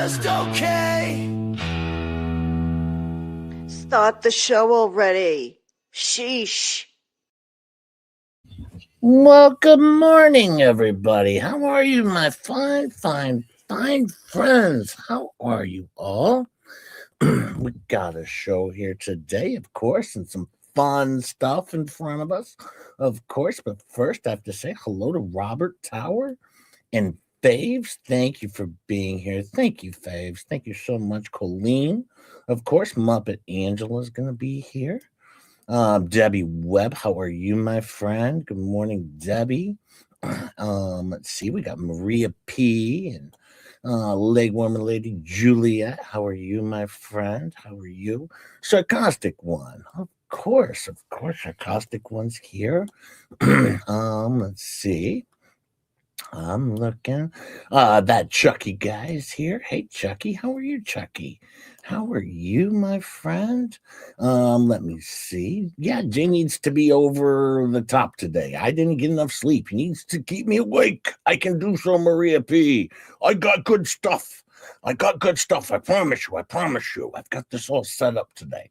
just okay. Start the show already. Sheesh. Well, good morning, everybody. How are you, my fine friends? How are you all? We got a show here today, of course, and some fun stuff in front of us, of course. But first, I have to say hello to Robert Tower and Faves. Thank you for being here. Thank you, Faves. Thank you so much, Colleen. Of course, Muppet Angela's going to be here. Debbie Webb, how are you, my friend? Good morning, Debbie. Let's see, we got Maria P. and Legworm Lady Juliet. How are you, my friend? How are you? Sarcastic One. Of course, Sarcastic One's here. Let's see. I'm looking. That Chucky guy is here. Hey, Chucky. How are you, Chucky? How are you, my friend? Let me see. Yeah, Jay needs to be over the top today. I didn't get enough sleep. He needs to keep me awake. I can do so, Maria P. I got good stuff. I promise you. I've got this all set up today.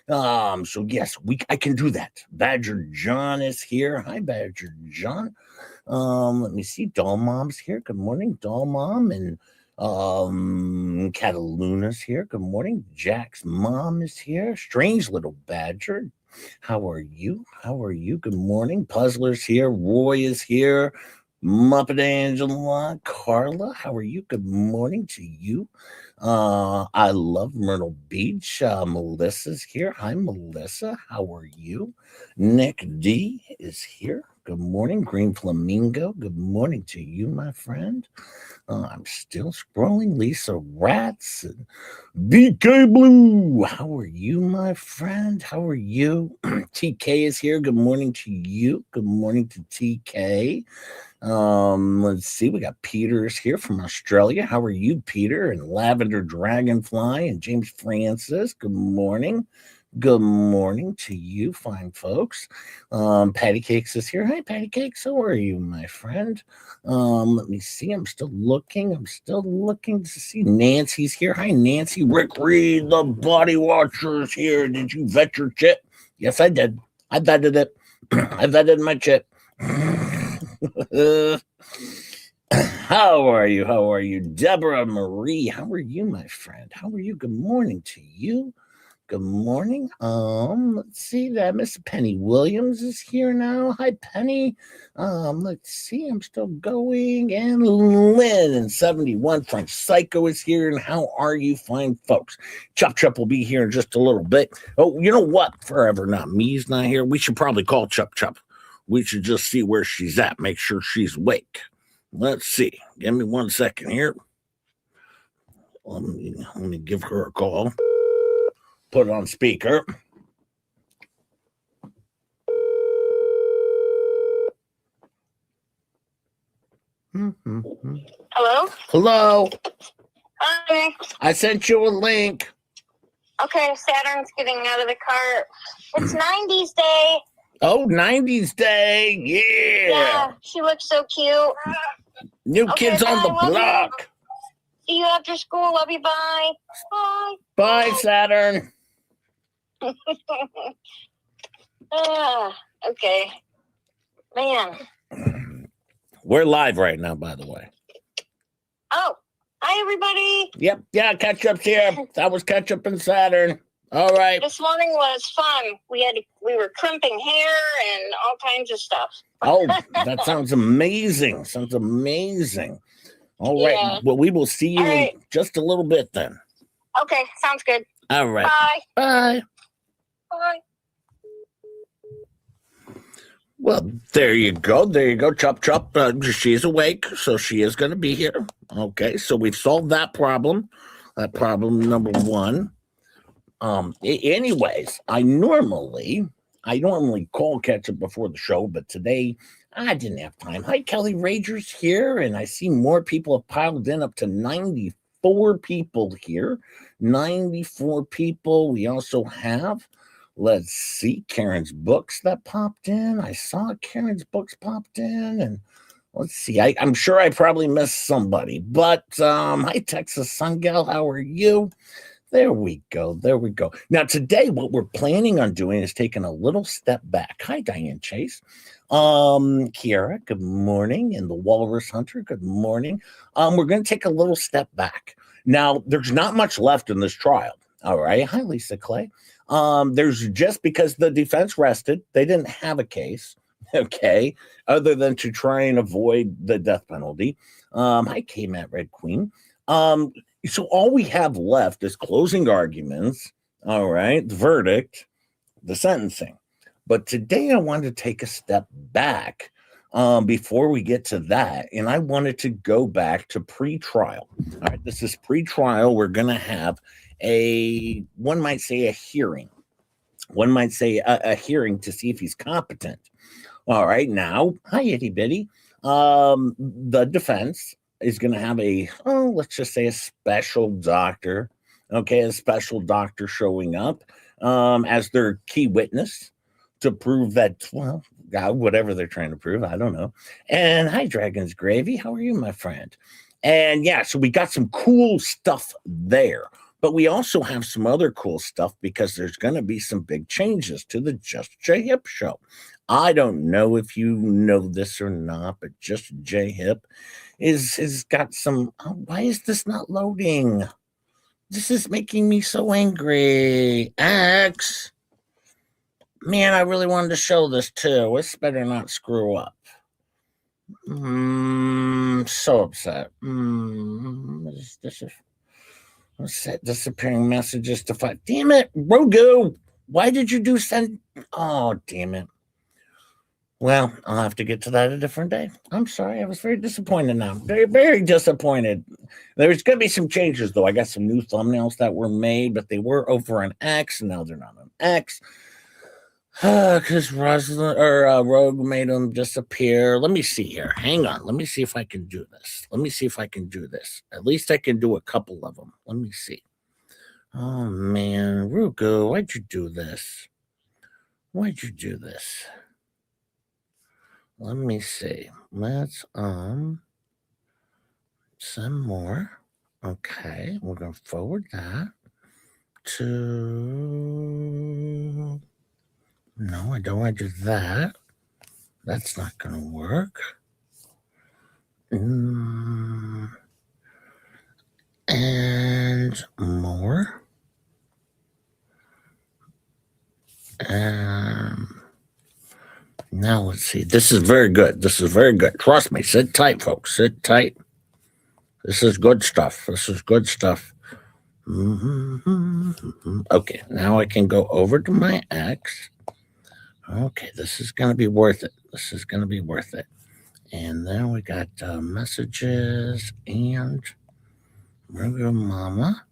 So yes, I can do that. Badger John is here. Hi, Badger John. Let me see. Doll Mom's here. Good morning, Doll Mom. And Cataluna's here. Good morning. Jack's mom is here. Strange Little Badger. How are you? Good morning. Puzzler's here. Roy is here. Muppet Angela. Carla, how are you? Good morning to you. I love Myrtle Beach. Melissa's here. Hi, Melissa. How are you? Nick D is here. Good morning, Green Flamingo. Good morning to you, my friend. I'm still scrolling. Lisa Rats and BK Blue. How are you, my friend? How are you? TK is here. Good morning to you. Good morning to TK. Let's see. We got Peter's here from Australia. How are you, Peter? And Lavender Dragonfly and James Francis. Good morning. Good morning to you, fine folks. Patty Cakes is here. Hi, Patty Cakes. How are you, my friend? Let me see. I'm still looking to see. Nancy's here. Hi, Nancy. Rick Reed, the Body Watcher, is here. Did you vet your chip? Yes, I did. I vetted it. I vetted my chip. How are you? Deborah Marie, how are you, my friend? How are you? Good morning to you. Good morning. Let's see that Miss Penny Williams is here now. Hi, Penny. Let's see. I'm still going. And Lynn and 71 French Psycho is here. And how are you, fine folks? Chop will be here in just a little bit. Oh, you know what? Forever Not Me's not here. We should probably call Chop. We should just see where she's at. Make sure she's awake. Let's see. Give me 1 second here. Let me give her a call. Put it on speaker. Hello. Hi. I sent you a link. Okay, Saturn's getting out of the car. It's 90s day. Oh, 90s day. Yeah, she looks so cute. New kids on the block. See you after school. Love you. Bye. Bye. Bye, Saturn. Okay. Man. We're live right now, by the way. Oh, hi, everybody. Yep. Yeah, Ketchup's here. That was Ketchup and Saturn. All right. This morning was fun. We were crimping hair and all kinds of stuff. Oh, that sounds amazing. All right. Yeah. Well, we will see you in just a little bit then. Okay, sounds good. All right. Bye. Bye. Bye. Well, there you go. Chop. She's awake, so she is going to be here. Okay, so we've solved that problem. That problem number one. Anyways, I normally call Ketchup before the show, but today I didn't have time. Hi, Kelly Rager's here, and I see more people have piled in, up to 94 people here. 94 people. We also have, let's see, Karen's Books that popped in. I saw Karen's Books popped in, and Let's see. I'm sure I probably missed somebody, but hi, Texas Sun Gal. How are you? There we go. There we go. Now, today, what we're planning on doing is taking a little step back. Hi, Diane Chase. Kiara, good morning. And the Walrus Hunter, good morning. We're going to take a little step back. Now, there's not much left in this trial. All right. Hi, Lisa Clay. There's just because the defense rested, they didn't have a case, okay, other than to try and avoid the death penalty. Hi, K-Matt Red Queen. So all we have left is closing arguments, all right, the verdict, the sentencing. But today I wanted to take a step back before we get to that, and I wanted to go back to pre-trial. All right, this is pre-trial. We're going to have one might say a hearing. One might say a hearing to see if he's competent. All right, now, hi, itty bitty. The defense is going to have let's just say a special doctor, okay, a special doctor showing up as their key witness to prove that, well, God, whatever they're trying to prove, I don't know. And hi, Dragon's Gravy, how are you, my friend? And yeah, so we got some cool stuff there, but we also have some other cool stuff because there's going to be some big changes to the Just J Hip show. I don't know if you know this or not, but Just J Hip is got some. Oh, why is this not loading? This is making me so angry. X, man, I really wanted to show this too. This better not screw up. So upset. This is set disappearing messages to find. Damn it, Rogu! Why did you do send? Oh, damn it. Well, I'll have to get to that a different day. I'm sorry. I was very disappointed now. Very, very disappointed. There's going to be some changes, though. I got some new thumbnails that were made, but they were over on X, and now they're not on X. Because Rogue made them disappear. Let me see here. Hang on. Let me see if I can do this. At least I can do a couple of them. Let me see. Oh, man. Rugo, why'd you do this? Let me see. Let's send more. Okay, we're gonna forward that to. No, I don't want to do that. That's not gonna work. And more. Now let's see. This is very good. Trust me. Sit tight, folks. Sit tight. This is good stuff. Okay, now I can go over to my X. Okay, this is going to be worth it. And then we got messages and regular mama.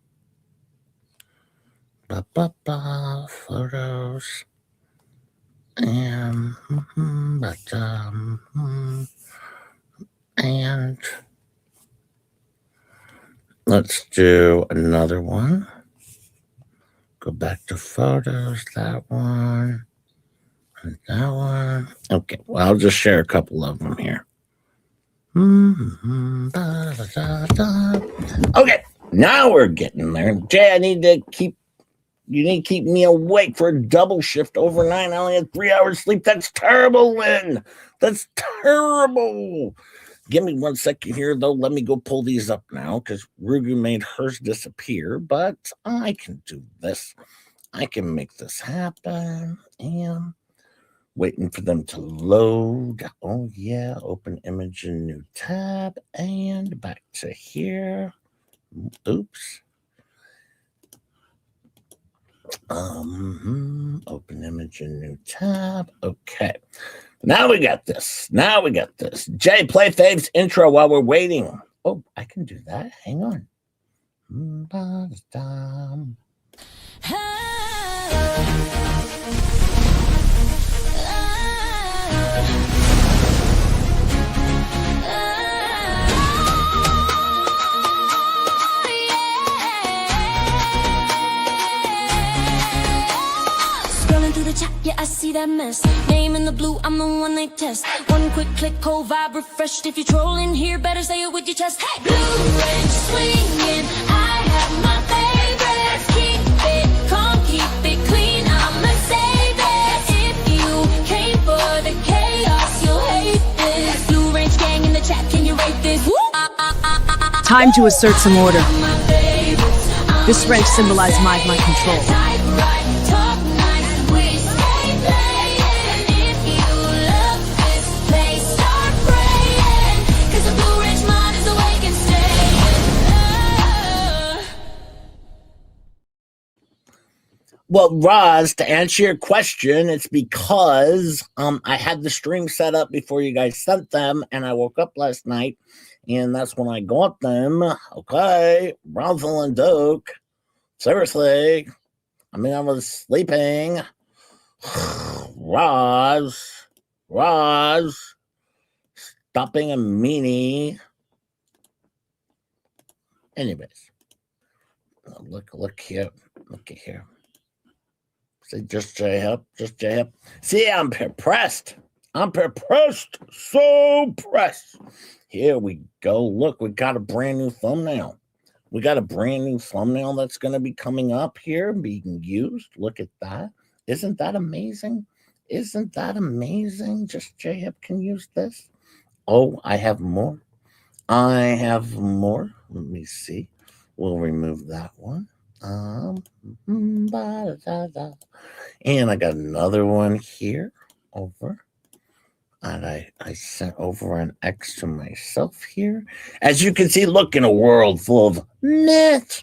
Photos. And let's do another one. Go back to photos, that one, and that one. Okay, well, I'll just share a couple of them here. Okay, now we're getting there. Jay, you need to keep me awake for a double shift overnight. I only had 3 hours sleep. That's terrible, Lynn. That's terrible. Give me 1 second here, though. Let me go pull these up now because Rugu made hers disappear, but I can do this. I can make this happen. And waiting for them to load. Oh, yeah. Open image in new tab and back to here. Oops. Open image in new tab. Okay. Now we got this. Jay, play Fave's intro while we're waiting. Oh, I can do that. Hang on. through the chat, yeah, I see that mess. Name in the blue, I'm the one they test. One quick click, whole vibe refreshed. If you're trolling here, better say it with your chest. Hey! Blue range swinging, I have my favorites. Keep it calm, keep it clean, I'ma save it. If you came for the chaos, you'll hate this. Blue range gang in the chat, can you rate this? Time to assert some order. This rank symbolizes my control. Well, Roz, to answer your question, it's because I had the stream set up before you guys sent them, and I woke up last night, and that's when I got them. Okay, Rosalind Duke. Seriously. I mean, I was sleeping. Roz. Stop being a meanie. Anyways. Look here. Look at here. See, just J-Hip. See, I'm pressed. So pressed. Here we go. Look, we got a brand new thumbnail. That's going to be coming up here, being used. Look at that. Isn't that amazing? Just J-Hip can use this. Oh, I have more. Let me see. We'll remove that one. And I got another one here over, and I sent over an X to myself here. As you can see, look, in a world full of net,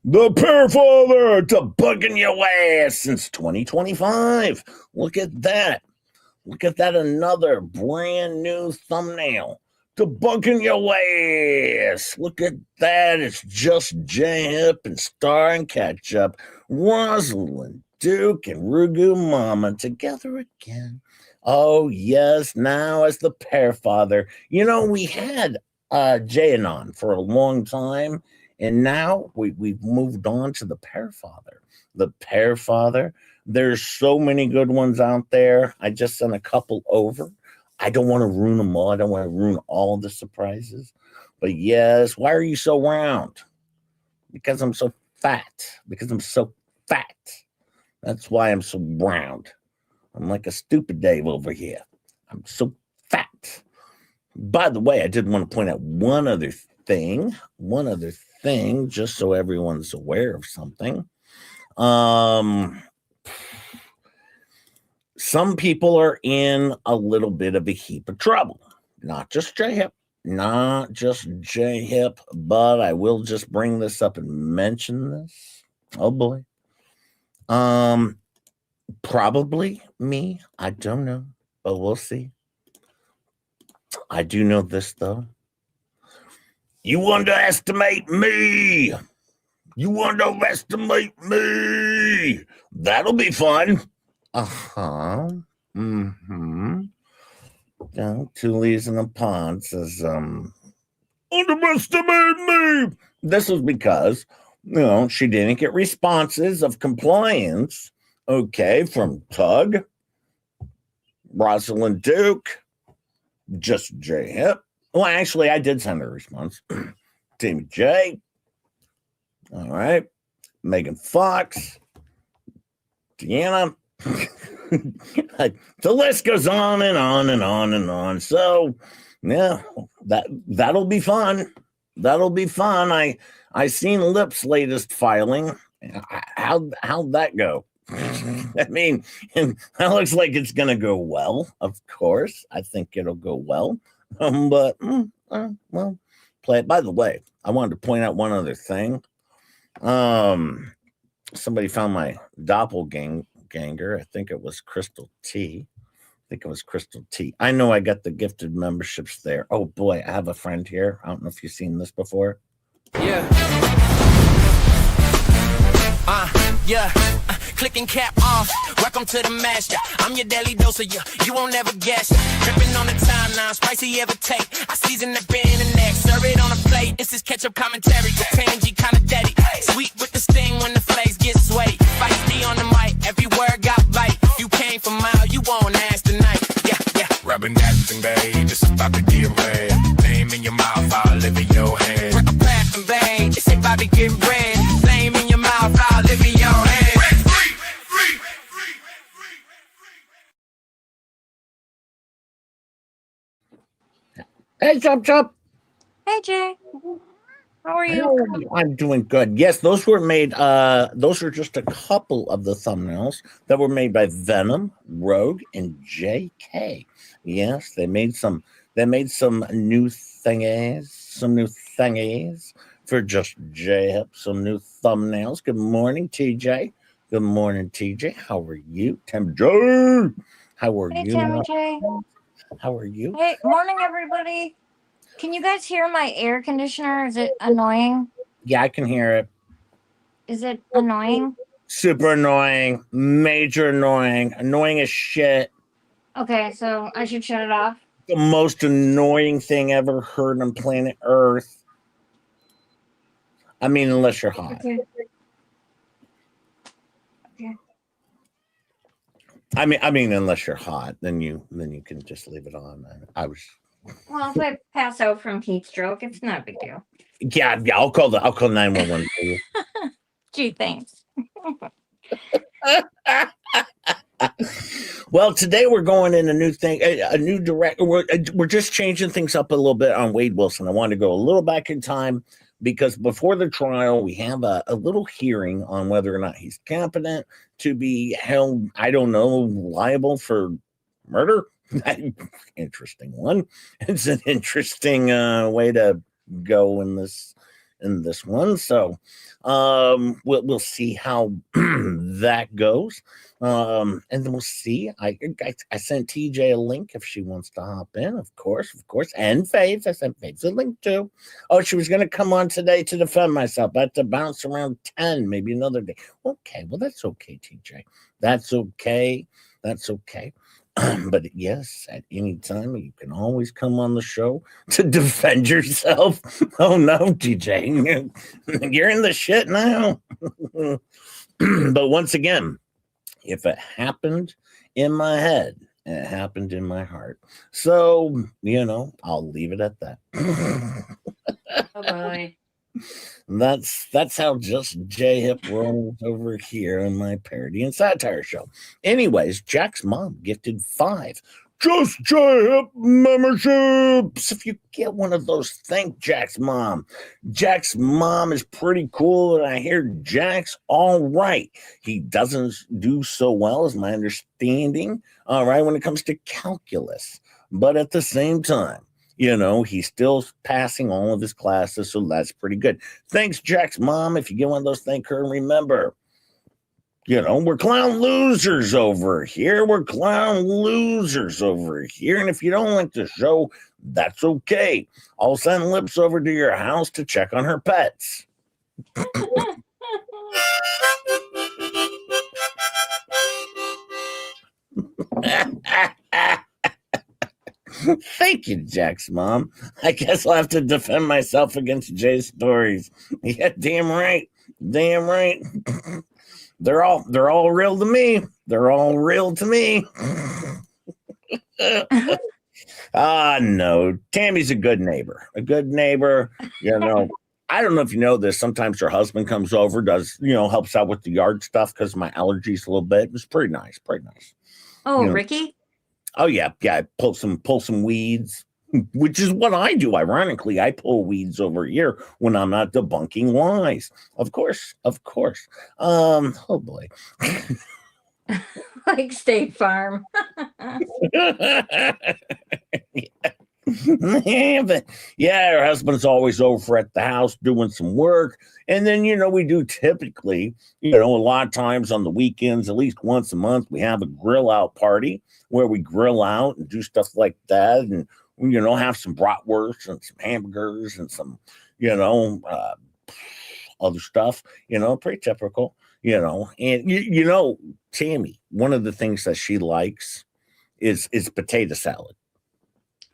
the Pairfather debugging your ass since 2025. Look at that, another brand new thumbnail. Debunking your ass. Look at that. It's just J-Hip and Star and Ketchup, Rosalind Duke and Rugu Mama together again. Oh, yes, now as the Pairfather. You know, we had J-Anon for a long time, and now we've moved on to the Pairfather. The Pairfather. There's so many good ones out there. I just sent a couple over. I don't want to ruin them all. I don't want to ruin all the surprises. But yes, why are you so round? Because I'm so fat. That's why I'm so round. I'm like a stupid Dave over here. I'm so fat. By the way, I did want to point out one other thing, just so everyone's aware of something. Some people are in a little bit of a heap of trouble. Not just J-Hip, but I will just bring this up and mention this. Oh boy. Probably me. I don't know, but we'll see. I do know this though. You underestimate me. That'll be fun. Two leaves in a pond says, underestimate me. This was because, she didn't get responses of compliance, from Tug, Rosalind Duke, just J-Hip. Well, actually, I did send a response. Timmy J. All right. Megan Fox. Deanna. The list goes on and on and on and on. So yeah, that'll be fun. I seen Lip's latest filing. How'd that go? I mean, that looks like it's gonna go well. Of course, I think it'll go well. But play it. By the way, I wanted to point out one other thing. Somebody found my doppelganger. I think it was Crystal T. I know I got the gifted memberships there. Oh boy, I have a friend here. I don't know if you've seen this before. Yeah. Clicking cap off. Welcome to the master. I'm your daily dose of you won't ever guess. Dripping on the timeline, spicy ever take. I season the beer in the neck, serve it on a plate. This is ketchup commentary, the tangy kind of daddy. Sweet with the sting when the flakes get sweaty. Feisty on the mic, every word got bite. It's about to get red. Name in your mouth, I'll live in your hand. Rapping bang, it's about to get red. Name in your mouth, I'll live in your hand. Hey, Chop Chop. Hey Jay, how are How you? are you? I'm doing good. Yes, those were made. Those are just a couple of the thumbnails that were made by Venom, Rogue, and JK. Yes, they made some. They made some new thingies. Some new thingies for just J-Hip. Some new thumbnails. Good morning, TJ. Good morning, TJ. How are you, Tim J? How are Hey you? Tammy Jay. How are you? Hey, morning everybody. Can you guys hear my air conditioner? Is it annoying? Yeah, I can hear it. Is it annoying? Super annoying, major annoying, annoying as shit. Okay, so I should shut it off. The most annoying thing ever heard on planet Earth. I mean, unless you're hot. Okay. Okay. I mean, unless you're hot, then you can just leave it on. I was. Well, if I pass out from heat stroke, it's not a big deal. Yeah. I'll call 911 for you. Gee, thanks. Well, today we're going in a new thing, a new direct. We're just changing things up a little bit on Wade Wilson. I want to go a little back in time because before the trial, we have a little hearing on whether or not he's competent to be held, I don't know, liable for murder. Interesting one. It's an interesting way to go in this one. So we'll see how that goes. And then we'll see. I sent TJ a link if she wants to hop in, of course. And Faith. I sent Faith a link too. Oh, she was gonna come on today to defend myself. I had to bounce around 10, maybe another day. Okay, well, that's okay, TJ. That's okay. But yes, at any time you can always come on the show to defend yourself. Oh no, TJ, you're in the shit now. But once again, if it happened in my head, it happened in my heart. So, I'll leave it at that. Oh boy. That's how just J-Hip rolls over here in my parody and satire show. Anyways, Jack's mom gifted 5 Just J-Hip memberships. If you get one of those, thank Jack's mom. Jack's mom is pretty cool, and I hear Jack's all right. He doesn't do so well, as my understanding, all right, when it comes to calculus. But at the same time, he's still passing all of his classes, so that's pretty good. Thanks, Jack's mom. If you get one of those, thank her. And remember, we're clown losers over here. And if you don't like the show, that's okay. I'll send Lips over to your house to check on her pets. Thank you, Jack's mom. I guess I'll have to defend myself against Jay's stories. Yeah, damn right. They're all real to me. No. Tammy's a good neighbor. I don't know if you know this. Sometimes her husband comes over, does, helps out with the yard stuff because my allergies a little bit. It's pretty nice. Oh, Ricky? Oh yeah. Pull some weeds, which is what I do. Ironically, I pull weeds over here when I'm not debunking lies. Of course. Oh boy. Like State Farm. Her husband's always over at the house doing some work. And then, we do typically, a lot of times on the weekends, at least once a month, we have a grill out party where we grill out and do stuff like that. And, have some bratwurst and some hamburgers and some, other stuff, pretty typical, and, Tammy, one of the things that she likes is potato salad.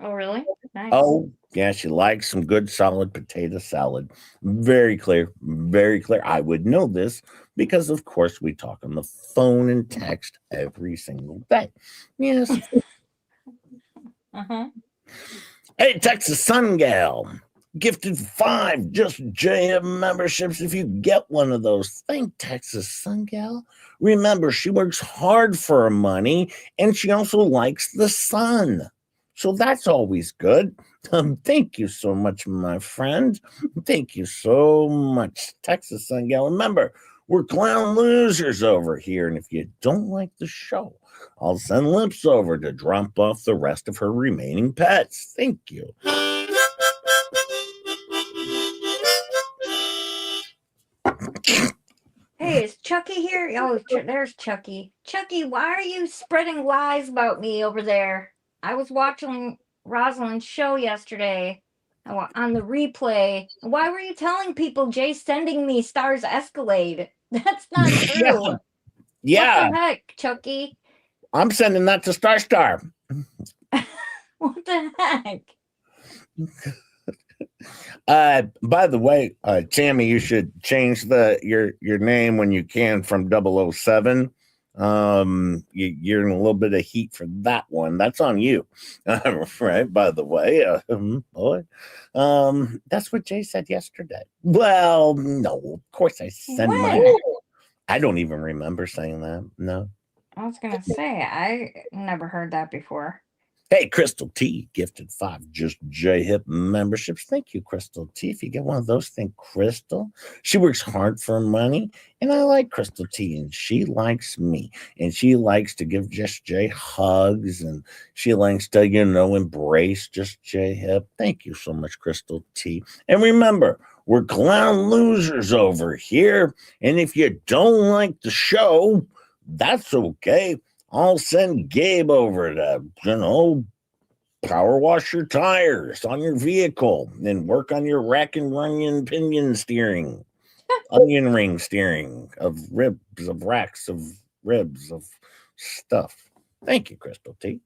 Oh, really? Nice. Oh, yeah, she likes some good solid potato salad. Very clear. I would know this because, of course, we talk on the phone and text every single day. Yes. Uh-huh. Hey, Texas Sun Gal, gifted 5 just JM memberships if you get one of those. Thank Texas Sun Gal. Remember, she works hard for her money and she also likes the sun. So that's always good. Thank you so much, my friend. Thank you so much, Texas Sun Gal. Remember, we're clown losers over here. And if you don't like the show, I'll send Lips over to drop off the rest of her remaining pets. Thank you. Hey, is Chucky here? Oh, there's Chucky. Chucky, why are you spreading lies about me over there? I was watching Rosalind's show yesterday on the replay. Why were you telling people Jay's sending me Stars Escalade? That's not true. Yeah. What the heck, Chucky? I'm sending that to Star Star. What the heck? By the way, Tammy, you should change your name when you can from 007. You're in a little bit of heat for that one. That's on you. Right, by the way, boy. That's what Jay said yesterday. Well, no, of course I send mine. I don't even remember saying that. No. I was gonna say, I never heard that before. Hey, Crystal T gifted 5 just J-Hip memberships. Thank you, Crystal T. If you get one of those, thank Crystal. She works hard for money, and I like Crystal T, and she likes me, and she likes to give Just J hugs, and she likes to, embrace Just J-Hip. Thank you so much, Crystal T. And remember, we're clown losers over here, and if you don't like the show, that's okay. I'll send Gabe over to, power wash your tires on your vehicle and work on your rack and onion pinion steering, onion ring steering of ribs, of racks of ribs of stuff. Thank you, Crystal T.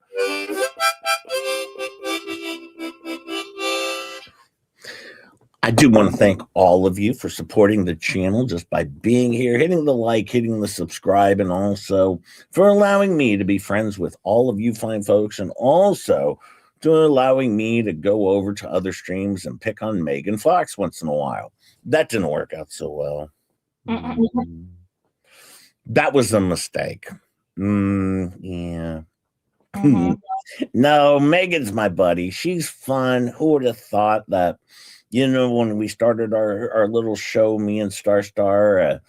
I do want to thank all of you for supporting the channel just by being here, hitting the like, hitting the subscribe, and also for allowing me to be friends with all of you fine folks, and also to allowing me to go over to other streams and pick on Megan Fox once in a while. That didn't work out so well. That was a mistake. Yeah. No, Megan's my buddy. She's fun. Who would have thought that? When we started our little show, me and Star 14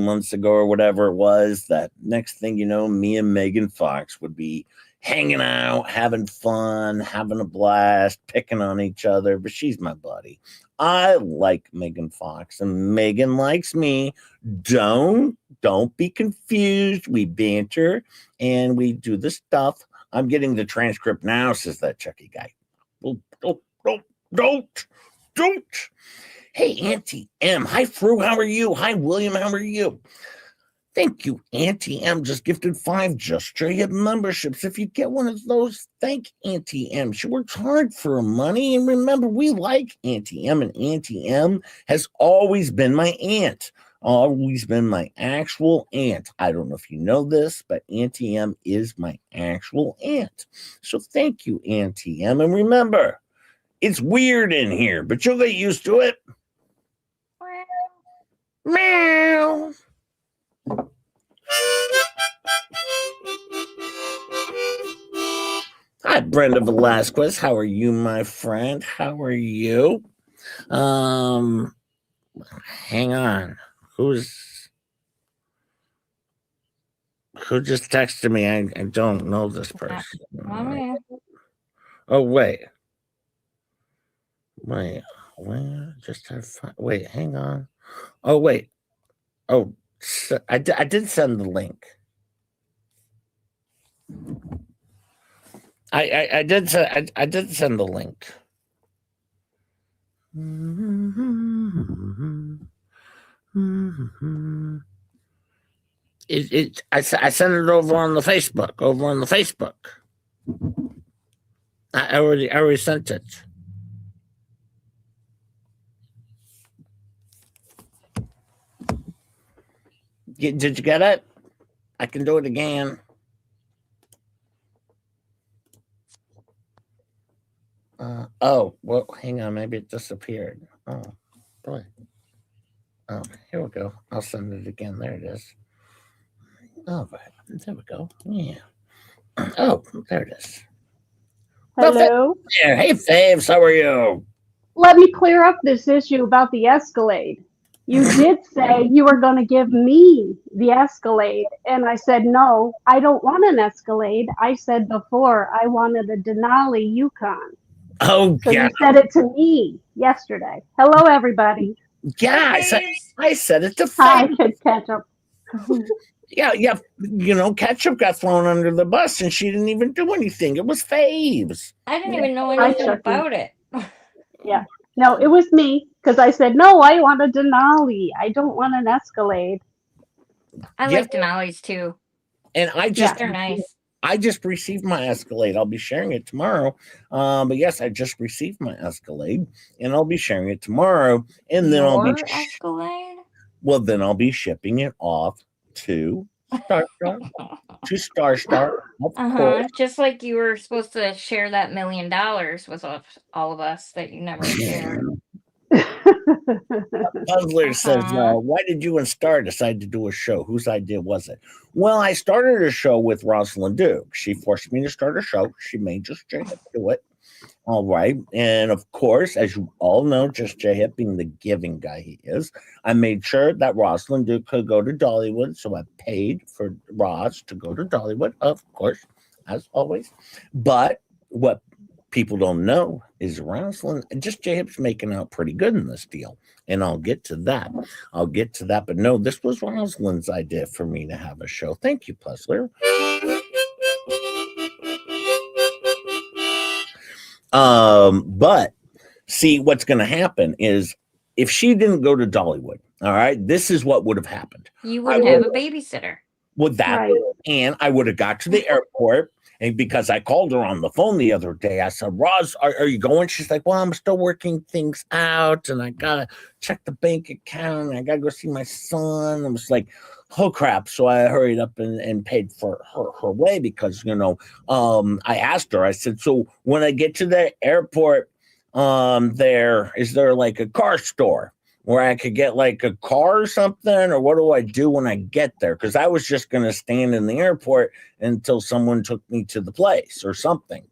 months ago or whatever it was, that next thing you know, me and Megan Fox would be hanging out, having fun, having a blast, picking on each other. But she's my buddy. I like Megan Fox, and Megan likes me. Don't be confused. We banter and we do the stuff. I'm getting the transcript now, says that Chucky guy. Don't. Hey, Auntie M. Hi, Fru. How are you? Hi, William. How are you? Thank you, Auntie M. Just gifted 5 just J-Hip memberships. If you get one of those, thank Auntie M. She works hard for her money. And remember, we like Auntie M. And Auntie M has always been my aunt. Always been my actual aunt. I don't know if you know this, but Auntie M is my actual aunt. So thank you, Auntie M. And remember, it's weird in here, but you'll get used to it. Meow. Hi, Brenda Velasquez. How are you, my friend? How are you? Hang on. Who just texted me? I don't know this person. Oh, wait. Just have fun. Wait, hang on. Oh, wait. Oh, I did send the link. I did send the link. I sent it over on the Facebook. I already sent it. Did you get it? I can do it again. Oh, well, hang on. Maybe it disappeared. Oh, boy. Oh, here we go. I'll send it again. There it is. Oh, right. There we go. Yeah. Oh, there it is. Well, Hello. there. Hey, Faves, how are you? Let me clear up this issue about the Escalade. You did say you were going to give me the Escalade, and I said, no, I don't want an Escalade. I said before I wanted a Denali Yukon. Oh, So yeah. you said it to me yesterday. Hello, everybody. Yeah, Hi, I said, babes. I said it to Hi, Faves. Kid Ketchup. Yeah, yeah. Ketchup got thrown under the bus and she didn't even do anything. It was Faves. I didn't even know Hi, anything Chucky. about it. Yeah. No, it was me because I said, no, I want a Denali. I don't want an Escalade. I Yeah, like Denali's too. and Yeah. They're nice. I just received my Escalade. I'll be sharing it tomorrow. But yes, I just received my Escalade, and I'll be sharing it tomorrow. And then Your Escalade? then I'll be shipping it off to Star Star, of course. Just like you were supposed to share that $1 million with all of us that you never shared. Puzzler says, Uh-huh. why did you and Star decide to do a show? Whose idea was it? Well, I started a show with Rosalind Duke. She forced me to start a show. She made Just J Hip do it. All right. And of course, as you all know, Just J Hip being the giving guy he is, I made sure that Rosalind Duke could go to Dollywood. So I paid for Roz to go to Dollywood, of course, as always. But what people don't know is Rosalind, Just J Hip's making out pretty good in this deal. And I'll get to that. But no, this was Rosalind's idea for me to have a show. Thank you, Puzzler. But see, what's going to happen is if she didn't go to Dollywood, all right, this is what would have happened. You wouldn't have a babysitter. With that, Right. and I would have got to the airport, and because I called her on the phone the other day, I said, Roz, are you going? She's like, well, I'm still working things out, and I gotta check the bank account, and I gotta go see my son. I was like, oh crap. So I hurried up and paid for her way because I asked her, I said, so when I get to the airport, is there like a car store where I could get like a car or something, or what do I do when I get there? Because I was just going to stand in the airport until someone took me to the place or something.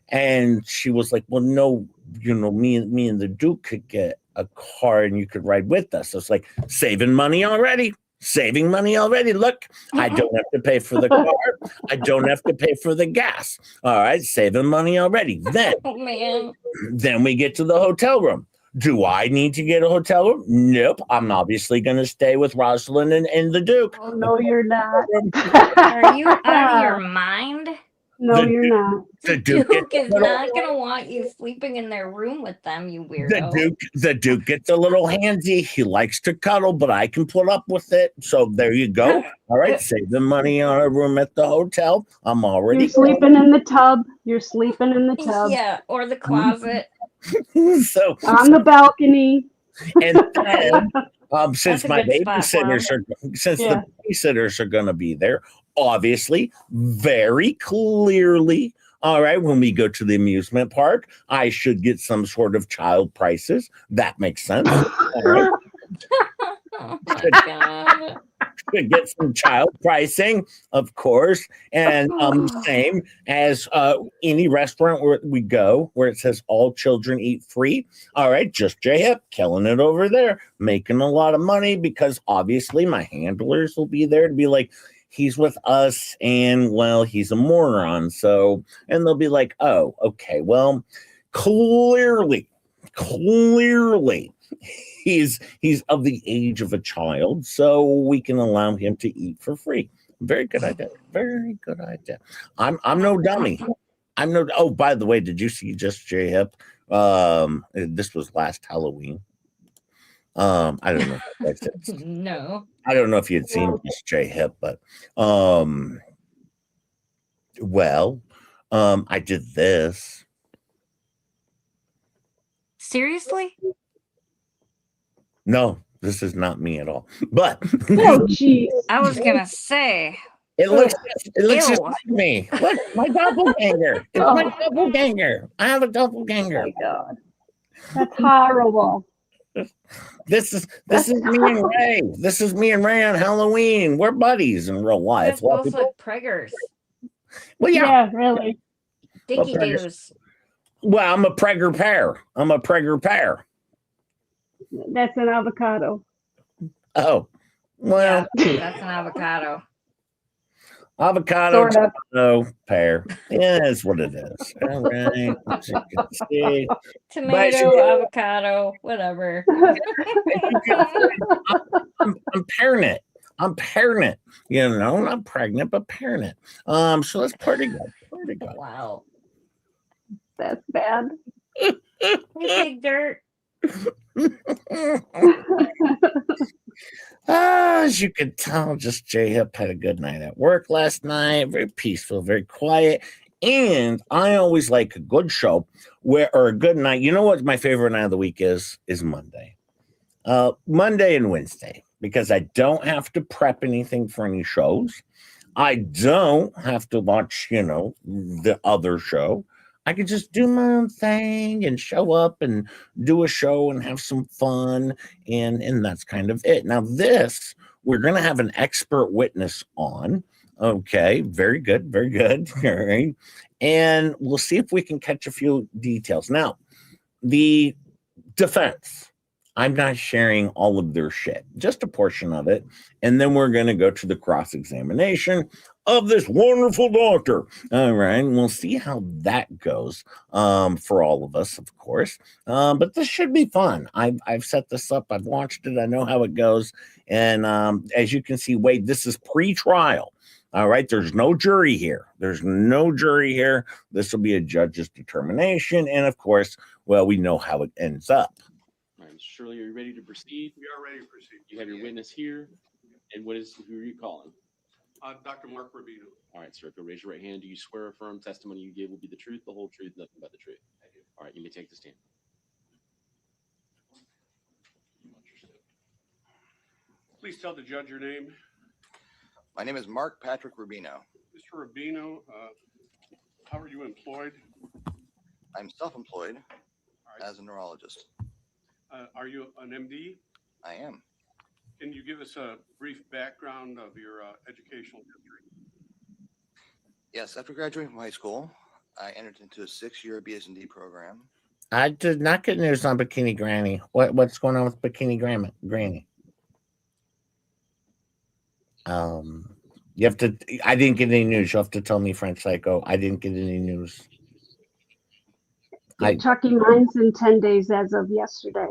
And she was like, well, no, me and the Duke could get a car and you could ride with us. I was like, saving money already. Look, I don't have to pay for the car. I don't have to pay for the gas. All right, saving money already. Oh man. Then we get to the hotel room. Do I need to get a hotel room? Nope. I'm obviously going to stay with Rosalind and the Duke. Oh, no, you're not. Are you out of your mind? No, The you're Duke- not. The Duke Duke is not gonna want you sleeping in their room with them, you weirdo. the Duke gets a little handsy. He likes to cuddle, but I can put up with it. So there you go. All right, save the money on a room at the hotel. I'm already You're sleeping in the tub. You're sleeping in the tub. Yeah, or the closet. so On the balcony. and then since That's a my good spot for 'em. the babysitters are going to be there, obviously, very clearly. All right, when we go to the amusement park, I should get some sort of child prices. That makes sense. All right. Oh my god. Should get some child pricing, of course, and same as any restaurant where we go where it says all children eat free. All right, Just J Hip killing it over there, making a lot of money because obviously my handlers will be there to be like, he's with us, and well, he's a moron. So, and they'll be like, oh, okay, well, clearly, he's of the age of a child, so we can allow him to eat for free. Very good idea. Very good idea. I'm no dummy. I'm no. Oh, by the way, did you see Just J Hip? This was last Halloween. I don't know. If that's it. No. I don't know if you'd seen Just J Hip, but I did this. Seriously? No, this is not me at all. But Oh, jeez. I was gonna say, It looks just Ew. like me. Look, my doppelganger. It's my doppelganger. I have a Oh doppelganger. my God. That's horrible. This is me and Ray. This is me and Ray on Halloween. We're buddies in real You life. guys both look preggers. Well, yeah. Yeah, really. Dinky preggers? doos. Well, I'm a pregger pear. That's an avocado. Oh, well, Yeah, that's an avocado. avocado, Sort of. tomato, pear. Yeah, that's what it is. All right. As you can see. Tomato, avocado, whatever. I'm pairing it. I'm pairing it. You know, not pregnant, but pairing it. So that's pretty good. Pretty good. Wow. That's bad. Hey, big dirt. As you can tell, just J Hip had a good night at work last night. Very peaceful, very quiet. And I always like a good show or a good night. You know what my favorite night of the week is? Is Monday. Monday and Wednesday, because I don't have to prep anything for any shows. I don't have to watch, the other show. I could just do my own thing and show up and do a show and have some fun. And that's kind of it. Now, we're going to have an expert witness on. Okay. Very good. Very good. All right. And we'll see if we can catch a few details. Now, the defense. I'm not sharing all of their shit, just a portion of it. And then we're going to go to the cross-examination of this wonderful doctor. All right. And we'll see how that goes for all of us, of course. But this should be fun. I've set this up. I've watched it. I know how it goes. And as you can see, Wade, this is pre-trial. All right. There's no jury here. This will be a judge's determination. And of course, well, we know how it ends up. All right, Mr. Shirley, are you ready to proceed? We are ready to proceed. You have your witness here. And who are you calling? Dr. Mark Rubino. All right, sir, go raise your right hand. Do you swear or affirm testimony you give will be the truth, the whole truth, nothing but the truth? I do. All right, you may take the stand. Please tell the judge your name. My name is Mark Patrick Rubino. Mr. Rubino, how are you employed? I'm self-employed right. as a neurologist. Are you an MD? I am. Can you give us a brief background of your educational history? Yes, after graduating from high school, I entered into a 6-year BS&D program. I did not get news on Bikini Granny. What's going on with Bikini Granny? You have to. I didn't get any news. You have to tell me, French Psycho. I didn't get any news. Chucky, mine's in 10 days as of yesterday.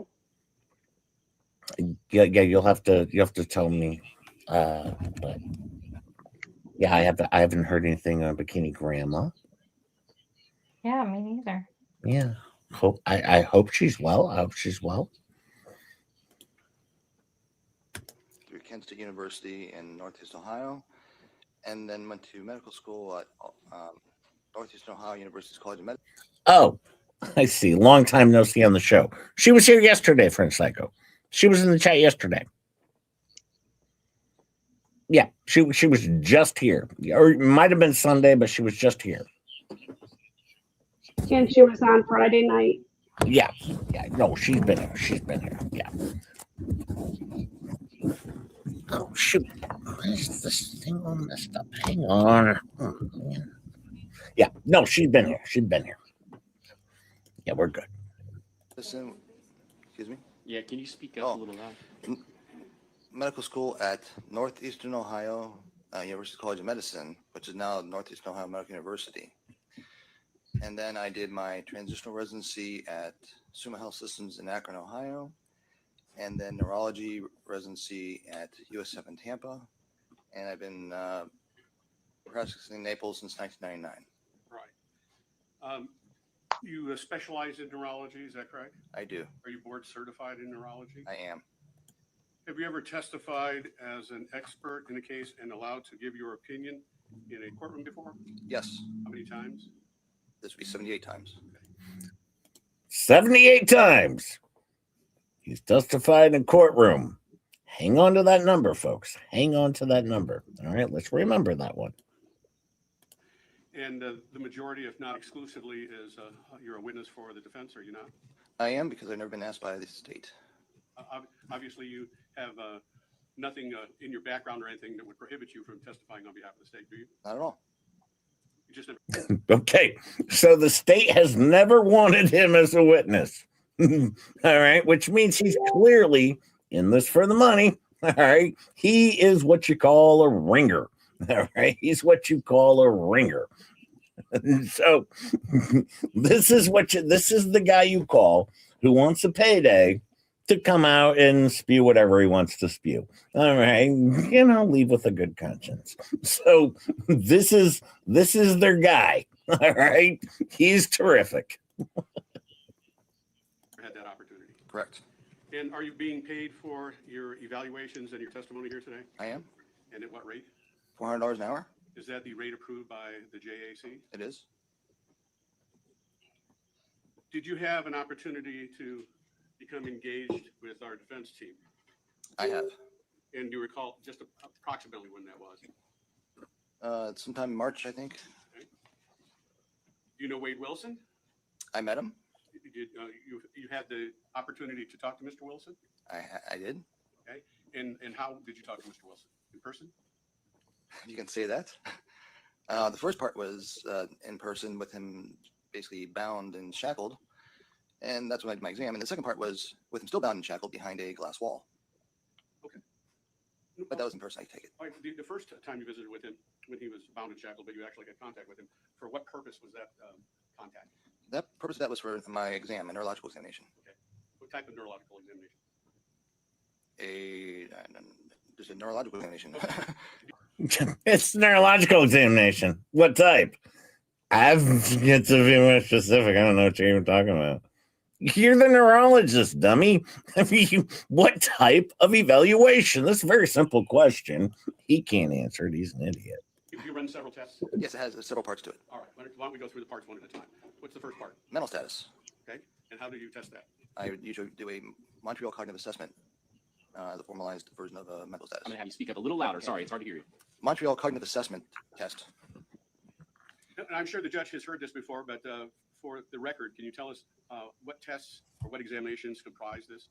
Yeah, you'll have to tell me. But yeah, I haven't heard anything on Bikini Grandma. Yeah, me neither. Yeah. I hope she's well. Through Kent State University in Northeast Ohio, and then went to medical school at Northeastern Ohio University's College of Medicine. Oh, I see. Long time no see on the show. She was here yesterday, French Psycho. She was in the chat yesterday. Yeah, she was just here. Or it might have been Sunday, but she was just here. And she was on Friday night. Yeah. No, she's been here. Yeah. Oh shoot! Why is this thing all messed up? Hang on. Oh, man. Yeah. No, she's been here. Yeah, we're good. Excuse me? Yeah, can you speak up a little loud? Medical school at Northeastern Ohio University College of Medicine, which is now Northeastern Ohio Medical University. And then I did my transitional residency at Summa Health Systems in Akron, Ohio, and then neurology residency at USF in Tampa. And I've been practicing in Naples since 1999. Right. You specialize in neurology, is that correct? I do. Are you board certified in neurology? I am. Have you ever testified as an expert in a case and allowed to give your opinion in a courtroom before? Yes. How many times? This will be 78 times. 78 times. He's testified in a courtroom. Hang on to that number, folks. Hang on to that number. All right, let's remember that one. And the majority, if not exclusively, is you're a witness for the defense, are you not? I am, because I've never been asked by the state. Obviously, you have nothing in your background or anything that would prohibit you from testifying on behalf of the state, do you? Not at all. You just never. Okay, so the state has never wanted him as a witness. All right, which means he's clearly in this for the money. All right, he is what you call a ringer. All right, he's what you call a ringer. So this is the guy you call who wants a payday to come out and spew whatever he wants to spew. All right, leave with a good conscience. So this is their guy. All right, he's terrific. Had that opportunity. Correct. And are you being paid for your evaluations and your testimony here today? I am. And at what rate? $400 an hour. Is that the rate approved by the JAC? It is. Did you have an opportunity to become engaged with our defense team? I have. And do you recall just approximately when that was? Sometime in March, I think. Okay. Do you know Wade Wilson? I met him. Did you had the opportunity to talk to Mr. Wilson? I did. Okay. And how did you talk to Mr. Wilson? In person? You can say that. The first part was in person with him basically bound and shackled. And that's when I did my exam. And the second part was with him still bound and shackled behind a glass wall. Okay. But that was in person, I take it. All right, the first time you visited with him, when he was bound and shackled, but you actually got contact with him, for what purpose was that contact? That purpose of that was for my exam, a neurological examination. Okay. What type of neurological examination? Just a neurological examination. It's neurological examination. What type? I've get to be more specific. I don't know what you're even talking about. You're the neurologist, dummy. I mean, what type of evaluation? This is a very simple question. He can't answer it. He's an idiot. You run several tests? Yes, it has several parts to it. All right. Why don't we go through the parts one at a time? What's the first part? Mental status. Okay. And how do you test that? I would usually do a Montreal cognitive assessment, the formalized version of a mental status. I'm gonna have you speak up a little louder. Sorry, it's hard to hear you. Montreal cognitive assessment test. And I'm sure the judge has heard this before, but for the record, can you tell us what tests or what examinations comprise this?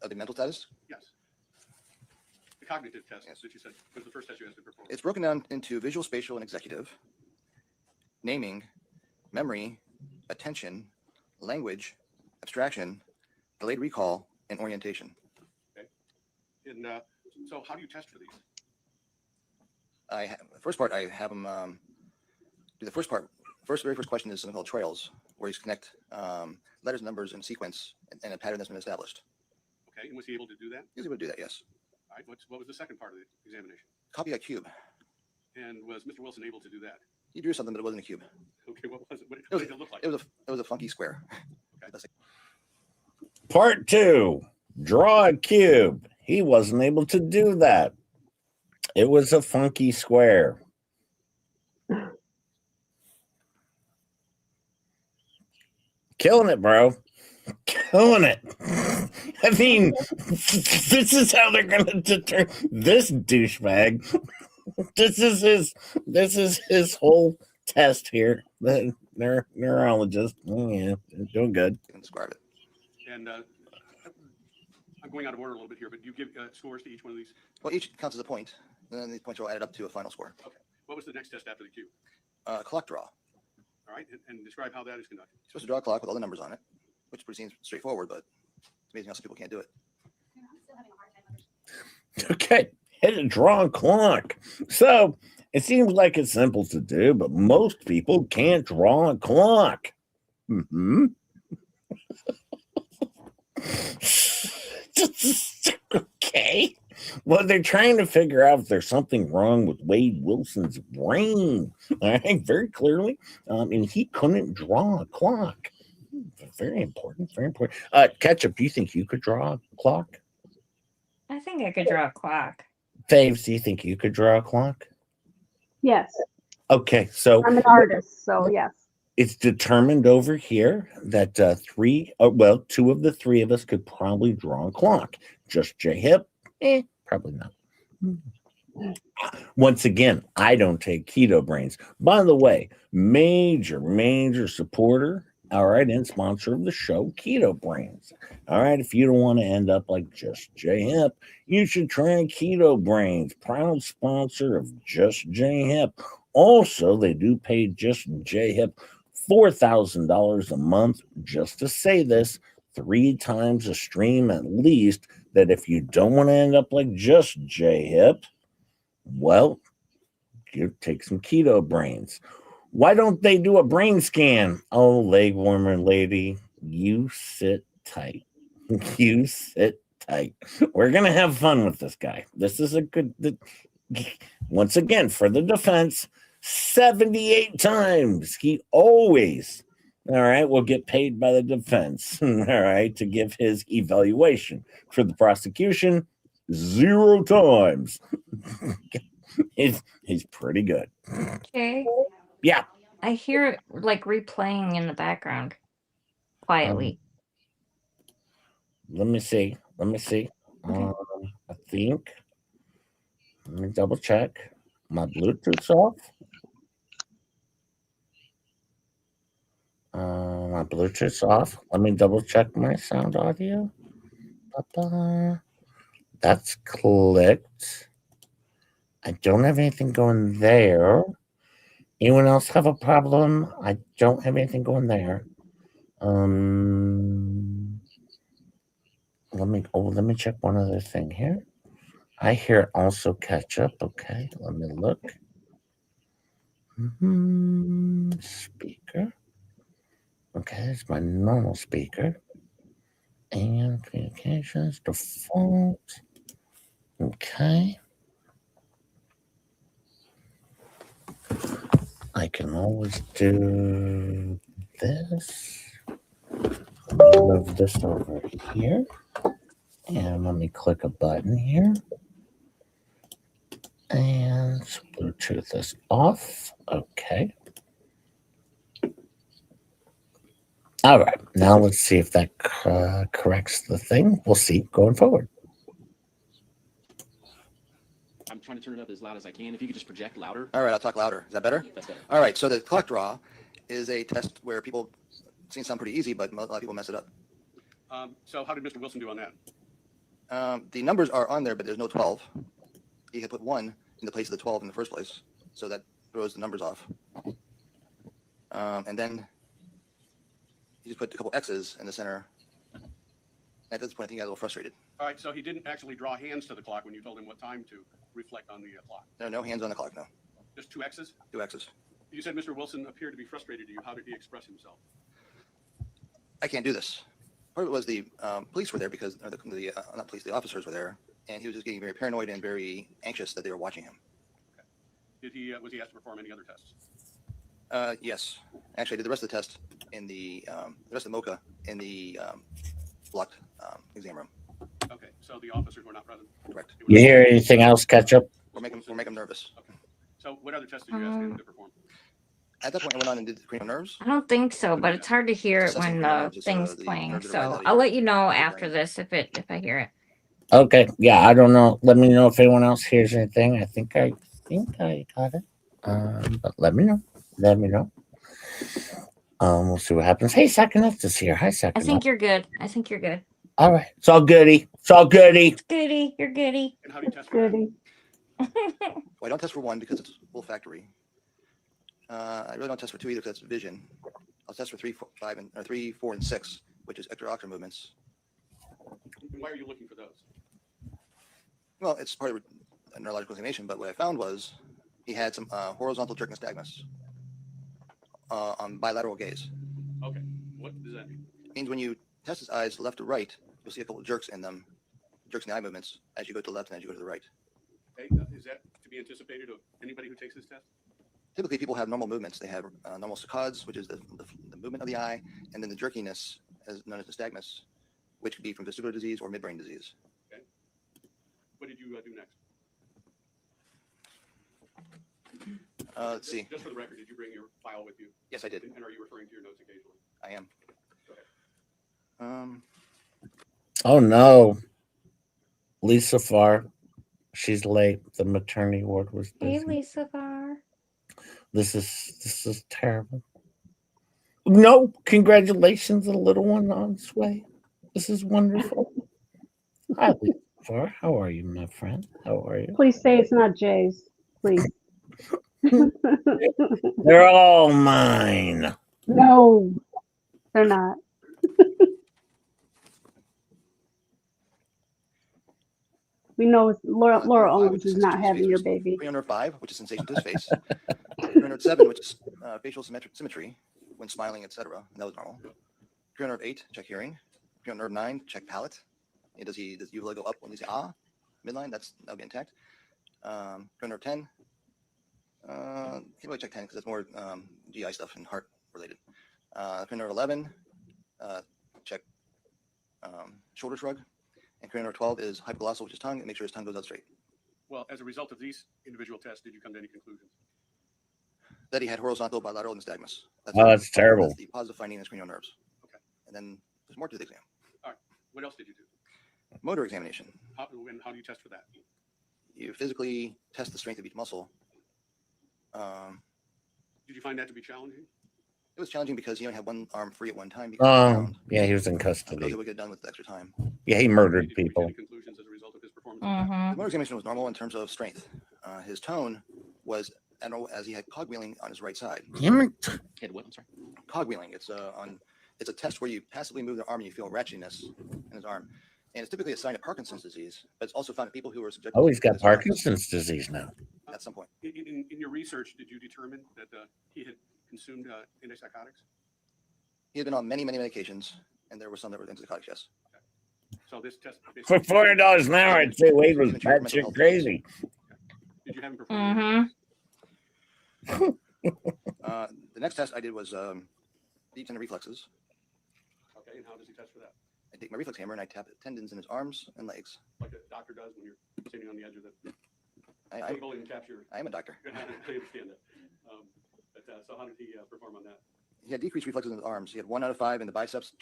Of the mental status? Yes. The cognitive test that you said was the first test you asked to perform. It's broken down into visual, spatial, and executive, naming, memory, attention, language, abstraction, delayed recall, and orientation. Okay. And so how do you test for these? The first part, I have them do the first part. Very first question is something called trails, where you connect letters, numbers, in sequence, and a pattern that's been established. Okay. And was he able to do that? He was able to do that, yes. All right. What was the second part of the examination? Copy a cube. And was Mr. Wilson able to do that? He drew something, but it wasn't a cube. Okay. What was it? What did it look like? It was a funky square. Okay. Part 2, draw a cube. He wasn't able to do that. It was a funky square. Killing it, bro. Killing it. I mean, this is how they're going to deter this douchebag. This is his whole test here. The neurologist. Yeah, doing good. You can describe it. And I'm going out of order a little bit here, but do you give scores to each one of these? Well, each counts as a point, and then these points are added up to a final score. Okay. What was the next test after the cube? Clock draw. All right. And describe how that is conducted. You're supposed to draw a clock with all the numbers on it, which seems straightforward, but it's amazing how some people can't do it. Okay, hit a draw a clock. So it seems like it's simple to do, but most people can't draw a clock. Okay. Well, they're trying to figure out if there's something wrong with Wade Wilson's brain. All right, very clearly. And he couldn't draw a clock. Very important, very important. Ketchup, do you think you could draw a clock? I think I could draw a clock. Faves, do you think you could draw a clock? Yes. Okay, so I'm an artist, so yes. it's determined over here that two of the three of us could probably draw a clock. Just J Hip? Probably not. Once again, I don't take keto brains. By the way, major supporter, all right, and sponsor of the show, Keto Brains. All right, if you don't want to end up like Just J Hip, you should try Keto Brains, proud sponsor of Just J Hip. Also, they do pay Just J Hip $4,000 a month just to say this 3 times a stream at least, that if you don't want to end up like Just J Hip, well, you take some keto brains. Why don't they do a brain scan? Oh, leg warmer lady, you sit tight. You sit tight. We're going to have fun with this guy. This is a good, once again, for the defense, 78 times. He always, all right, will get paid by the defense, all right, to give his evaluation. For the prosecution, 0 times. He's pretty good. Okay. Yeah. I hear it like replaying in the background quietly. Let me see. Okay. I think. Let me double check. My Bluetooth's off. My Bluetooth's off. Let me double check my sound audio. Ba-ba. That's clicked. I don't have anything going there. Anyone else have a problem? I don't have anything going there. Let me check one other thing here. I hear also Ketchup. Okay, let me look. Speaker. Okay, it's my normal speaker. And communications, default. Okay. I can always do this. Let me move this over here. And let me click a button here. And Bluetooth is off. Okay. All right. Now let's see if that corrects the thing. We'll see going forward. I'm trying to turn it up as loud as I can. If you could just project louder. All right, I'll talk louder. Is that better? That's better. All right, so the clock draw is a test where people seem to sound pretty easy, but a lot of people mess it up. So how did Mr. Wilson do on that? The numbers are on there, but there's no 12. He had put 1 in the place of the 12 in the first place, so that throws the numbers off. And then he just put a couple X's in the center. At this point, I think he got a little frustrated. All right, so he didn't actually draw hands to the clock when you told him what time to reflect on the clock. No hands on the clock, no. Just 2 X's? 2 X's. You said Mr. Wilson appeared to be frustrated to you. How did he express himself? I can't do this. Part of it was the police were there because, not police, the officers were there, and he was just getting very paranoid and very anxious that they were watching him. Okay. Was he asked to perform any other tests? Yes. Actually, I did the rest of the test in the rest of the MOCA in the blocked exam room. Okay, so the officers were not present? Correct. You hear anything else, Ketchup? We'll make him nervous. Okay. So what other tests did you ask him to perform? At that point, I went on and did the cranial nerves. I don't think so, but it's hard to hear it when the thing's playing. So I'll let you know after this if I hear it. Okay. Yeah, I don't know. Let me know if anyone else hears anything. I think I got it. But let me know. We'll see what happens. Hey, Sakinets is here. Hi, Sakinets. I think you're good. All right. It's all goody. Goody. You're goody. And how do you test for that? Well, I don't test for 1 because it's olfactory. I really don't test for 2 either because that's vision. I'll test for 3, 4, and 6, which is extraocular movements. And why are you looking for those? Well, it's part of a neurological examination, but what I found was he had some horizontal jerk nystagmus on bilateral gaze. Okay. What does that mean? It means when you test his eyes left to right, you'll see a couple of jerks in them, jerks in the eye movements as you go to the left and as you go to the right. Okay. Is that to be anticipated of anybody who takes this test? Typically, people have normal movements. They have normal saccades, which is the movement of the eye, and then the jerkiness, as known as nystagmus, which could be from vestibular disease or midbrain disease. Okay. What did you do next? Let's see. Just for the record, did you bring your file with you? Yes, I did. And are you referring to your notes occasionally? I am. Oh no. Lisa Farr, she's late. The maternity ward was Hey, busy. Lisa Farr. This is terrible. No, congratulations, the little one on its way. This is wonderful. Hi, Lisa Farr. How are you, my friend? How are you? Please say it's not Jay's. Please. They're all mine. No, they're not. We know Laura Owens is not having your baby. 305, which is sensation to his face. 307, which is facial symmetry when smiling, etc. And that was normal. 308, check hearing. 309, check palate. And does uvula go up when he say ah? Midline, that'll be intact. 310, can't really check 10 because that's more GI stuff and heart related. 311, check shoulder shrug. And 312 is hypoglossal, which is tongue, and make sure his tongue goes out straight. Well, as a result of these individual tests, did you come to any conclusions? That he had horizontal, bilateral nystagmus. That's terrible. That's the positive finding in his cranial nerves. Okay. And then there's more to the exam. All right. What else did you do? Motor examination. How do you test for that? You physically test the strength of each muscle. Did you find that to be challenging? It was challenging because he only had one arm free at one time. Because Yeah, he was in those custody. would get done with extra time. Yeah, he murdered Did you reach people. any conclusions as a result of his performance? The motor examination was normal in terms of strength. His tone was, I don't know, as he had cogwheeling on his right side. Damn it. He had what? I'm sorry. Cogwheeling. It's a test where you passively move the arm and you feel ratchetness in his arm. And it's typically a sign of Parkinson's disease, but it's also found in people who are subjected Oh, he's got this Parkinson's disease now. at some point. In your research, did you determine that he had consumed antipsychotics? He had been on many, many medications, and there were some that were antipsychotics, yes. So this test For $400 an hour, I'd say Wade was batshit crazy. Did you have him perform? The next test I did was deep tendon reflexes. Okay, and how does he test for that? I take my reflex hammer and I tap tendons in his arms and legs. Like a doctor does when you're sitting on the edge of the I table and capture. I am a doctor. I understand that. So how did he perform on that? He had decreased reflexes in his arms. He had 1 out of 5 in the biceps,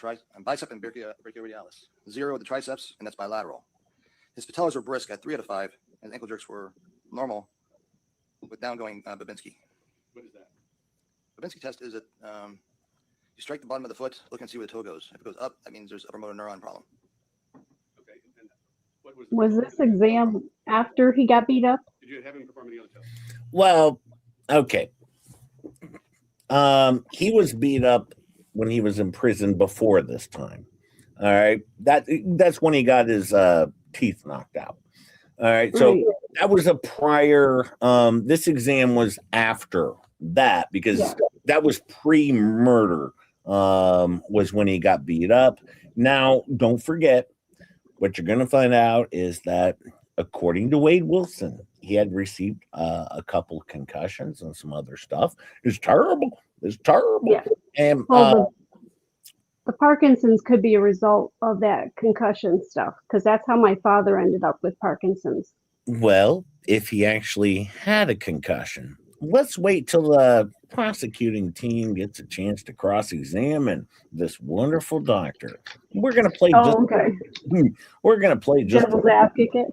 bicep and brachioradialis. 0 in the triceps, and that's bilateral. His patellas were brisk at 3 out of 5, and his ankle jerks were normal with downgoing Babinski. What is that? Babinski test is that you strike the bottom of the foot, look and see where the toe goes. If it goes up, that means there's upper motor neuron problem. Okay, and what Was this exam after he got beat up? Did you have him perform any other tests? Well, okay. He was beat up when he was in prison before this time. All right. That's when he got his teeth knocked out. All right. So that was a prior this exam was after that because that was pre-murder was when he got beat up. Now, don't forget what you're gonna find out is that according to Wade Wilson, he had received a couple concussions and some other stuff. It's terrible. It's terrible. Yeah. And the Parkinson's could be a result of that concussion stuff because that's how my father ended up with Parkinson's. well, if he actually had a concussion, let's wait till the prosecuting team gets a chance to cross-examine this wonderful doctor. We're gonna play. We're gonna play just devil's advocate.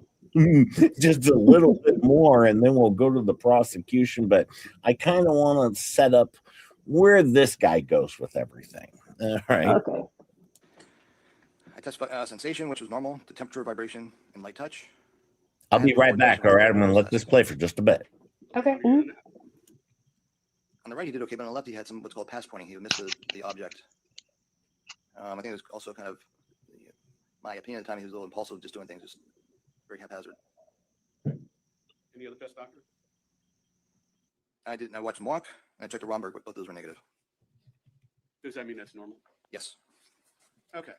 just a little bit more and then we'll go to the prosecution, but I kind of want to set up where this guy goes with everything. All right. Okay. I test sensation, which was normal, the temperature, vibration, and light touch. I'll be right back. All right, I'm gonna let this play for just a bit. Okay. On the right, he did okay, but on the left, he had some what's called pass pointing. He missed the object. I think it was also kind of my opinion at the time. He was a little impulsive, just doing things, just very haphazard. Any other tests, doctor? I watched him walk, and I checked the Romberg, but both those were negative. Does that mean that's normal? Yes. Okay.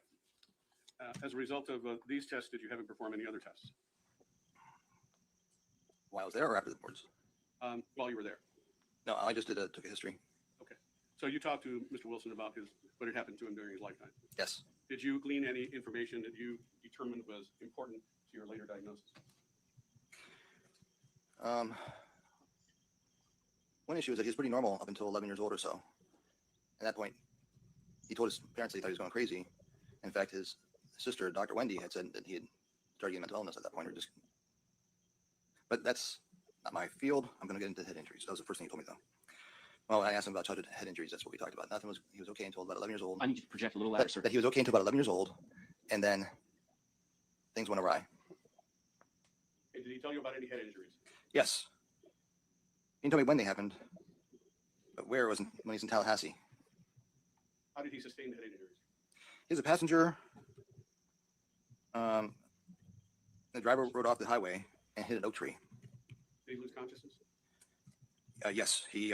As a result of these tests, did you have him perform any other tests? While I was there or after the boards? While you were there. No, I just took a history. Okay. So you talked to Mr. Wilson about what had happened to him during his lifetime. Yes. Did you glean any information that you determined was important to your later diagnosis? One issue is that he was pretty normal up until 11 years old or so. At that point, he told his parents that he thought he was going crazy. In fact, his sister, Dr. Wendy, had said that he had started getting mental illness at that point, but that's not my field. I'm going to get into head injuries. That was the first thing he told me, though. Well, I asked him about childhood head injuries. That's what we talked about. He was okay until about 11 years old. I need you to project a little louder, sir. That he was okay until about 11 years old, and then things went awry. Did he tell you about any head injuries? Yes. He didn't tell me when they happened, but where was when he's in Tallahassee. How did he sustain the head injuries? He was a passenger. The driver rode off the highway and hit an oak tree. Did he lose consciousness? Yes, his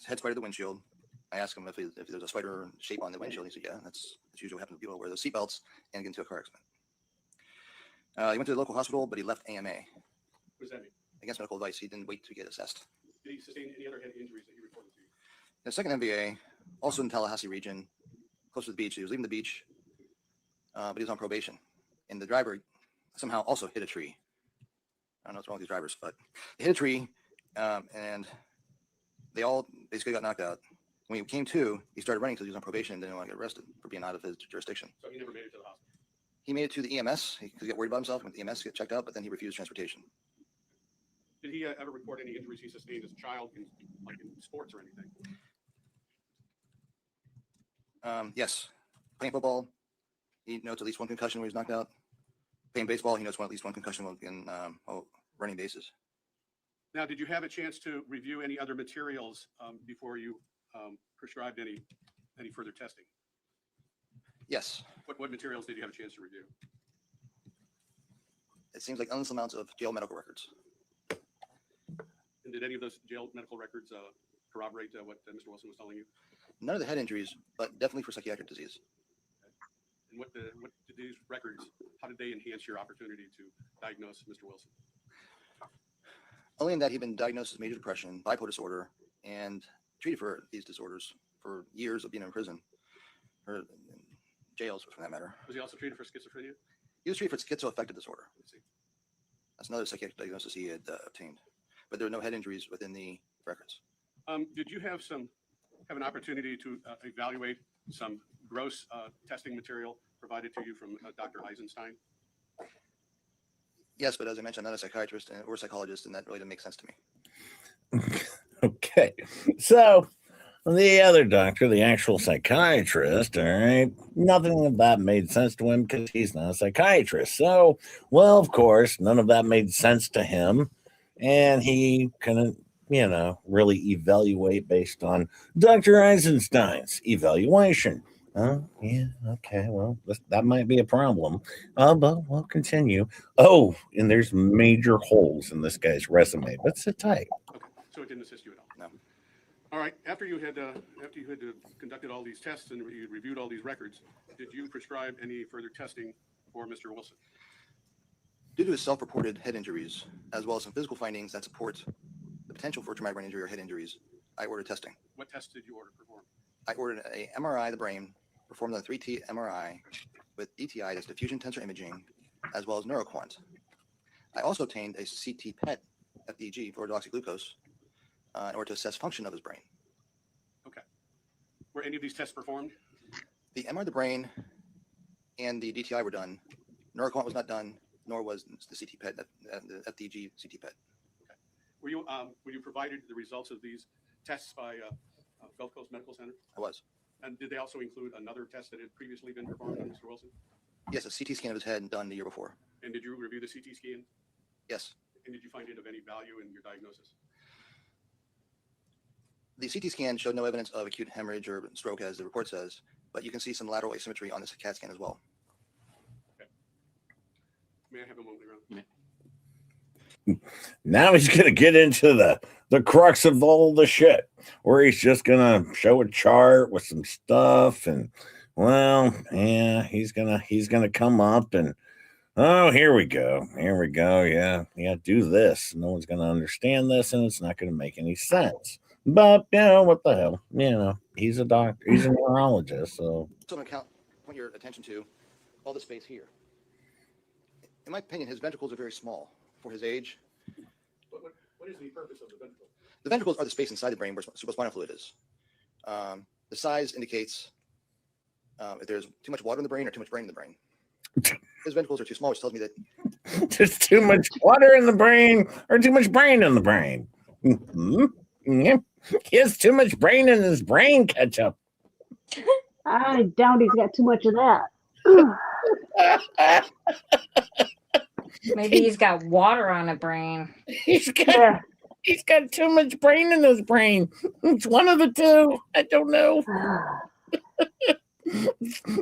head spidered the windshield. I asked him if there's a spider shape on the windshield. He said, yeah, that's usually what happens to people who wear those seatbelts and get into a car accident. He went to the local hospital, but he left AMA. What does that mean? Against medical advice. He didn't wait to get assessed. Did he sustain any other head injuries that he reported to you? The second MVA, also in Tallahassee region, close to the beach. He was leaving the beach, but he was on probation. And the driver somehow also hit a tree. I don't know what's wrong with these drivers, but they hit a tree, and they all basically got knocked out. When he came to, he started running because he was on probation and didn't want to get arrested for being out of his jurisdiction. So he never made it to the hospital? He made it to the EMS because he got worried about himself. Went to the EMS to get checked out, but then he refused transportation. Did he ever report any injuries he sustained as a child, in sports or anything? Yes. Playing football, he notes at least one concussion where he's knocked out. Playing baseball, he notes at least one concussion in running bases. Now, did you have a chance to review any other materials before you prescribed any further testing? Yes. What materials did you have a chance to review? It seems like endless amounts of jail medical records. And did any of those jail medical records corroborate what Mr. Wilson was telling you? None of the head injuries, but definitely for psychiatric disease. And what did these records, how did they enhance your opportunity to diagnose Mr. Wilson? Only in that he'd been diagnosed with major depression, bipolar disorder, and treated for these disorders for years of being in prison, or in jails for that matter. Was he also treated for schizophrenia? He was treated for schizoaffective disorder. That's another psychiatric diagnosis he had obtained, but there were no head injuries within the records. Did you have an opportunity to evaluate some gross testing material provided to you from Dr. Eisenstein? Yes, but as I mentioned, I'm not a psychiatrist or psychologist, and that really didn't make sense to me. Okay, so the other doctor, the actual psychiatrist, all right, nothing of that made sense to him because he's not a psychiatrist. So, well, of course, none of that made sense to him, and he couldn't, really evaluate based on Dr. Eisenstein's evaluation. Yeah, okay, well, that might be a problem. But we'll continue. Oh, and there's major holes in this guy's resume, but sit tight. Okay, so it didn't assist you at all? No. All right, after you had conducted all these tests and you reviewed all these records, did you prescribe any further testing for Mr. Wilson? Due to his self-reported head injuries, as well as some physical findings that support the potential for traumatic brain injury or head injuries, I ordered testing. What tests did you order performed? I ordered a MRI of the brain, performed on a 3T MRI with DTI, that's diffusion tensor imaging, as well as neuroquant. I also obtained a CT PET FDG, fluoride oxyglucose, in order to assess function of his brain. Okay. Were any of these tests performed? The MRI of the brain and the DTI were done. Neuroquant was not done, nor was the CT PET, the FDG CT PET. Okay. Were you provided the results of these tests by Gulf Coast Medical Center? I was. And did they also include another test that had previously been performed on Mr. Wilson? Yes, a CT scan of his head done the year before. And did you review the CT scan? Yes. And did you find it of any value in your diagnosis? The CT scan showed no evidence of acute hemorrhage or stroke, as the report says, but you can see some lateral asymmetry on this CAT scan as well. Okay. May I have a moment, Ron? Now he's going to get into the crux of all the shit, where he's just going to show a chart with some stuff, and well, yeah, he's gonna come up and, oh, here we go, yeah, do this. No one's going to understand this, and it's not going to make any sense. But what the hell, he's a doctor, he's a neurologist, so. So I'm going to point your attention to all the space here. In my opinion, his ventricles are very small for his age. What is the purpose of the ventricle? The ventricles are the space inside the brain where cerebrospinal fluid is. The size indicates if there's too much water in the brain or too much brain in the brain. his ventricles are too small, which tells me that There's too much water in the brain, or too much brain in the brain. Yeah. He has too much brain in his brain, Ketchup. I doubt he's got too much of that. Maybe he's got water on a brain. He's got too much brain in his brain. It's one of the two. I don't know.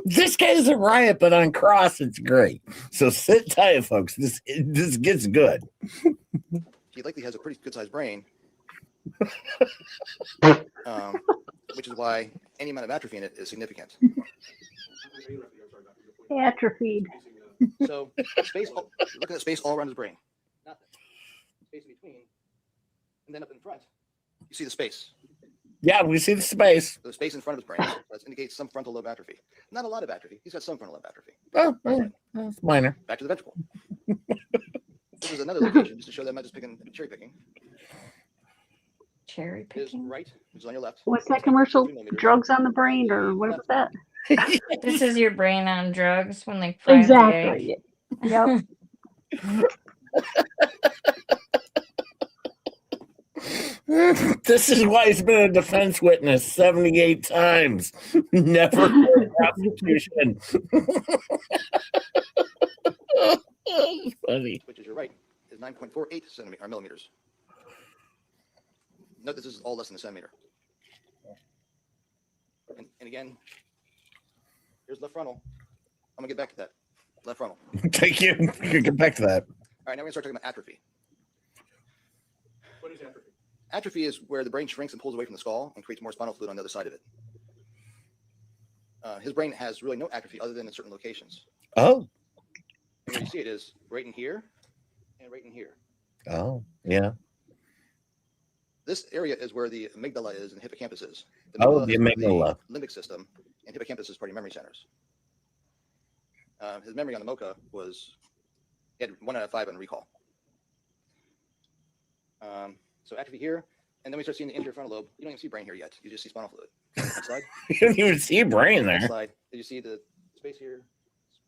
This guy's a riot, but on cross, it's great. So sit tight, folks. This gets good. he likely has a pretty good sized brain, which is why any amount of atrophy in it is significant. Atrophied. So space, look at the space all around his brain. Nothing. Space in between, and then up in front, you see the space. Yeah, we see the space. The space in front of his brain that indicates some frontal lobe atrophy. Not a lot of atrophy. He's got some frontal lobe atrophy. Oh, that's minor. Back to the ventricle. This is another location just to show that I'm not just cherry picking. Cherry His picking. right, which is on your left. What's that commercial? Drugs on the brain, or what was that? This is your brain on drugs when they fry the egg. Exactly. Yep. This is why he's been a defense witness 78 times. Never for a prosecution. Funny. Which is your right, is 9.48 millimeters. Note this is all less than a centimeter. And again, here's left frontal. I'm gonna get back to that. Left frontal. Thank you. You can get back to that. All right, now we're gonna start talking about atrophy. What is atrophy? Atrophy is where the brain shrinks and pulls away from the skull and creates more spinal fluid on the other side of it. His brain has really no atrophy other than in certain locations. Oh. And where you see it is right in here and right in here. Oh, yeah. This area is where the amygdala is and the hippocampus is. The amygdala. The limbic system, and hippocampus is part of your memory centers. His memory on the MOCA was, he had 1 out of 5 on recall. So atrophy here, and then we start seeing the anterior frontal lobe. You don't even see brain here yet. You just see spinal fluid. Next slide. You don't even see brain there. Next slide. You see the space here,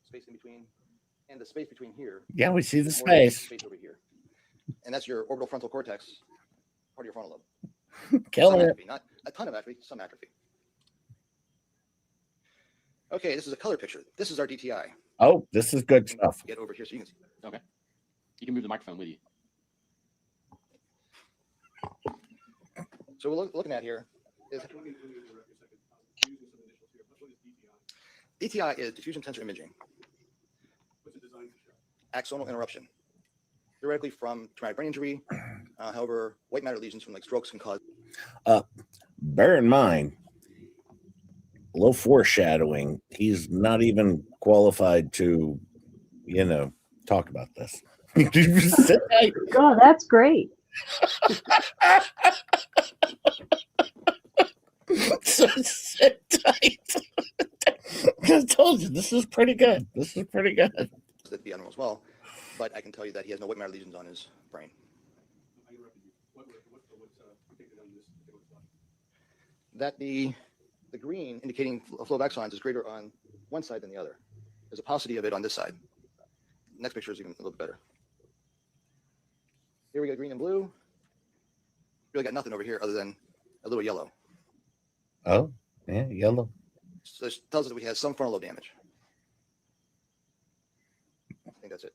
space in between, and the space between here. Yeah, we see the space. Space over here. And that's your orbital frontal cortex, part of your frontal lobe. Killing it. Atrophy, not a ton of atrophy, some atrophy. Okay, this is a color picture. This is our DTI. Oh, this is good stuff. Get over here so you can see. Okay. You can move the microphone with you. So we're looking at here is DTI is diffusion tensor imaging. What's it designed to show? Axonal interruption. Theoretically from traumatic brain injury. However, white matter lesions from like strokes can cause. Bear in mind, a little foreshadowing. He's not even qualified to, talk about this. Sit tight. Oh, that's great. So sit tight. I told you this is pretty good. This is pretty good. That the animal as well, but I can tell you that he has no white matter lesions on his brain. I interrupted you. What's depicted on this particular slide? That the green indicating flow of axons is greater on one side than the other. There's a paucity of it on this side. Next picture is even a little bit better. Here we got green and blue. Really got nothing over here other than a little yellow. Oh, yeah, yellow. So this tells us that we have some frontal lobe damage. I think that's it.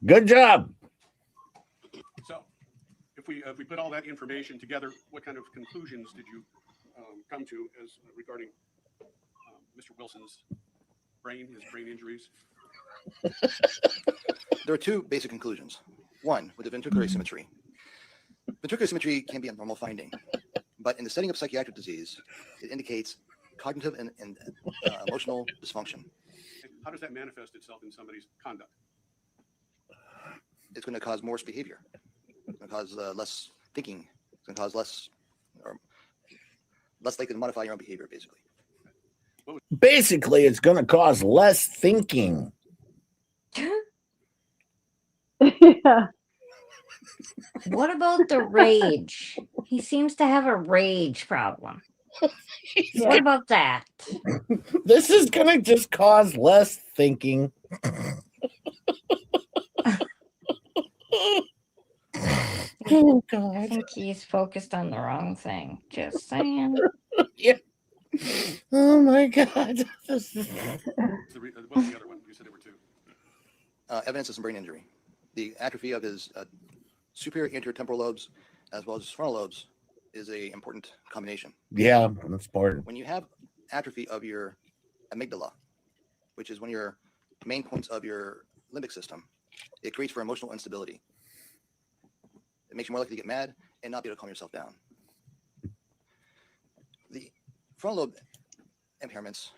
Good job. So, if we put all that information together, what kind of conclusions did you come to as regarding Mr. Wilson's his brain injuries? There are two basic conclusions. One, with the ventricular asymmetry. Ventricular asymmetry can be a normal finding, but in the setting of psychiatric disease, it indicates cognitive and emotional dysfunction. How does that manifest itself in somebody's conduct? It's going to cause worse behavior. It's going to cause less thinking. It's going to cause less likely to modify your own behavior, basically. Basically, it's going to cause less thinking. Yeah. What about the rage? He seems to have a rage problem. What about that? This is going to just cause less thinking. Oh, I God. think he's focused on the wrong thing. Just saying. Yeah. Oh, my God. This is... What was the other one? You said there were two. Evidence of some brain injury. The atrophy of his superior anterior temporal lobes as well as his frontal lobes is a important combination. Yeah, that's important. When you have atrophy of your amygdala, which is one of your main points of your limbic system, it creates for emotional instability. It makes you more likely to get mad and not be able to calm yourself down. The frontal lobe impairments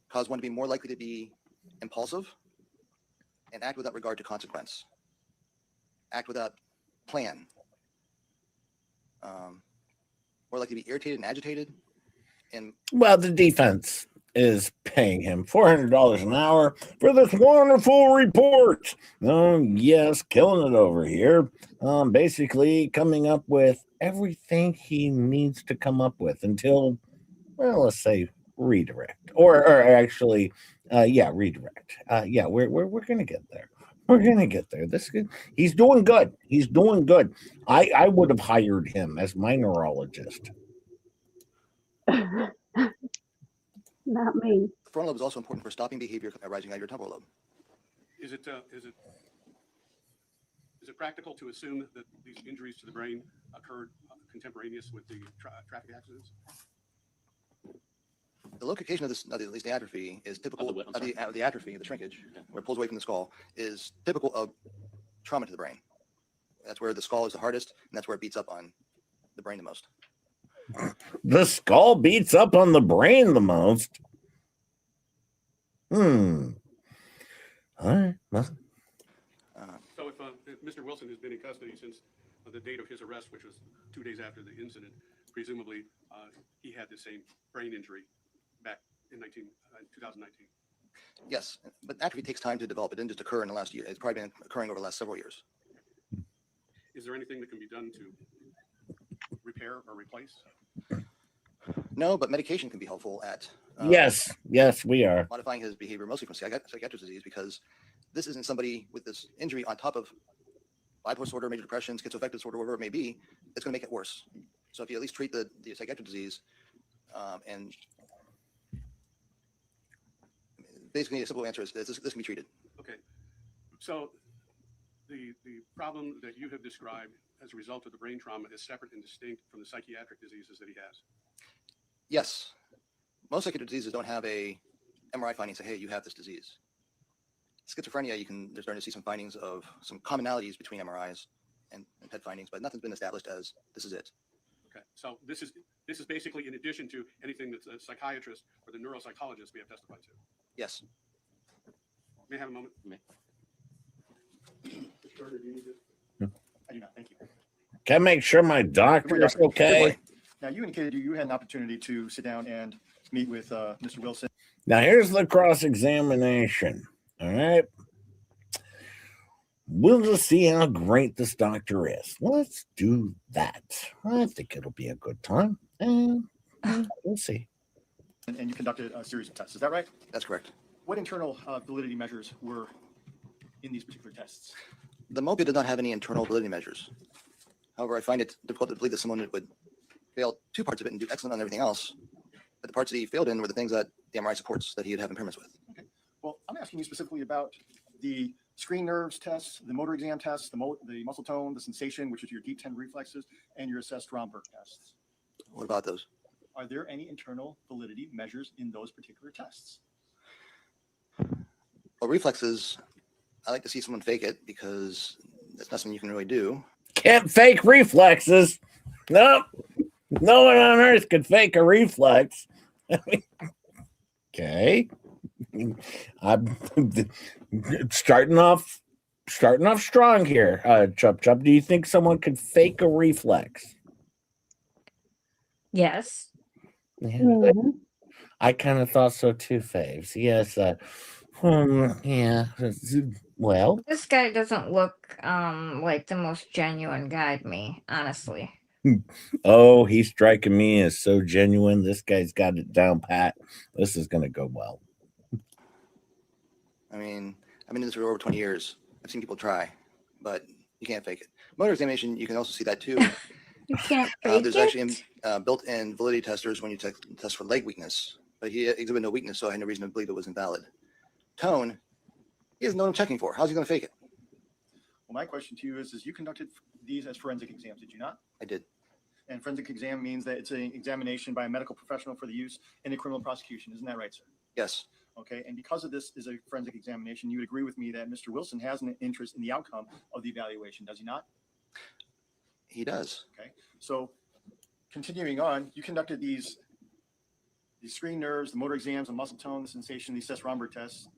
cause one to be more likely to be impulsive and act without regard to consequence, act without plan, more likely to be irritated and agitated. And well, the defense is paying him $400 an hour for this wonderful report. Oh, yes, killing it over here. Basically coming up with everything he needs to come up with until, well, let's say redirect, or actually, redirect. We're gonna get there. We're gonna get there. He's doing good. He's doing good. I would have hired him as my neurologist. Not me. the frontal lobe is also important for stopping behavior arising out of your temporal lobe. Is it practical to assume that these injuries to the brain occurred contemporaneous with the traffic accidents? The location of this, at least the atrophy, is typical of the atrophy, the shrinkage, where it pulls away from the skull, is typical of trauma to the brain. That's where the skull is the hardest, and that's where it beats up on the brain the most. The skull beats up on the brain the most. All right. Well. So if Mr. Wilson has been in custody since the date of his arrest, which was 2 days after the incident, presumably he had the same brain injury back in 2019. Yes, but atrophy takes time to develop. It didn't just occur in the last year. It's probably been occurring over the last several years. Is there anything that can be done to repair or replace? No, but medication can be helpful at Yes, we are modifying his behavior, mostly from psychiatric disease, because this isn't somebody with this injury on top of bipolar disorder, major depression, schizoaffective disorder, whatever it may be. It's going to make it worse. So if you at least treat the psychiatric disease, and basically a simple answer is this can be treated. Okay, so the problem that you have described as a result of the brain trauma is separate and distinct from the psychiatric diseases that he has. Yes, most psychiatric diseases don't have a MRI finding say, hey, you have this disease. Schizophrenia, they're starting to see some findings of some commonalities between MRIs and PET findings, but nothing's been established as this is it. Okay, so this is basically in addition to anything that the psychiatrist or the neuropsychologist may have testified to. Yes. May I have a moment? Carter, do you need this? I do not. Thank you. Can I make sure my doctor is okay? Now, you indicated you had an opportunity to sit down and meet with Mr. Wilson. Now, here's the cross-examination. All right. We'll just see how great this doctor is. Let's do that. I think it'll be a good time. And we'll see. And you conducted a series of tests. Is that right? That's correct. What internal validity measures were in these particular tests? The MOPA did not have any internal validity measures. However, I find it difficult to believe that someone would fail two parts of it and do excellent on everything else. But the parts that he failed in were the things that the MRI supports that he would have impairments with. Okay. Well, I'm asking you specifically about the screen nerves tests, the motor exam tests, the muscle tone, the sensation, which is your deep 10 reflexes, and your assessed Romberg tests. What about those? Are there any internal validity measures in those particular tests? Well, reflexes, I like to see someone fake it because that's not something you can really do. Can't fake reflexes. No one on earth could fake a reflex. Okay. I'm starting off strong here. Chup, do you think someone could fake a reflex? Yes. Yeah. Mm-hmm. I kind of thought so too, Faves. Yes. Yeah. Well, This guy doesn't look like the most genuine guy to me, honestly. Oh, he's striking me as so genuine. This guy's got it down pat. This is going to go well. I mean, I've been in this for over 20 years. I've seen people try, but you can't fake it. Motor examination, you can also see that too. You can't fake There's it. actually built-in validity testers when you test for leg weakness, but he exhibited no weakness, so I had no reason to believe it was invalid. Tone, he doesn't know what I'm checking for. How's he going to fake it? Well, my question to you is you conducted these as forensic exams, did you not? I did. And forensic exam means that it's an examination by a medical professional for the use in a criminal prosecution. Isn't that right, sir? Yes. Okay. And because of this is a forensic examination, you would agree with me that Mr. Wilson has an interest in the outcome of the evaluation, does he not? He does. Okay. So continuing on, you conducted these screen nerves, the motor exams, the muscle tone, the sensation, the Sess-Romberg tests,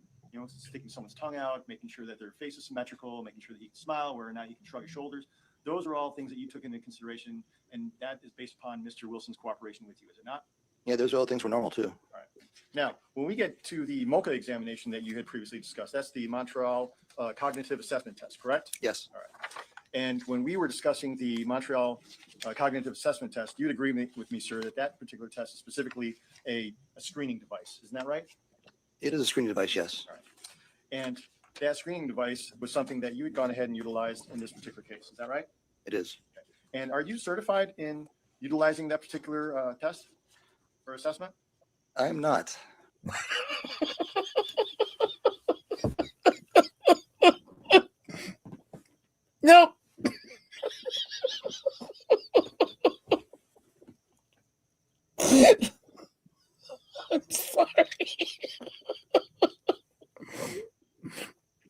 sticking someone's tongue out, making sure that their face is symmetrical, making sure that he can smile, whether or not he can shrug his shoulders. Those are all things that you took into consideration, and that is based upon Mr. Wilson's cooperation with you, is it not? Yeah, those are all things were normal too. All right. Now, when we get to the MOCA examination that you had previously discussed, that's the Montreal Cognitive Assessment Test, correct? Yes. All right. And when we were discussing the Montreal Cognitive Assessment Test, you'd agree with me, sir, that particular test is specifically a screening device. Isn't that right? It is a screening device, yes. All right. And that screening device was something that you had gone ahead and utilized in this particular case. Is that right? It is. Okay. And are you certified in utilizing that particular test for assessment? I am not. Nope. I'm sorry.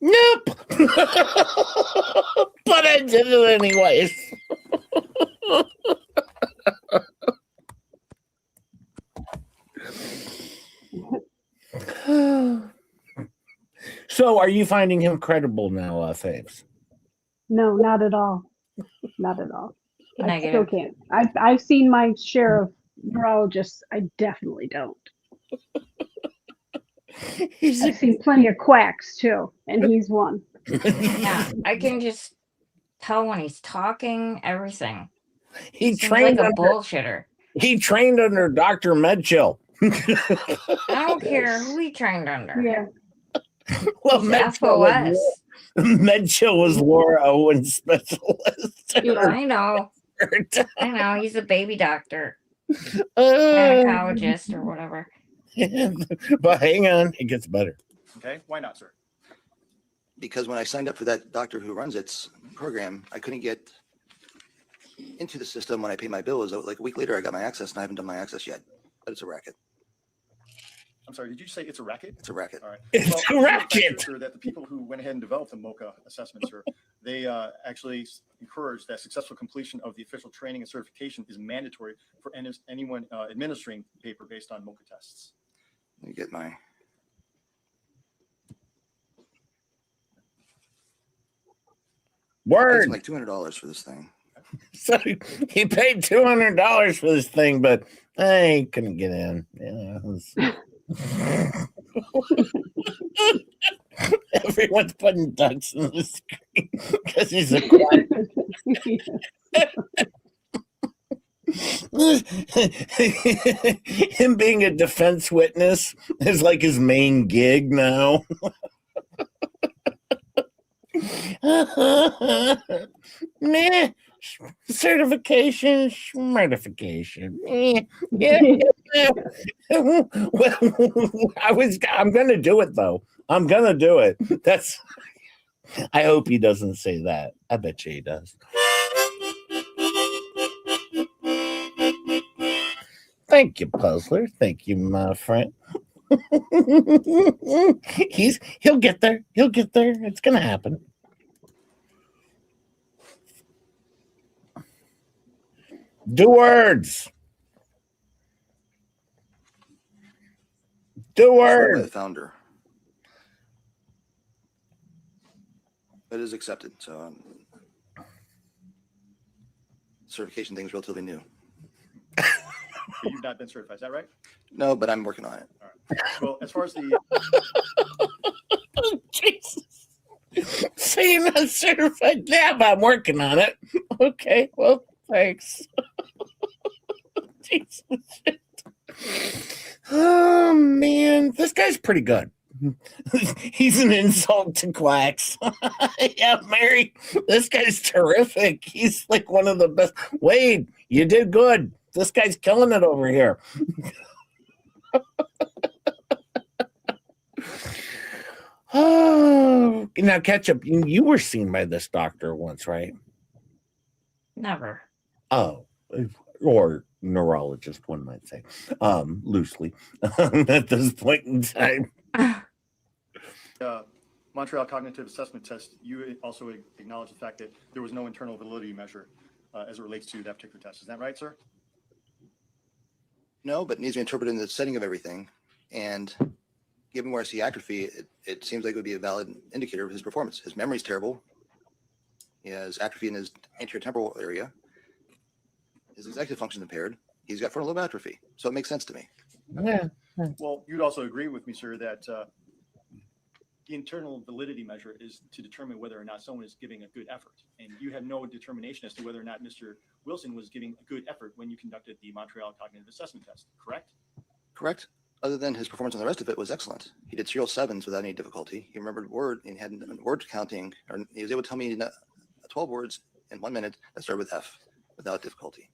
Nope. But I did it anyways. So, are you finding him credible now, Faves? No, not at all. Not at all. I still Negative. can't. I've seen my share of neurologists. I definitely don't. I've seen plenty of quacks too, and he's one. Yeah, I can just tell when he's talking, everything. He Seems trained like a under, bullshitter. he trained under Dr. Medchill. I don't care who he trained under. Yeah. Well, He's Medchill was Laura Owen's specialist. I know. I know. He's a baby doctor, Uh, gynecologist, or whatever. but hang on, it gets better. Okay. Why not, sir? Because when I signed up for that doctor who runs its program, I couldn't get into the system when I paid my bill. It was like a week later, I got my access, and I haven't done my access yet. But it's a racket. I'm sorry, did you say it's a racket? It's a racket. All right. It's a Well, racket. sure that the people who went ahead and developed the MOCA assessment, sir, they actually encourage that successful completion of the official training and certification is mandatory for anyone administering paper based on MOCA tests. Let me get my. Word. It's like $200 for this thing. So he paid $200 for this thing, but I couldn't get in. Yeah, it was... Everyone's putting ducks in the screen because he's a quiet. Him being a defense witness is like his main gig now. Meh. Certification, schmertification. Yeah. Well, I'm gonna do it though. I'm gonna do it. I hope he doesn't say that. I bet you he does. Thank you, Puzzler. Thank you, my friend. He'll get there. He'll get there. It's gonna happen. Do words. Do words. The founder. It is accepted. So certification thing is relatively new. You've not been certified, is that right? No, but I'm working on it. All right. Well, as far as the Jesus. So you're not certified? Yeah, but I'm working on it. Okay, well, Thanks. Jesus. Oh man, this guy's pretty good. He's an insult to quacks. Yeah, Mary, this guy's terrific. He's like one of the best. Wade, you did good. This guy's killing it over here. Oh, now Ketchup, you were seen by this doctor once, right? Never. Oh, or neurologist, one might say, loosely at this point in time. Montreal Cognitive Assessment Test, you also acknowledge the fact that there was no internal validity measure as it relates to that particular test. Is that right, sir? No, but it needs to be interpreted in the setting of everything. And given where I see atrophy, it seems like it would be a valid indicator of his performance. His memory's terrible. He has atrophy in his anterior temporal area. His executive function impaired. He's got frontal lobe atrophy. So it makes sense to me. Yeah. Well, you'd also agree with me, sir, that the internal validity measure is to determine whether or not someone is giving a good effort. And you have no determination as to whether or not Mr. Wilson was giving a good effort when you conducted the Montreal Cognitive Assessment Test, correct? Correct. Other than his performance on the rest of it was excellent. He did serial sevens without any difficulty. He remembered word and had word counting, or he was able to tell me 12 words in 1 minute that started with F without difficulty.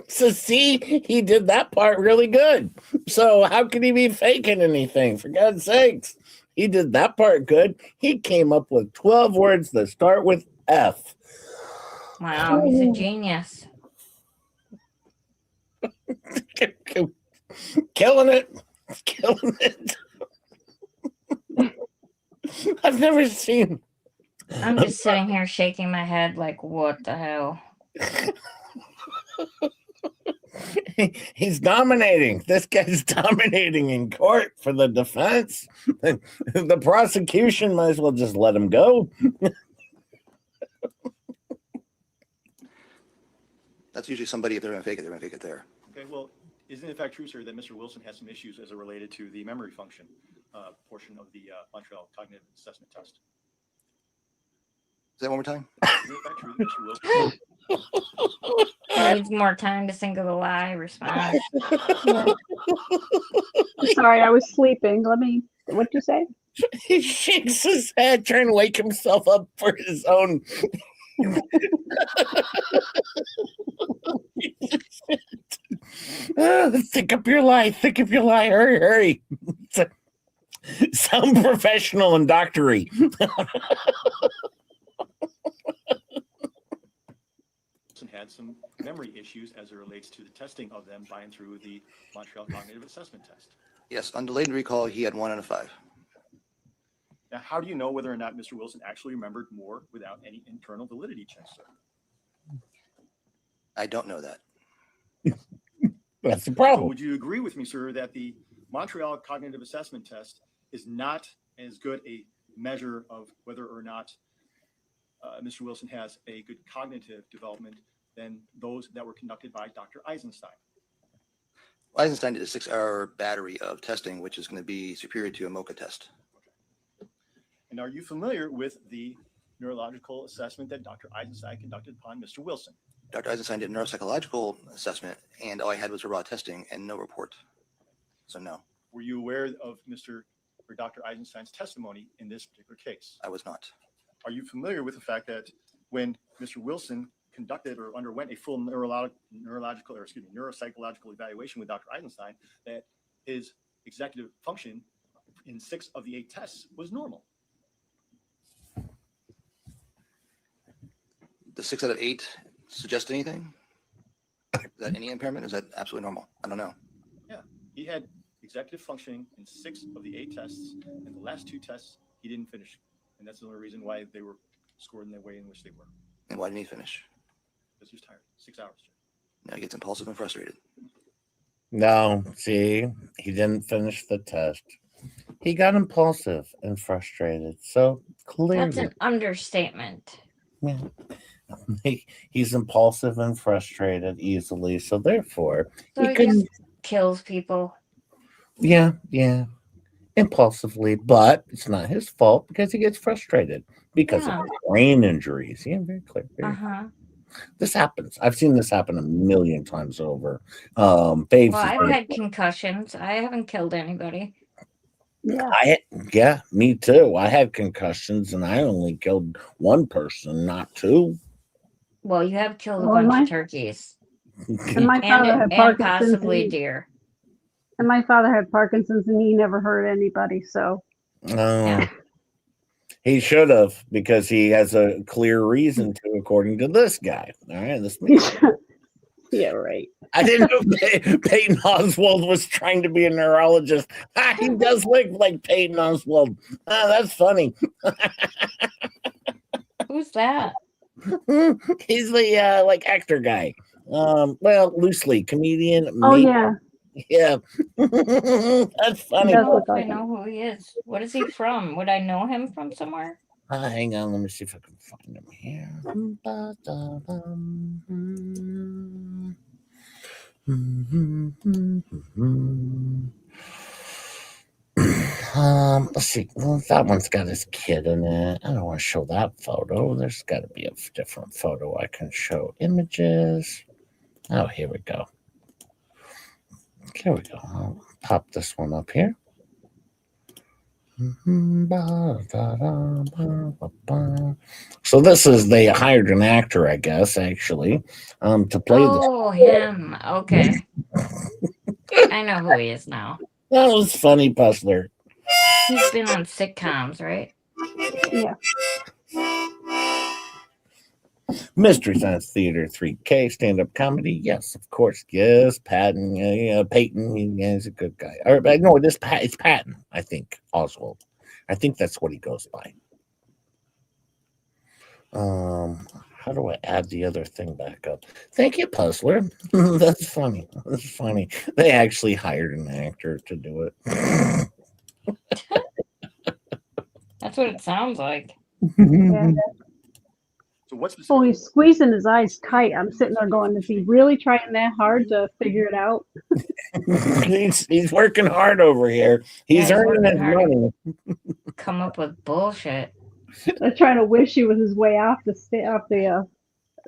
So see, he did that part really good. So how could he be faking anything? For God's sakes, he did that part good. He came up with 12 words that start with F. Wow, he's a genius. Killing it. Killing it. I've never seen. I'm just sitting here shaking my head like, what the hell? He's dominating. This guy's dominating in court for the defense. The prosecution might as well just let him go. That's usually somebody, if they're going to fake it, they're going to fake it there. Okay, well, isn't it in fact true, sir, that Mr. Wilson has some issues as it related to the memory function portion of the Montreal Cognitive Assessment Test? Say that one more time. Isn't it in fact true that Mr. Wilson Needs more time to think of the lie response. Sorry, I was sleeping. What'd you say? He shakes his head, trying to wake himself up for his own. Think up your lie. Think up your lie. Hurry, hurry. Sound professional and doctory. had some memory issues as it relates to the testing of them by and through the Montreal Cognitive Assessment Test. Yes, on delayed recall, he had 1 out of 5. Now, how do you know whether or not Mr. Wilson actually remembered more without any internal validity checks, sir? I don't know that. That's the problem. So would you agree with me, sir, that the Montreal Cognitive Assessment Test is not as good a measure of whether or not Mr. Wilson has a good cognitive development than those that were conducted by Dr. Eisenstein? Eisenstein did a 6-hour battery of testing, which is going to be superior to a MOCA test. And are you familiar with the neurological assessment that Dr. Eisenstein conducted upon Mr. Wilson? Dr. Eisenstein did a neuropsychological assessment, and all I had was a raw testing and no report. So no. Were you aware of Dr. Eisenstein's testimony in this particular case? I was not. Are you familiar with the fact that when Mr. Wilson conducted or underwent a full neuropsychological evaluation with Dr. Eisenstein, that his executive function in 6 of the 8 tests was normal? The 6 out of 8 suggest anything? Is that any impairment? Is that absolutely normal? I don't know. Yeah, he had executive functioning in 6 of the 8 tests, and the last 2 tests he didn't finish. And that's the only reason why they were scored in the way in which they were. And why didn't he finish? Because he was tired. 6 hours. Now he gets impulsive and frustrated. No, see, he didn't finish the test. He got impulsive and frustrated. So clearly, That's an understatement. Yeah. He's impulsive and frustrated easily. So therefore, So he just kills people. Yeah. impulsively, but it's not his fault because he gets frustrated because Yeah. of brain injuries. Yeah, very clear. This happens. I've seen this happen a million times over. Faves Well, has I've been- had concussions. I haven't killed anybody. Yeah. yeah, me too. I had concussions and I only killed one person, not two. Well, you have killed a Well, bunch my- of turkeys And my father had and Parkinson's. possibly deer. And my father had Parkinson's, and he never hurt anybody. So Oh, he should have because he has a clear reason to, according to this guy. All right, this yeah, right. I didn't know Peyton Oswald was trying to be a neurologist. He does look like Peyton Oswald. That's funny. Who's that? He's the like actor guy. Well, loosely comedian. Oh maybe. yeah. Yeah. That's funny. I don't know if I know who he is. What is he from? Would I know him from somewhere? Hang on, let me see if I can find him here. Let's see. Well, that one's got his kid in it. I don't want to show that photo. There's got to be a different photo I can show. Images. Oh, here we go. Here we go. I'll pop this one up here. So this is they hired an actor, I guess, actually, to play this. Oh, him. Okay. I know who he is now. That was funny, Puzzler. He's been on sitcoms, right? Yeah. Mystery Science Theater 3K stand-up comedy. Yes, of course. Yes, Patton. Peyton. He's a good guy. Or, no, it's Patton. I think Oswald. I think that's what he goes by. How do I add the other thing back up? Thank you, Puzzler. That's funny. That's funny. They actually hired an actor to do it. That's what it sounds like. Yeah. So what's Oh, he's squeezing his eyes tight. I'm sitting there going, is he really trying that hard to figure it out? he's working hard over here. He's Yeah, he's earning his working hard. money. Come up with bullshit. They're trying to wish he was his way off the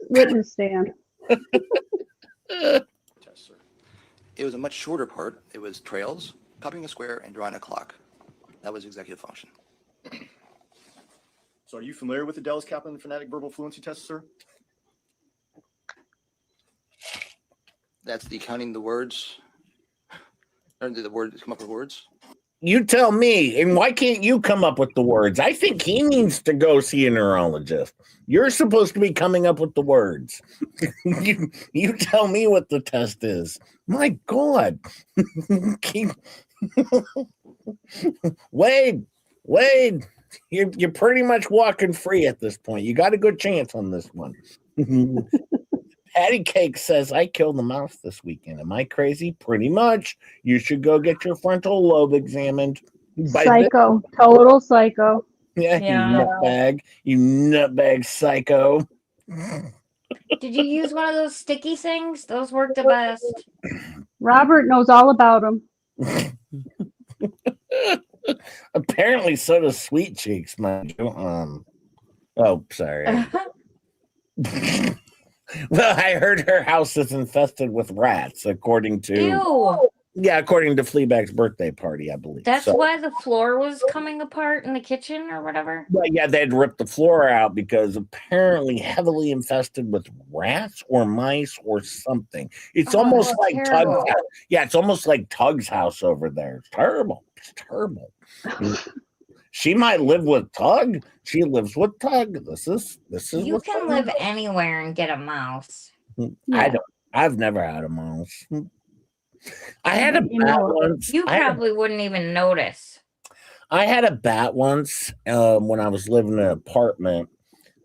witness stand. It was a much shorter part. It was trails, copying a square, and drawing a clock. That was executive function. So are you familiar with the Dallas Kaplan phonetic verbal fluency test, sir? That's the counting the words. Or the words come up with words. You tell me, and why can't you come up with the words? I think he needs to go see a neurologist. You're supposed to be coming up with the words. you tell me what the test is. My God. Wade, you're pretty much walking free at this point. You got a good chance on this one. Patty Cake says, I killed a mouse this weekend. Am I crazy? Pretty much. You should go get your frontal lobe examined. Psycho. Total psycho. Yeah, you nutbag psycho. Did you use one of those sticky things? Those work the best. Robert knows all about him. Apparently, so does Sweet Cheeks, mind you. Oh, sorry. Well, I heard her house is infested with rats, according to Ew. according to Fleabag's birthday party, I believe. That's why the floor was coming apart in the kitchen or whatever. But yeah, they'd ripped the floor out because apparently heavily infested with rats or mice or something. It's almost like terrible. Tug's house. Yeah, it's almost like Tug's house over there. It's terrible. It's terrible. She might live with Tug. She lives with Tug. This is You what's can going live on. anywhere and get a mouse. I've never had a mouse. I had a bat once. You probably wouldn't even notice. I had a bat once when I was living in an apartment.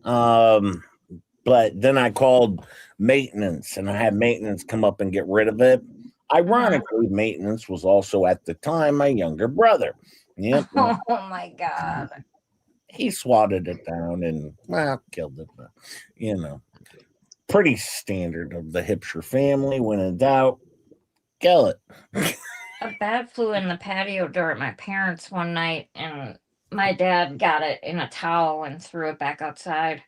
But then I called maintenance and I had maintenance come up and get rid of it. Ironically, maintenance was also at the time my younger brother. Yep. Oh my God. He swatted it down and killed it. But, pretty standard of the Hipshire family. When in doubt, kill it. A bat flew in the patio door at my parents one night, and my dad got it in a towel and threw it back outside.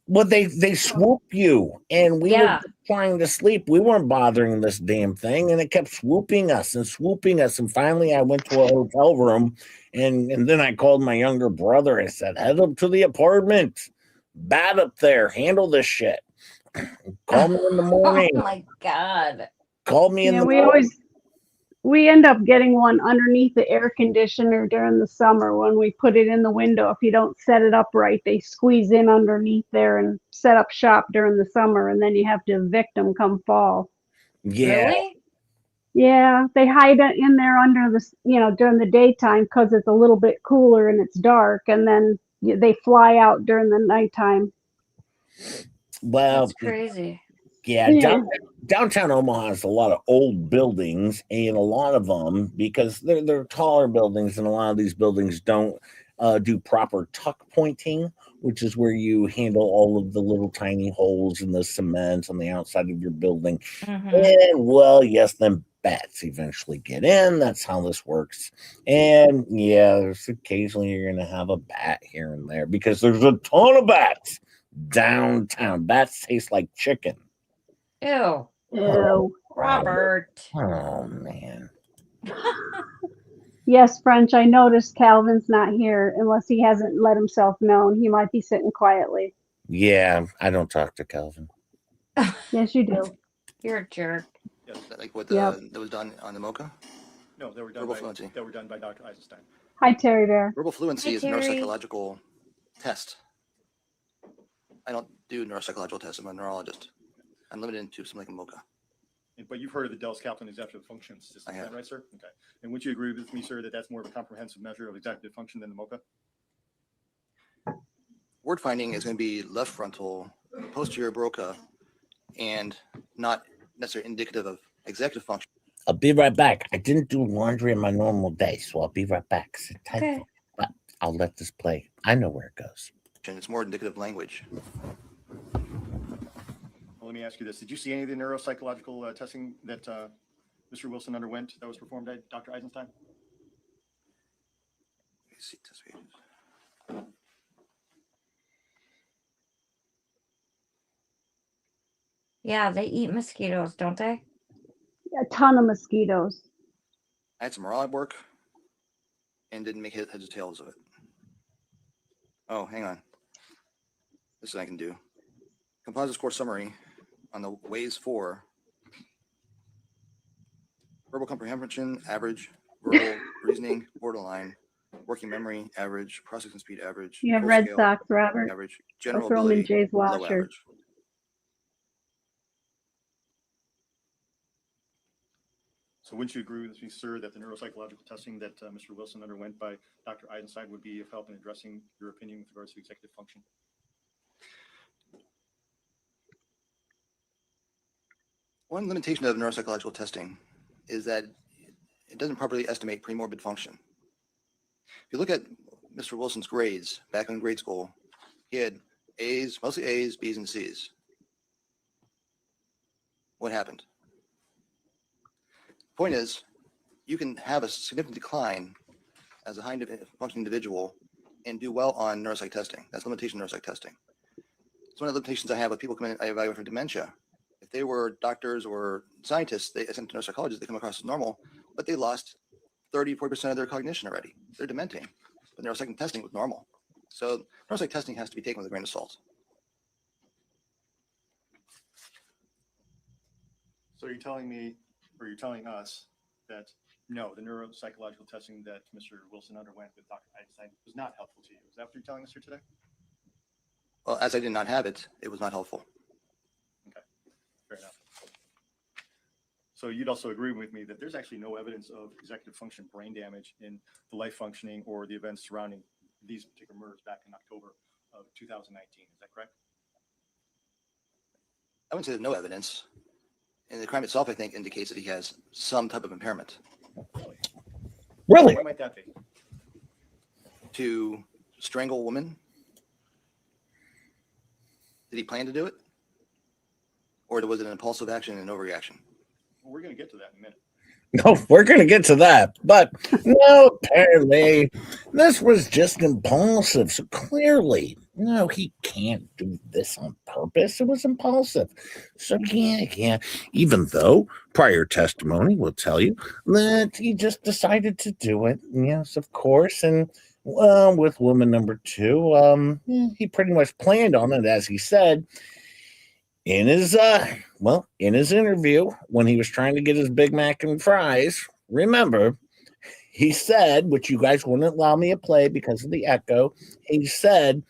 Well, they swoop you, and we were Yeah. trying to sleep. We weren't bothering this damn thing, and it kept swooping us and swooping us. And finally, I went to a hotel room, and then I called my younger brother. I said, "Head up to the apartment, bat up there, handle this shit. Call me in the Oh morning. my God. Call me in Yeah, the we morning." always we end up getting one underneath the air conditioner during the summer when we put it in the window. If you don't set it up right, they squeeze in underneath there and set up shop during the summer, and then you have to evict them come fall. Yeah, Really? Yeah, they hide it in there under during the daytime because it's a little bit cooler and it's dark, and then they fly out during the nighttime. well, That's crazy. yeah, Yeah. downtown Omaha has a lot of old buildings, and a lot of them, because they're taller buildings, and a lot of these buildings don't do proper tuck pointing, which is where you handle all of the little tiny holes in the cement on the outside of your building. Mm-hmm. And well, yes, then bats eventually get in. That's how this works. And yeah, there's occasionally you're gonna have a bat here and there because there's a ton of bats downtown. Bats taste like chicken. Ew. Ew. Robert. Oh man. Yes, French, I noticed Calvin's not here unless he hasn't let himself known. He might be sitting quietly. Yeah, I don't talk to Calvin. Yes, you do. You're a jerk. Yes. Like what Yep. that was done on the Mocha? No, they were done Verbal by fluency. Dr. Eisenstein. Hi, Terry Bear. Verbal fluency Hi, is a Terry. neuropsychological test. I don't do neuropsychological tests. I'm a neurologist. I'm limited to something like a Mocha. But you've heard of the Dell's Kaplan executive function system, I is have. that right, sir? Okay. And would you agree with me, sir, that that's more of a comprehensive measure of executive function than the Mocha? Word finding is going to be left frontal, posterior broca, and not necessarily indicative of executive function. I'll be right back. I didn't do laundry in my normal day, so I'll be right back. Sit tight, Okay. folks. But I'll let this play. I know where it goes. It's more indicative language. Well, let me ask you this. Did you see any of the neuropsychological testing that Mr. Wilson underwent that was performed by Dr. Eisenstein? Let me see test pages. Yeah, they eat mosquitoes, don't they? A ton of mosquitoes. I had some raw work and didn't make heads or tails of it. Oh, hang on. This is what I can do. Composite score summary on the WAYS 4. Verbal comprehension, average. Verbal reasoning, borderline. Working memory, average. Processing speed, average. You have Full red scale, socks, Robert. average. Go General throw them in ability, Jay's low washer. average. So wouldn't you agree with me, sir, that the neuropsychological testing that Mr. Wilson underwent by Dr. Eisenstein would be of help in addressing your opinion with regards to executive function? One limitation of neuropsychological testing is that it doesn't properly estimate premorbid function. If you look at Mr. Wilson's grades back in grade school, he had A's, mostly A's, B's, and C's. What happened? Point is, you can have a significant decline as a high functioning individual and do well on neuropsych testing. That's limitation of neuropsych testing. It's one of the limitations I have with people coming in, I evaluate for dementia. If they were doctors or scientists, they sent to neuropsychologists, they come across as normal, but they lost 30, 40% of their cognition already. They're dementing, but neuropsych testing was normal. So neuropsych testing has to be taken with a grain of salt. So you're telling me, or you're telling us that no, the neuropsychological testing that Mr. Wilson underwent with Dr. Einstein was not helpful to you. Is that what you're telling us here today? Well, as I did not have it, it was not helpful. Okay, fair enough. So you'd also agree with me that there's actually no evidence of executive function brain damage in the life functioning or the events surrounding these particular murders back in October of 2019. Is that correct? I wouldn't say there's no evidence. And the crime itself, I think, indicates that he has some type of impairment. Really? What might that be? To strangle a woman? Did he plan to do it? Or was it an impulsive action and an overreaction? Well, we're going to get to that in a minute. No, we're going to get to that. But no, apparently this was just impulsive. So clearly, no, he can't do this on purpose. It was impulsive. So yeah. Even though prior testimony will tell you that he just decided to do it. Yes, of course. And well, with woman number two, he pretty much planned on it, as he said in his interview when he was trying to get his Big Mac and fries. Remember, he said, which you guys wouldn't allow me to play because of the echo, he said,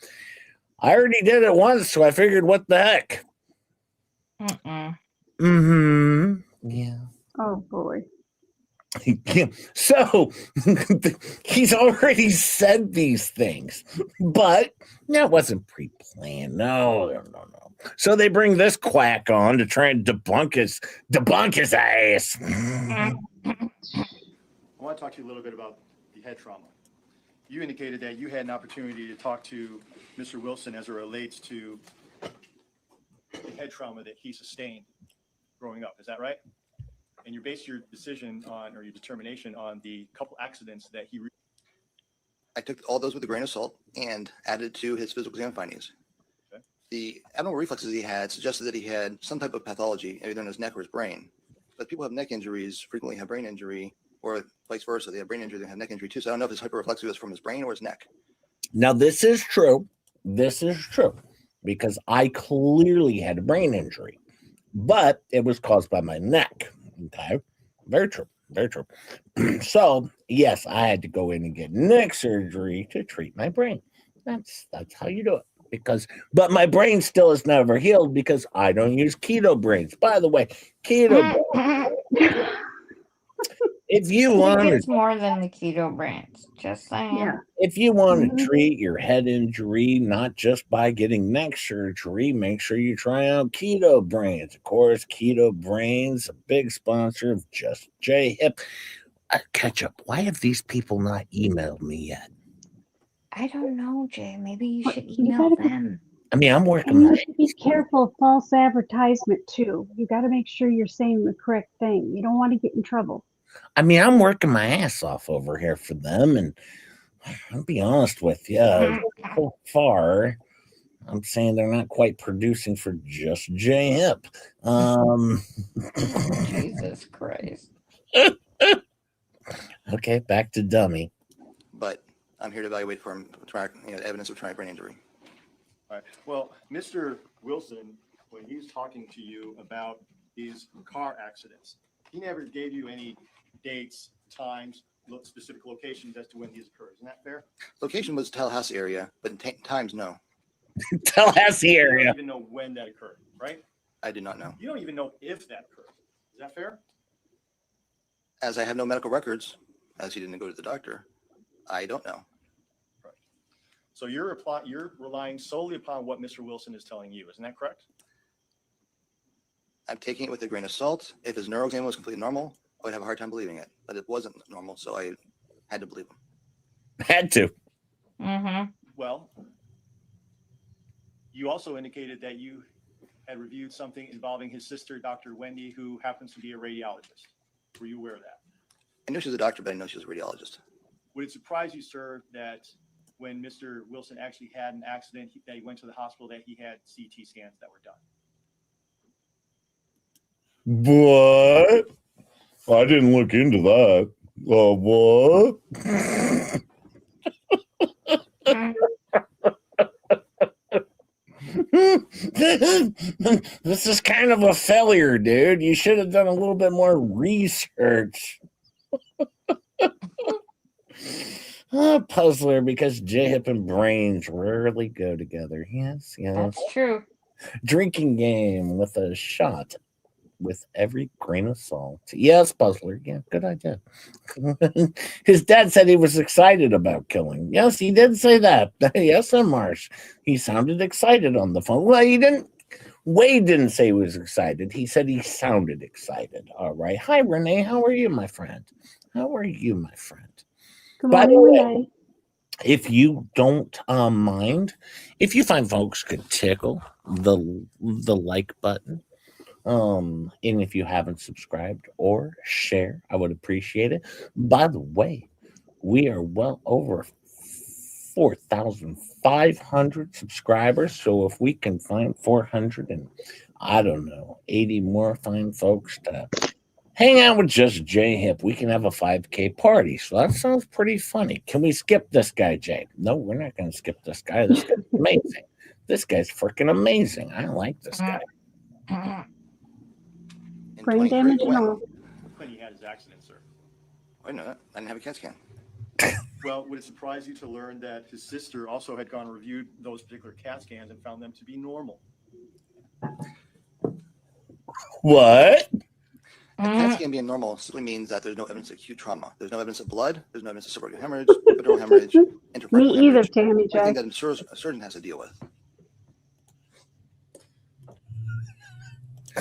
I already did it once, so I figured, what the heck? Yeah. Oh boy. So he's already said these things, but that wasn't pre-planned. No. So they bring this quack on to try and debunk his ass. I want to talk to you a little bit about the head trauma. You indicated that you had an opportunity to talk to Mr. Wilson as it relates to the head trauma that he sustained growing up. Is that right? And you based your decision on, or your determination on, the couple accidents that he. I took all those with a grain of salt and added to his physical exam findings. Okay. The abnormal reflexes he had suggested that he had some type of pathology, either in his neck or his brain. But people who have neck injuries frequently have brain injury, or vice versa. They have brain injury, they have neck injury too. So I don't know if his hyperreflexivity was from his brain or his neck. Now, this is true. Because I clearly had a brain injury, but it was caused by my neck. Okay, very true. So yes, I had to go in and get neck surgery to treat my brain. That's how you do it. But my brain still is never healed because I don't use keto brains. By the way, keto brains. If you want, it's more than the keto brains. Just saying. Yeah. If you want to treat your head injury, not just by getting neck surgery, make sure you try out Keto Brains. Of course, Keto Brains, a big sponsor of Just J Hip. Ketchup, why have these people not emailed me yet? I don't know, Jay. Maybe you should email them. I mean, I'm working. And you should be careful of false advertisement too. You got to make sure you're saying the correct thing. You don't want to get in trouble. I mean, I'm working my ass off over here for them, and I'll be honest with you, so far, I'm saying they're not quite producing for Just J Hip. Jesus Christ. Okay, back to dummy. But I'm here to evaluate for him, evidence of traumatic brain injury. All right. Well, Mr. Wilson, when he's talking to you about these car accidents, he never gave you any dates, times, specific locations as to when these occurred. Isn't that fair? Location was Tallahassee area, but times, no. Tallahassee area. You don't even know when that occurred, right? I do not know. You don't even know if that occurred. Is that fair? As I have no medical records, as he didn't go to the doctor, I don't know. Right. So you're relying solely upon what Mr. Wilson is telling you. Isn't that correct? I'm taking it with a grain of salt. If his neuro exam was completely normal, I would have a hard time believing it. But it wasn't normal, so I had to believe him. Had to. Mm-hmm. Well, you also indicated that you had reviewed something involving his sister, Dr. Wendy, who happens to be a radiologist. Were you aware of that? I knew she was a doctor, but I didn't know she was a radiologist. Would it surprise you, sir, that when Mr. Wilson actually had an accident, that he went to the hospital, that he had CT scans that were done? What? I didn't look into that. What? This is kind of a failure, dude. You should have done a little bit more research. Puzzler, because J-Hip and brains rarely go together. Yes. That's true. Drinking game with a shot with every grain of salt. Yes, Puzzler. Yeah, good idea. His dad said he was excited about killing. Yes, he did say that. Yes, Marsh. He sounded excited on the phone. Well, he didn't. Wade didn't say he was excited. He said he sounded excited. All right. Hi, Renee. How are you, my friend? How are you, my friend? Good By the morning, way, Renee. if you don't mind, if you find folks could tickle the like button And if you haven't subscribed or share, I would appreciate it. By the way, we are well over 4,500 subscribers. So if we can find 400 and I don't know, 80 more fine folks to hang out with just Jay Hip, we can have a 5K party. So that sounds pretty funny. Can we skip this guy, Jay? No, we're not going to skip this guy. This guy's amazing. This guy's freaking amazing. I like this guy. In Brain 23 damage and when? all. When he had his accident, sir. I know that. I didn't have a CAT scan. Well, would it surprise you to learn that his sister also had gone and reviewed those particular CAT scans and found them to be normal? What? A CAT scan being normal simply means that there's no evidence of acute trauma. There's no evidence of blood. There's no evidence of subarachnoid hemorrhage, epidural hemorrhage, intracranial Me either, hemorrhage. Tammy J. Everything that a surgeon has to deal with.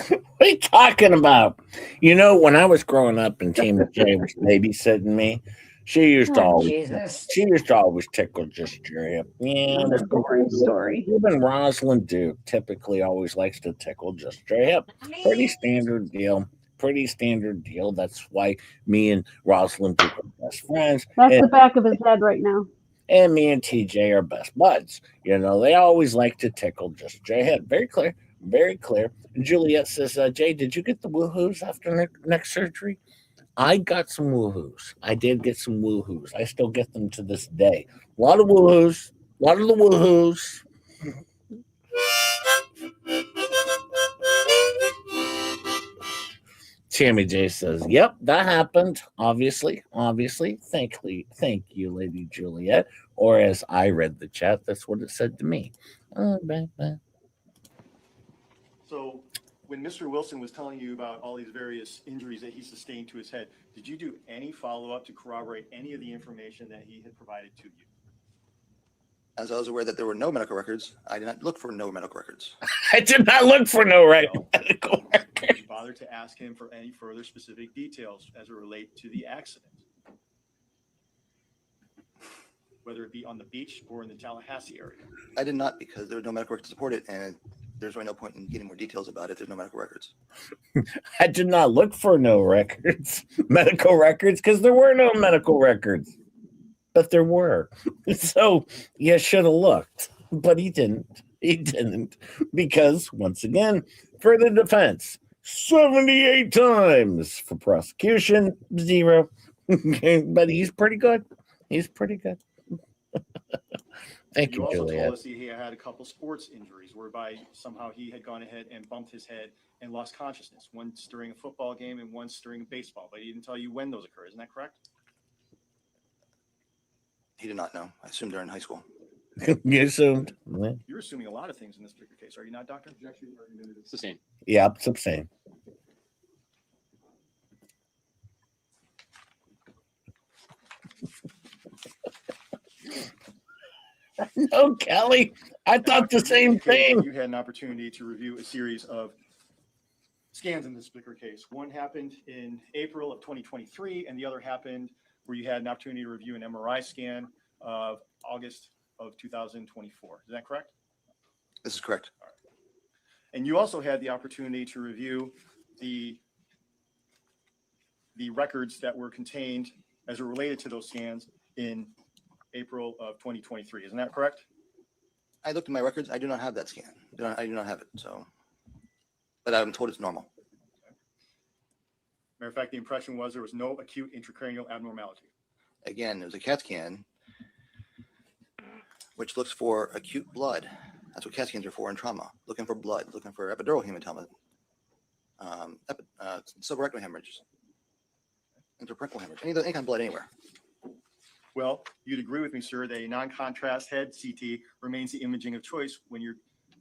What are you talking about? You know, when I was growing up and Tammy J was babysitting me, she used to always tickle just your hip. Yeah, Another boring story. even Rosalind Duke typically always likes to tickle just your hip. Pretty standard deal. Pretty standard deal. That's why me and Rosalind Duke are best friends. That's And- the back of his head right now. and me and TJ are best buds. You know, they always like to tickle just Jay Head. Very clear, very clear. And Juliet says, Jay, did you get the woohoos after neck surgery? I got some woohoos. I did get some woohoos. I still get them to this day. A lot of woohoos. A lot of the woohoos. Tammy J says, "Yep, that happened. Obviously. Thank you, Lady Juliet." Or as I read the chat, that's what it said to me. So when Mr. Wilson was telling you about all these various injuries that he sustained to his head, did you do any follow-up to corroborate any of the information that he had provided to you? As I was aware that there were no medical records, I did not look for no medical records. I did not look for no medical records. Did you bother to ask him for any further specific details as it relate to the accident? Whether it be on the beach or in the Tallahassee area? I did not because there was no medical record to support it, and there's really no point in getting more details about it. There's no medical records. I did not look for no records, medical records, because there were no medical records. But there were. So you should have looked. But he didn't. He didn't. Because, once again, for the defense, 78 times. For prosecution, 0. But he's pretty good. He's pretty good. Thank you, You also Juliet. told us he had a couple sports injuries whereby somehow he had gone ahead and bumped his head and lost consciousness, once during a football game and once during a baseball, but he didn't tell you when those occurred. Isn't that correct? He did not know. I assumed they're in high school. You assumed. You're assuming a lot of things in this particular case, are you not, Doctor? It's the same. Yeah, it's the same. No, Kelly. I thought the same thing. You had an opportunity to review a series of scans in this particular case. One happened in April of 2023, and the other happened where you had an opportunity to review an MRI scan of August of 2024. Is that correct? This is correct. All right. And you also had the opportunity to review the records that were contained as it related to those scans in April of 2023. Isn't that correct? I looked at my records. I do not have that scan. I do not have it. So, but I'm told it's normal. Matter of fact, the impression was there was no acute intracranial abnormality. Again, it was a CAT scan, which looks for acute blood. That's what CAT scans are for in trauma. Looking for blood, looking for epidural hematoma, subarachnoid hemorrhage, intraparenchymal hemorrhage, any kind of blood anywhere. Well, you'd agree with me, sir, that a non-contrast head CT remains the imaging of choice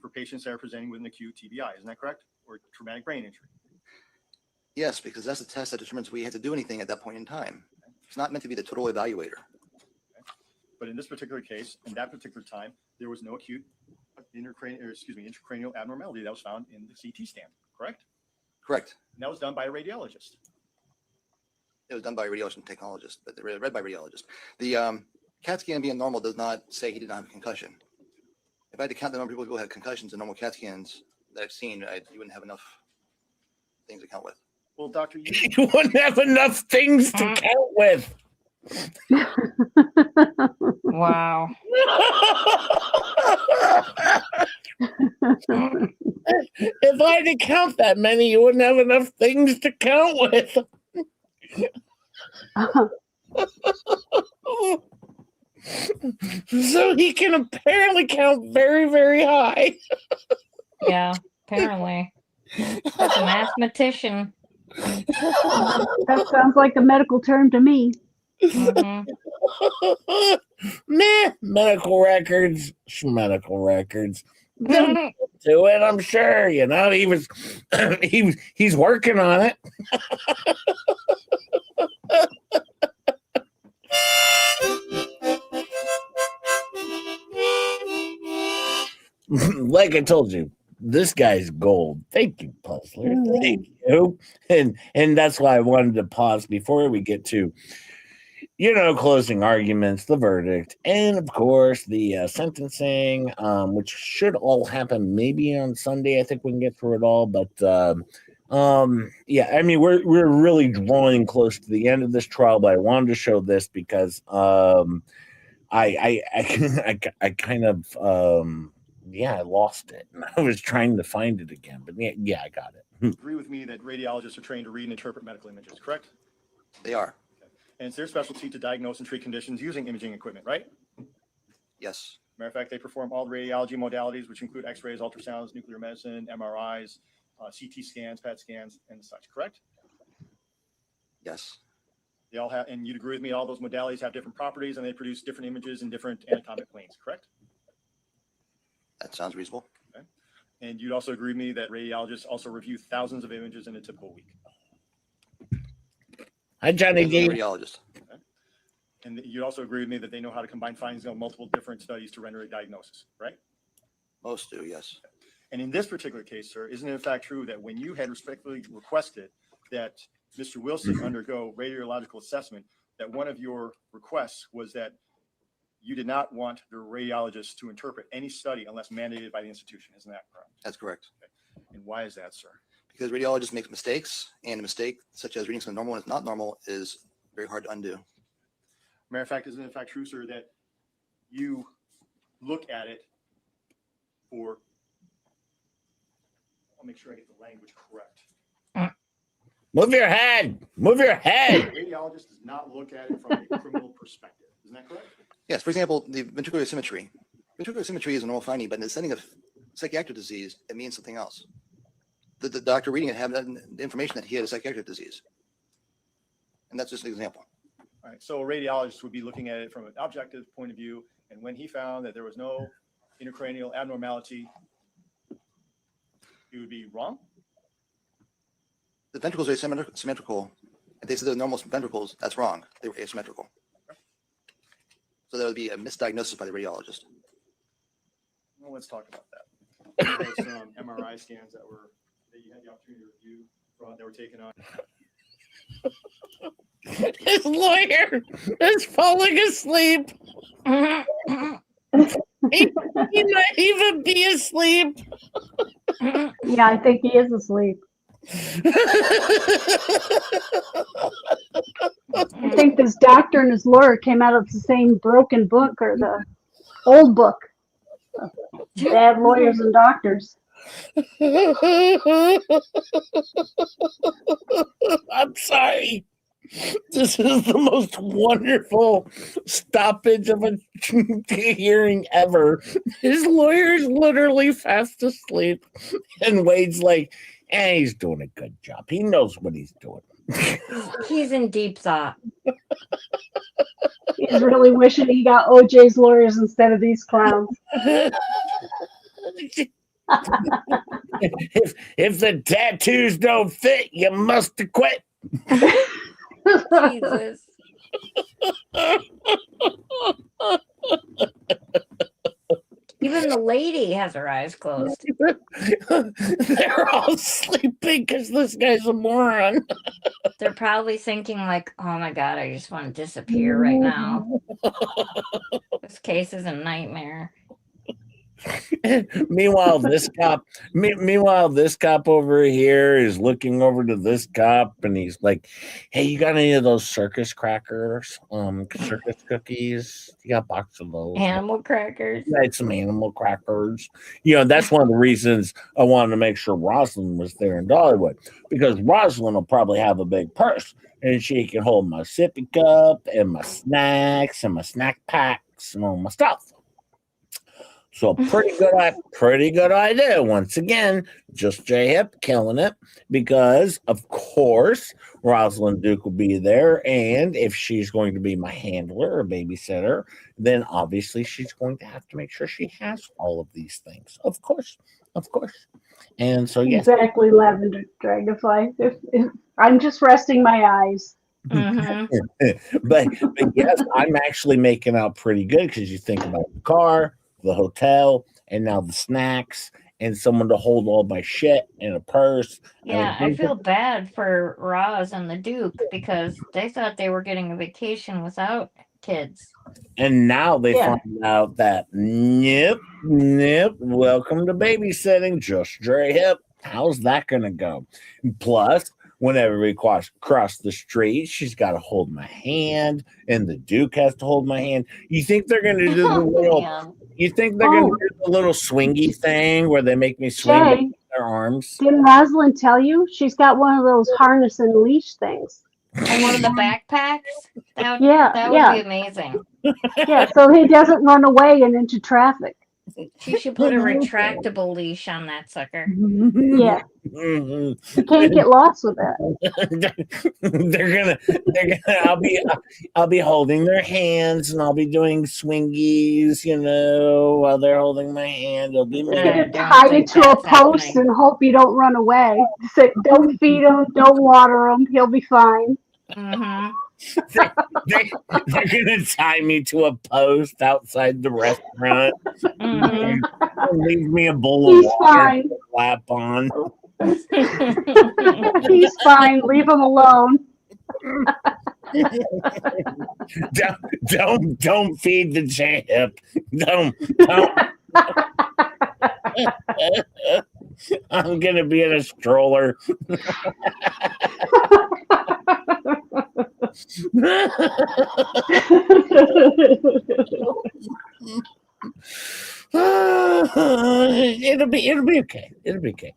for patients that are presenting with an acute TBI. Isn't that correct? Or traumatic brain injury? Yes, because that's the test that determines we have to do anything at that point in time. It's not meant to be the total evaluator. Okay. But in this particular case, in that particular time, there was no acute intracranial abnormality that was found in the CT scan, correct? Correct. And that was done by a radiologist. It was done by a radiologist and technologist, but read by a radiologist. The CAT scan being normal does not say he did not have a concussion. If I had to count the number of people who had concussions in normal CAT scans that I've seen, you wouldn't have enough things to count with. Well, Doctor, You wouldn't have enough things to count with. Wow. If I had to count that many, you wouldn't have enough things to count with. So he can apparently count very, very high. Yeah, apparently. That's a mathematician. That sounds like a medical term to me. Mhm. Meh, medical records. They'll get to it, I'm sure. You know, he's working on it. Like I told you, this guy's gold. Thank you, Puzzler. Thank you. And that's why I wanted to pause before we get to, closing arguments, the verdict, and of course the sentencing, which should all happen maybe on Sunday. I think we can get through it all, but yeah, I mean we're really drawing close to the end of this trial, but I wanted to show this because I kind of I lost it. I was trying to find it again, but yeah, I got it. agree with me that radiologists are trained to read and interpret medical images, correct? They are. And it's their specialty to diagnose and treat conditions using imaging equipment, right? Yes. Matter of fact, they perform all the radiology modalities, which include X-rays, ultrasounds, nuclear medicine, MRIs, CT scans, PET scans, and such, correct? Yes. They all have, and you'd agree with me, all those modalities have different properties and they produce different images in different anatomic planes, correct? That sounds reasonable. Okay. And you'd also agree with me that radiologists also review thousands of images in a typical week. Hi, Johnny D. Radiologist. Okay. And you'd also agree with me that they know how to combine findings of multiple different studies to render a diagnosis, right? Most do, yes. And in this particular case, sir, isn't it in fact true that when you had respectfully requested that Mr. Wilson undergo radiological assessment, that one of your requests was that you did not want the radiologist to interpret any study unless mandated by the institution? Isn't that correct? That's correct. Okay. And why is that, sir? Because radiologists make mistakes, and a mistake such as reading something normal when it's not normal is very hard to undo. Matter of fact, isn't it in fact true, sir, that you look at it for, I'll make sure I get the language correct. Move your head. Move your head. The radiologist does not look at it from a criminal perspective. Isn't that correct? Yes, for example, the ventricular symmetry. Ventricular symmetry is a normal finding, but in the setting of psychiatric disease, it means something else. The doctor reading it had the information that he had a psychiatric disease. And that's just an example. All right. So a radiologist would be looking at it from an objective point of view. And when he found that there was no intracranial abnormality, he would be wrong? The ventricles are symmetrical. If they said they're normal ventricles, that's wrong. They were asymmetrical. So that would be a misdiagnosis by the radiologist. Well, let's talk about that. There were some MRI scans that you had the opportunity to review that were taken on. His lawyer is falling asleep. He might even be asleep. Yeah, I think he is asleep. I think this doctor and his lawyer came out of the same broken book or the old book. Bad lawyers and doctors. I'm sorry. This is the most wonderful stoppage of a hearing ever. His lawyer is literally fast asleep, and Wade's like, he's doing a good job. He knows what he's doing. He's in deep thought. He's really wishing he got OJ's lawyers instead of these clowns. if the tattoos don't fit, you must have quit. Jesus. Even the lady has her eyes closed. They're all sleeping because this guy's a moron. They're probably thinking like, oh my God, I just want to disappear right now. This case is a nightmare. Meanwhile, this cop over here is looking over to this cop, and he's like, "Hey, you got any of those circus crackers? Circus cookies? You got a box of those? Animal crackers. I had some animal crackers." You know, that's one of the reasons I wanted to make sure Rosalind was there in Dollywood, because Rosalind will probably have a big purse, and she can hold my sippy cup and my snacks and my snack packs and all my stuff. So pretty good idea. Once again, just J Hip killing it, because of course Rosalind Duke will be there, and if she's going to be my handler or babysitter, then obviously she's going to have to make sure she has all of these things. Of course. And so yes, Exactly, Lavender Dragonfly. If I'm just resting my eyes. but yes, I'm actually making out pretty good, because you think about the car, the hotel, and now the snacks, and someone to hold all my shit in a purse. Yeah, I feel bad for Roz and the Duke because they thought they were getting a vacation without kids. And now they find out that nope, welcome to babysitting, just Dre Hip. How's that gonna go? Plus, whenever we cross the street, she's got to hold my hand, and the Duke has to hold my hand. You think they're gonna do the little? You think they're gonna do the little swingy thing where they make me swing Jay, with their arms? Didn't Rosalind tell you? She's got one of those harness and leash things. And one of the backpacks? That Yeah, would be amazing. Yeah, so he doesn't run away and into traffic. She should put a retractable leash on that sucker. Yeah. You can't get lost with that. they're gonna I'll be holding their hands, and I'll be doing swingies, you know, while they're holding my hand. It'll be You're gonna tie it to a post and hope you don't run away. Say, don't feed him, don't water him, he'll be fine. They're gonna tie me to a post outside the restaurant. Leave me a bowl of water to slap on. He's fine. Leave him alone. Don't feed the J-Hip. Don't. I'm gonna be in a stroller. It'll be okay. It'll be okay.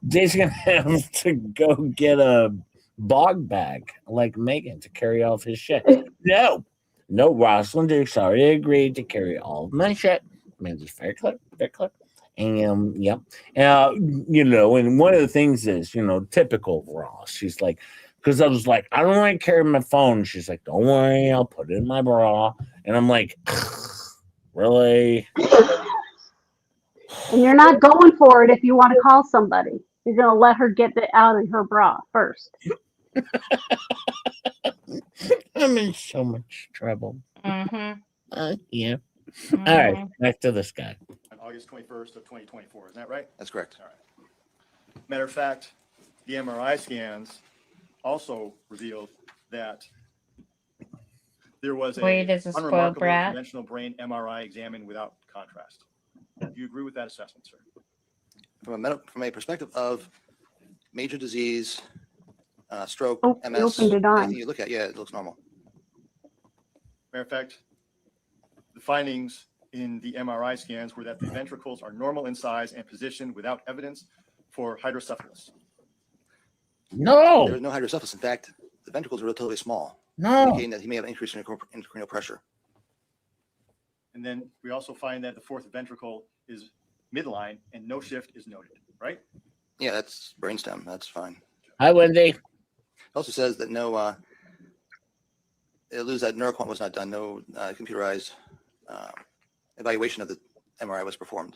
Jay's gonna have to go get a bog bag like Megan to carry all of his shit. No, Rosalind Duke's already agreed to carry all of my shit. I mean, it's very clear. And yep. You know, and one of the things is, you know, typical Ross. She's like, because I was like, I don't want to carry my phone. She's like, don't worry, I'll put it in my bra. And I'm like, really? And you're not going for it if you want to call somebody. You're going to let her get it out of her bra first. I'm in so much trouble. Yeah. All right, back to this guy. On August 21st of 2024, is that right? That's correct. All right. Matter of fact, the MRI scans also revealed that there was Wade is a spoiled unremarkable brat. conventional brain MRI examined without contrast. Do you agree with that assessment, sir? From a perspective of major disease, stroke, Oh, MS, you opened it on. anything you look at, yeah, it looks normal. Matter of fact, the findings in the MRI scans were that the ventricles are normal in size and position without evidence for hydrocephalus. No. There was no hydrocephalus. In fact, the ventricles are relatively small, No. indicating that he may have increased intracranial pressure. And then we also find that the fourth ventricle is midline and no shift is noted, right? Yeah, that's brainstem. That's fine. Hi, Wendy. It also says that no, it alludes that neuroquant was not done. No computerized evaluation of the MRI was performed.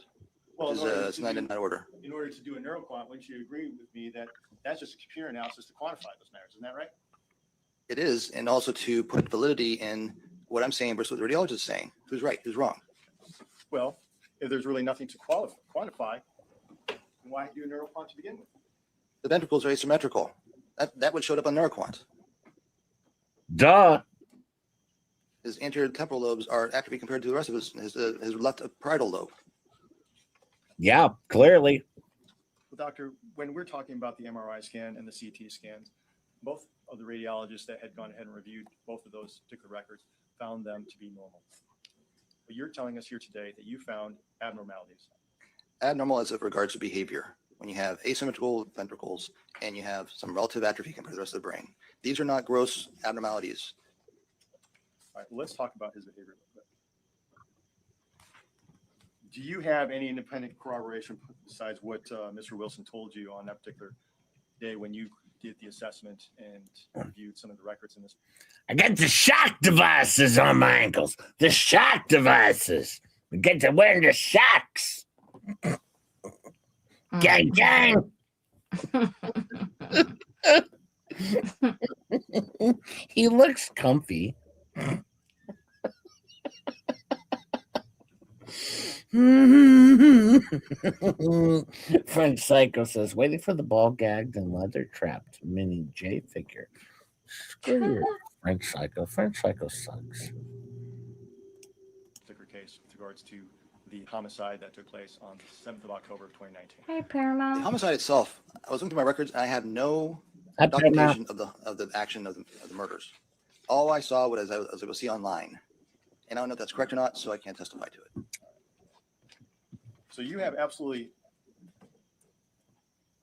Well, Which is it's not in that order. In order to do a neuroquant, wouldn't you agree with me that that's just a computer analysis to quantify those matters? Isn't that right? It is, and also to put validity in what I'm saying versus what the radiologist is saying. Who's right? Who's wrong? Well, if there's really nothing to quantify, then why do a neuroquant to begin with? The ventricles are asymmetrical. That would show up on neuroquant. Duh. His anterior temporal lobes are accurate compared to the rest of his left parietal lobe. Yeah, clearly. Well, doctor, when we're talking about the MRI scan and the CT scans, both of the radiologists that had gone ahead and reviewed both of those particular records found them to be normal. But you're telling us here today that you found abnormalities. Abnormal as it regards to behavior. When you have asymmetrical ventricles and you have some relative atrophy compared to the rest of the brain. These are not gross abnormalities. All right, well, let's talk about his behavior a little bit. Do you have any independent corroboration besides what Mr. Wilson told you on that particular day when you did the assessment and reviewed some of the records in this? I got the shock devices on my ankles. The shock devices. I get to wear the shocks. Gang, gang. He looks comfy. French Psycho says, waiting for the ball gagged and leather trapped mini J figure. Screw you, French Psycho. French Psycho sucks. Particular case with regards to the homicide that took place on the 7th of October of 2019. Hey, Paramount. The homicide itself, I was looking through my records and I have no Hi, documentation of the action of the murders. All I saw was I was able to see online. And I don't know if that's correct or not, so I can't testify to it. So you have absolutely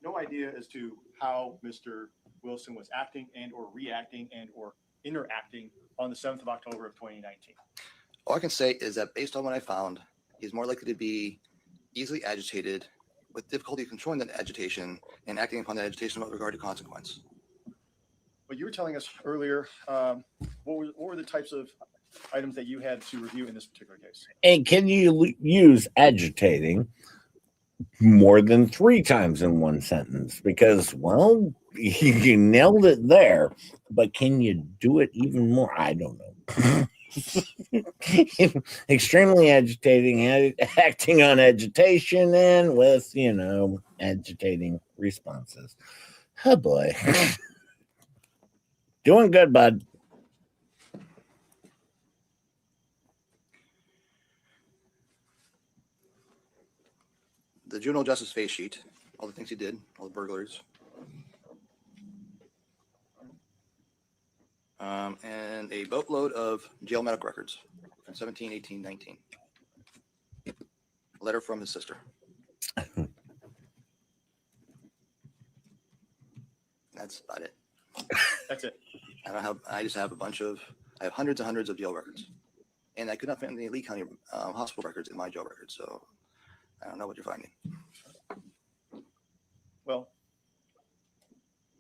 no idea as to how Mr. Wilson was acting and or reacting and or interacting on the 7th of October of 2019. All I can say is that based on what I found, he's more likely to be easily agitated with difficulty controlling that agitation and acting upon that agitation with regard to consequence. But you were telling us earlier, what were the types of items that you had to review in this particular case? And can you use agitating more than 3 times in one sentence? Because, well, you nailed it there, but can you do it even more? I don't know. Extremely agitating, acting on agitation, and with, agitating responses. Oh boy. Doing good, bud. The juvenile justice face sheet, all the things he did, all the burglaries. And a boatload of jail medical records from 17, 18, 19. A letter from his sister. That's about it. That's it. I just have I have hundreds and hundreds of jail records. And I could not find any Lee County hospital records in my jail records, so I don't know what you're finding. Well,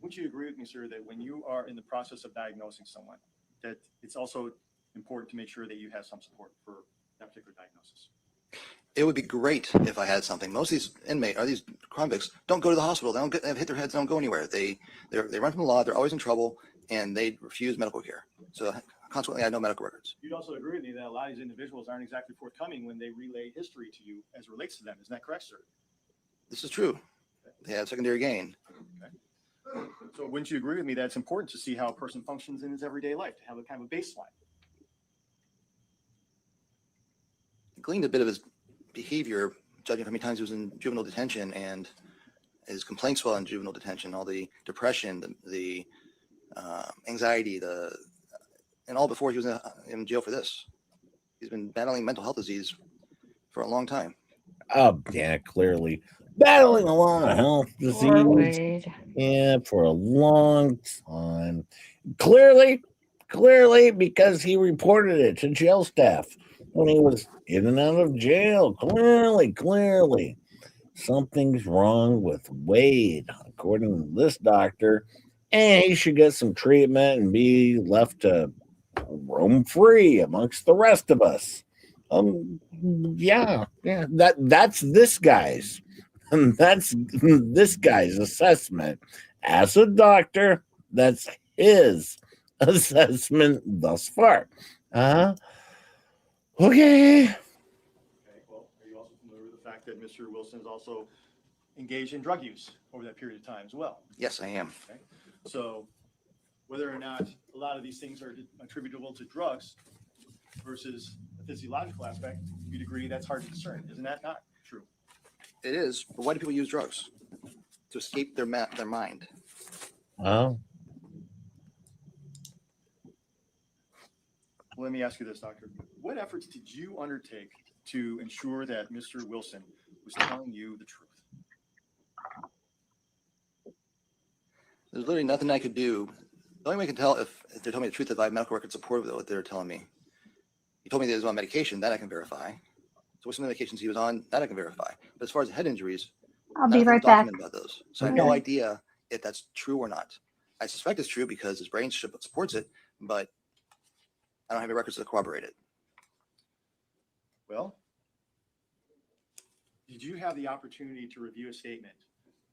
would you agree with me, sir, that when you are in the process of diagnosing someone, that it's also important to make sure that you have some support for that particular diagnosis? It would be great if I had something. Most of these convicts don't go to the hospital. They don't hit their heads. They don't go anywhere. They run from the law. They're always in trouble, and they refuse medical care. So consequently, I have no medical records. You'd also agree with me that a lot of these individuals aren't exactly forthcoming when they relay history to you as it relates to them. Isn't that correct, sir? This is true. They have secondary gain. Okay. So wouldn't you agree with me that it's important to see how a person functions in his everyday life, to have a kind of a baseline? I gleaned a bit of his behavior, judging how many times he was in juvenile detention and his complaints while in juvenile detention, all the depression, the anxiety, and all before he was in jail for this. He's been battling mental health disease for a long time. Oh, yeah, clearly. Battling a lot of health disease. Yeah, for a long time. Clearly, because he reported it to jail staff when he was in and out of jail. Clearly. Something's wrong with Wade, according to this doctor, and he should get some treatment and be left to roam free amongst the rest of us. That's this guy's. And that's this guy's assessment. As a doctor, that's his assessment thus far. Okay. Okay, well, are you also familiar with the fact that Mr. Wilson is also engaged in drug use over that period of time as well? Yes, I am. Okay. So whether or not a lot of these things are attributable to drugs versus the physiological aspect, you'd agree that's hard to discern. Isn't that not true? It is, but why do people use drugs? To escape their mind. Oh, Let me ask you this, Doctor. What efforts did you undertake to ensure that Mr. Wilson was telling you the truth? There's literally nothing I could do. The only way I can tell if they're telling me the truth if I have medical record support of what they're telling me. He told me that he was on medication, that I can verify. So what some of the medications he was on, that I can verify. But as far as head injuries, I'll be right back. about those. So I have no idea if that's true or not. I suspect it's true because his brain supports it, but I don't have any records to corroborate it. Well, did you have the opportunity to review a statement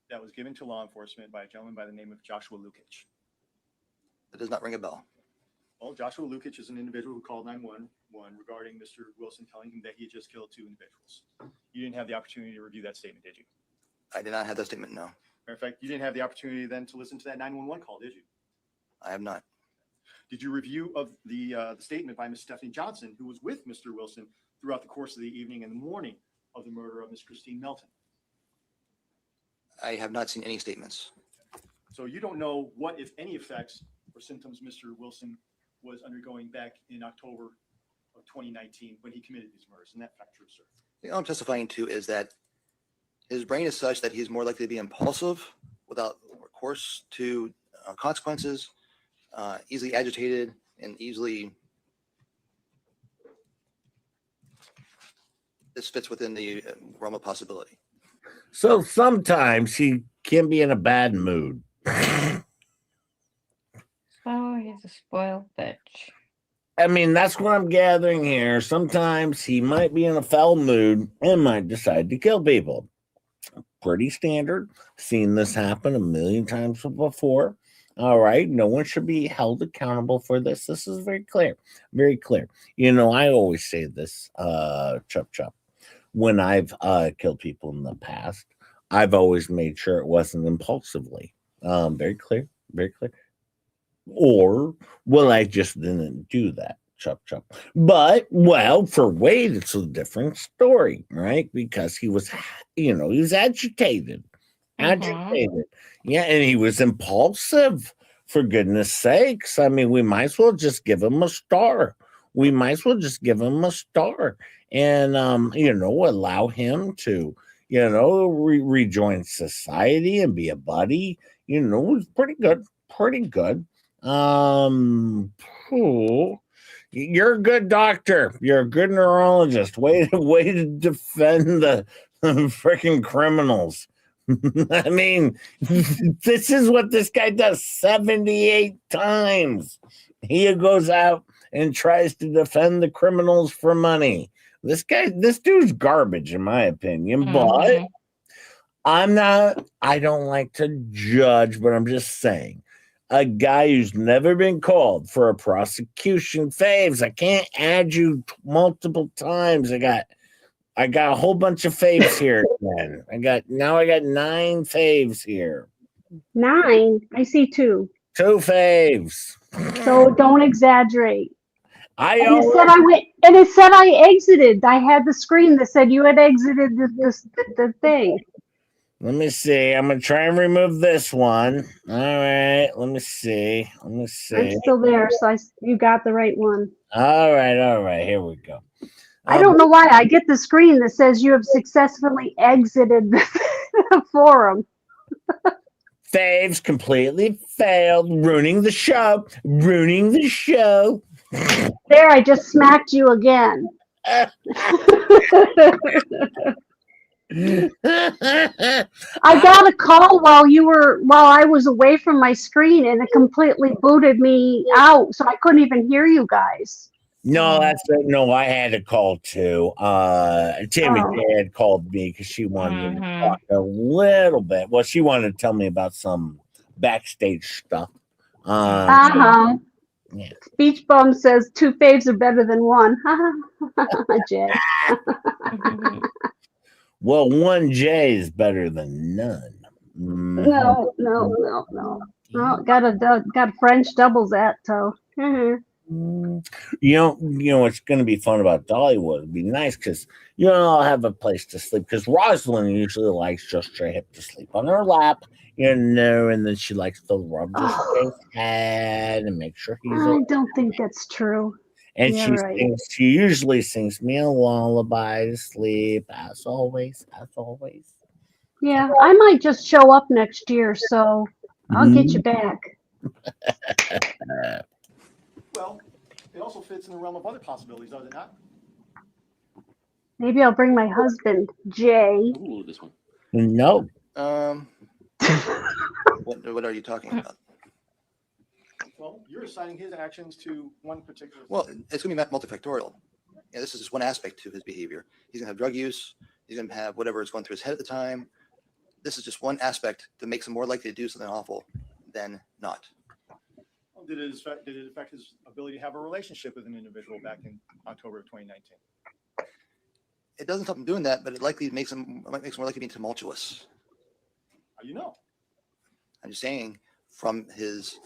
that was given to law enforcement by a gentleman by the name of Joshua Lukic? That does not ring a bell. Well, Joshua Lukic is an individual who called 911 regarding Mr. Wilson telling him that he had just killed 2 individuals. You didn't have the opportunity to review that statement, did you? I did not have that statement, no. Matter of fact, you didn't have the opportunity then to listen to that 911 call, did you? I have not. Did you review of the statement by Miss Stephanie Johnson, who was with Mr. Wilson throughout the course of the evening and the morning of the murder of Miss Christine Melton? I have not seen any statements. So you don't know what, if any, effects or symptoms Mr. Wilson was undergoing back in October of 2019 when he committed these murders. Isn't that fact true, sir? The thing I'm testifying to is that his brain is such that he's more likely to be impulsive without recourse to consequences, easily agitated, and easily. This fits within the realm of possibility. so sometimes he can be in a bad mood. Oh, he's a spoiled bitch. I mean, that's what I'm gathering here. Sometimes he might be in a foul mood and might decide to kill people. Pretty standard. Seen this happen a million times before. All right. No one should be held accountable for this. This is very clear. Very clear. You know, I always say this, Chup Chup. When I've killed people in the past, I've always made sure it wasn't impulsively. Very clear. Very clear. Or, well, I just didn't do that, Chup Chup. But, well, for Wade, it's a different story, right? Because he was, he was agitated. Agitated. Yeah, and he was impulsive, for goodness sakes. I mean, we might as well just give him a star. We might as well just give him a star and, allow him to, rejoin society and be a buddy. It was pretty good. Pretty good. You're a good doctor. You're a good neurologist. Way to defend the freaking criminals. I mean, this is what this guy does 78 times. He goes out and tries to defend the criminals for money. This dude's garbage, in my opinion. But I don't like to judge, but I'm just saying. A guy who's never been called for a prosecution. Faves, I can't add you multiple times. I got a whole bunch of faves here again. I got 9 faves here. 9? I see 2. 2 faves. So don't exaggerate. It said I exited. I had the screen that said you had exited the thing. Let me see. I'm gonna try and remove this one. All right. Let me see. I'm still there, so you got the right one. All right. Here we go. I don't know why I get the screen that says you have successfully exited the forum. Faves completely failed, ruining the show. There, I just smacked you again. I got a call while I was away from my screen, and it completely booted me out, so I couldn't even hear you guys. No, I had a call too. Tammy had called me because she wanted to talk a little bit. Well, she wanted to tell me about some backstage stuff. Yeah. Speech Bum says 2 faves are better than 1. Jay. Well, 1 J is better than none. No. Oh, got a French doubles at toe. You know what's going to be fun about Dollywood? It'd be nice because I'll have a place to sleep. Because Rosalind usually likes just her hip to sleep on her lap, and then she likes to rub just his head and make sure he's I okay. don't think that's true. And Yeah, right. she usually sings me a lullaby to sleep, as always, as always. Yeah, I might just show up next year, so I'll get you back. Well, it also fits in the realm of other possibilities, does it not? Maybe I'll bring my husband, Jay. Ooh, this one. No. What are you talking about? Well, you're assigning his actions to one particular. Well, it's going to be multifactorial. Yeah, this is just one aspect to his behavior. He's going to have drug use. He's going to have whatever is going through his head at the time. This is just one aspect that makes him more likely to do something awful than not. Well, did it affect his ability to have a relationship with an individual back in October of 2019? It doesn't stop him doing that, but it likely makes him more likely to be tumultuous. How do you know? I'm just saying, from his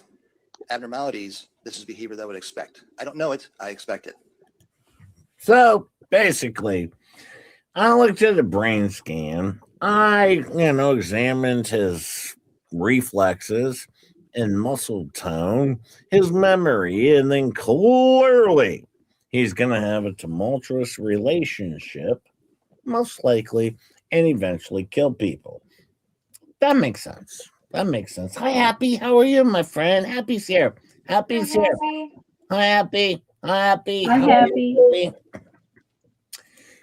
abnormalities, this is behavior that I would expect. I don't know it. I expect it. So basically, I looked at a brain scan. I, examined his reflexes and muscle tone, his memory, and then clearly he's going to have a tumultuous relationship, most likely, and eventually kill people. That makes sense. That makes sense. Hi, Happy. How are you, my friend? Happy's here. Happy's here. Hi, Happy. Hi, Happy. Hi, How are Happy. you, Happy?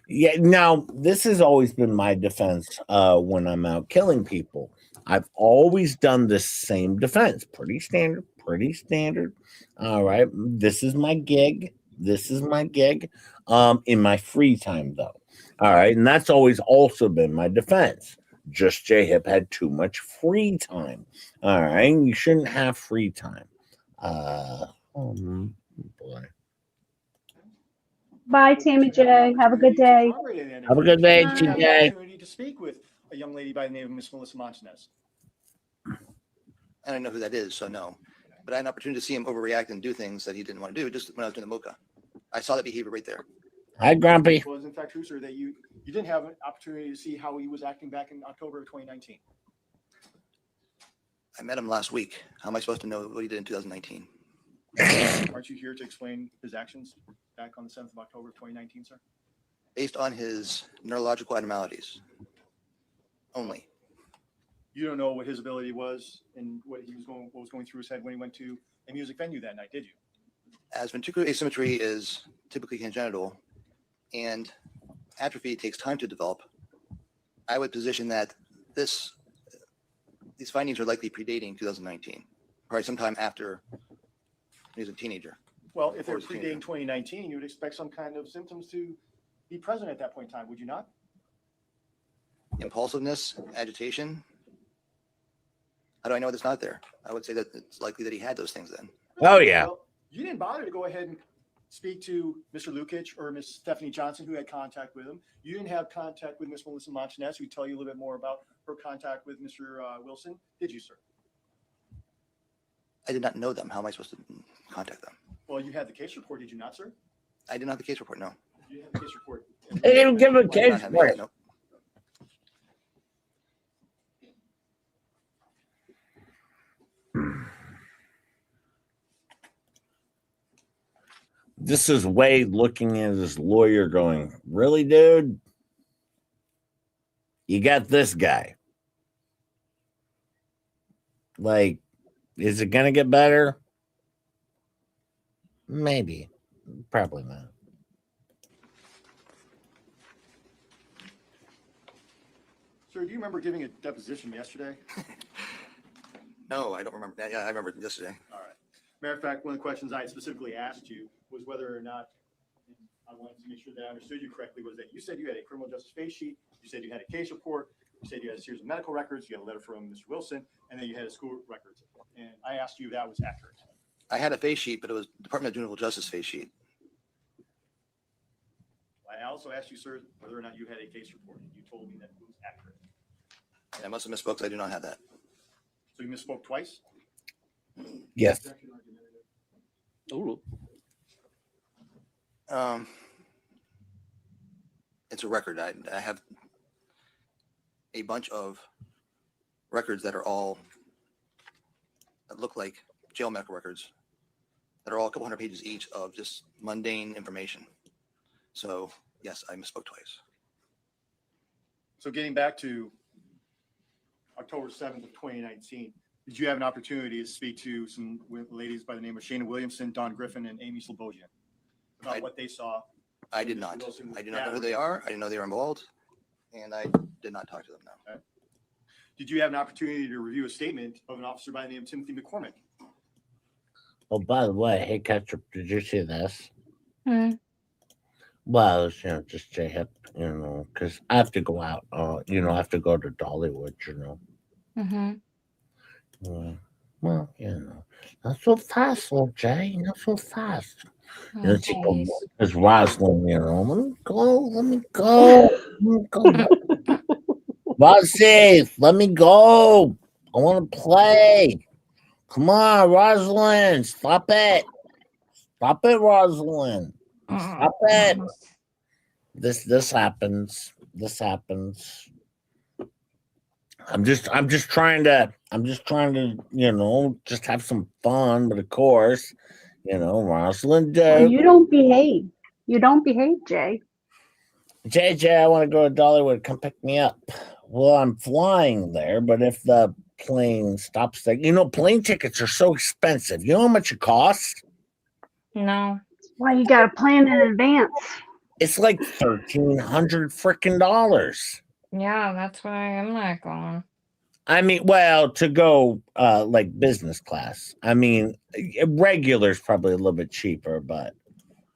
Yeah, now this has always been my defense when I'm out killing people. I've always done the same defense. Pretty standard, pretty standard. All right. This is my gig. This is my gig. In my free time though. All right. And that's always also been my defense. Just J-Hip had too much free time. All right. You shouldn't have free time. Boy. Bye, Tammy J. Have a good day. Have a good day, You had the TJ. opportunity to speak with a young lady by the name of Miss Melissa Montanez. I don't know who that is, so no. But I had an opportunity to see him overreact and do things that he didn't want to do just when I was doing the mocha. I saw that behavior right there. Hi, Grumpy. It was in fact true, sir, that you didn't have an opportunity to see how he was acting back in October of 2019. I met him last week. How am I supposed to know what he did in 2019? Aren't you here to explain his actions back on the 7th of October of 2019, sir? Based on his neurological abnormalities only. You don't know what his ability was and what was going through his head when he went to a music venue that night, did you? As ventricular asymmetry is typically congenital and atrophy takes time to develop, I would position that these findings are likely predating 2019, probably sometime after he was a teenager. Well, if they're predating 2019, you would expect some kind of symptoms to be present at that point in time, would you not? Impulsiveness, agitation. How do I know it's not there? I would say that it's likely that he had those things then. Oh, yeah. Well, you didn't bother to go ahead and speak to Mr. Lukic or Miss Stephanie Johnson, who had contact with him. You didn't have contact with Miss Melissa Montanez, who tell you a little bit more about her contact with Mr. Wilson, did you, sir? I did not know them. How am I supposed to contact them? Well, you had the case report, did you not, sir? I did not have the case report, no. You had the case report. They didn't give a case Not report. no. This is Wade looking at his lawyer going, really, dude? You got this guy. Like, is it going to get better? Maybe. Probably not. Sir, do you remember giving a deposition yesterday? No, I don't remember. Yeah, I remember yesterday. All right. Matter of fact, one of the questions I specifically asked you was whether or not, and I wanted to make sure that I understood you correctly, was that you said you had a criminal justice face sheet, you said you had a case report, you said you had a series of medical records, you had a letter from Mr. Wilson, and then you had a school records. And I asked you if that was accurate. I had a face sheet, but it was Department of Juvenile Justice face sheet. I also asked you, sir, whether or not you had a case report, and you told me that it was accurate. I must have misspoke because I do not have that. So you misspoke twice? Yes. Ooh. It's a record. I have a bunch of records that are all that look like jail medical records that are all a couple hundred pages each of just mundane information. So yes, I misspoke twice. So getting back to October 7th of 2019, did you have an opportunity to speak to some ladies by the name of Shana Williamson, Dawn Griffin, and Amy Slobodian about what they saw? I did not. I did not know who they are. I didn't know they were involved, and I did not talk to them. No. Okay. Did you have an opportunity to review a statement of an officer by the name of Timothy McCormick? Oh, by the way, hey Ketchup, did you see this? Hmm. Well, it's, just J-Hip, because I have to go out. I have to go to Dollywood, Mm-hmm. Yeah. Well, not so fast, little Jay, not so fast. Oh, jeez. It's Rosalind, let me go. Rosy, let me go. I want to play. Come on, Rosalind, stop it. Stop it, Rosalind. Stop it. This happens. This happens. I'm just trying to just have some fun, but of course, Rosalind. Well, you don't behave. You don't behave, Jay. JJ, I want to go to Dollywood. Come pick me up. Well, I'm flying there, but if the plane stops there, plane tickets are so expensive. You know how much it costs? No. Why you gotta plan in advance? It's like $1,300 freaking dollars. Yeah, that's why I'm not going. I mean, well, to go like business class. I mean, regular is probably a little bit cheaper, but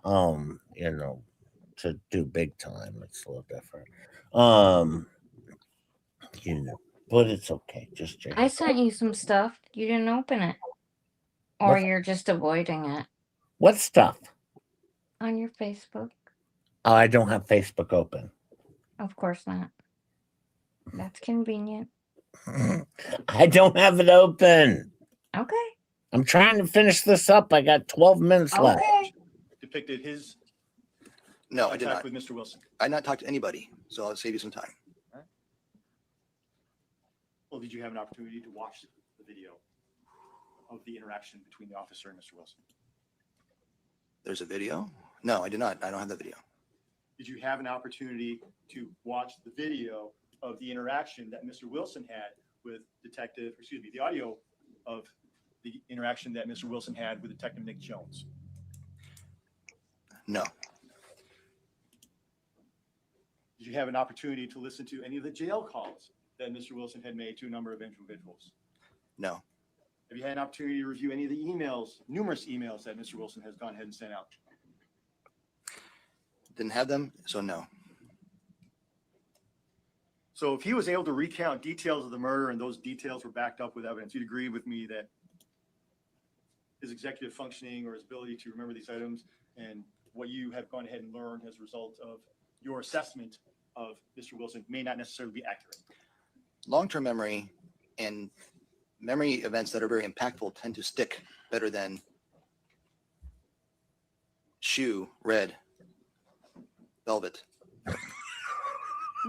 to do big time, it's a little different. But it's okay. Just I sent you some stuff. You didn't open it. Or you're just avoiding it. What stuff? On your Facebook. Oh, I don't have Facebook open. Of course not. That's convenient. I don't have it open. Okay. I'm trying to finish this up. I got 12 minutes left. Depicted his No, I did contact not. with Mr. Wilson. I did not talk to anybody, so I'll save you some time. Well, did you have an opportunity to watch the video of the interaction between the officer and Mr. Wilson? There's a video? No, I did not. I don't have that video. Did you have an opportunity to watch the video of the interaction that Mr. Wilson had with the audio of the interaction that Mr. Wilson had with Detective Nick Jones? No. Did you have an opportunity to listen to any of the jail calls that Mr. Wilson had made to a number of individuals? No. Have you had an opportunity to review any of the emails, numerous emails that Mr. Wilson has gone ahead and sent out? Didn't have them, so no. So if he was able to recount details of the murder and those details were backed up with evidence, you'd agree with me that his executive functioning or his ability to remember these items and what you have gone ahead and learned as a result of your assessment of Mr. Wilson may not necessarily be accurate. Long-term memory and memory events that are very impactful tend to stick better than shoe, red, velvet.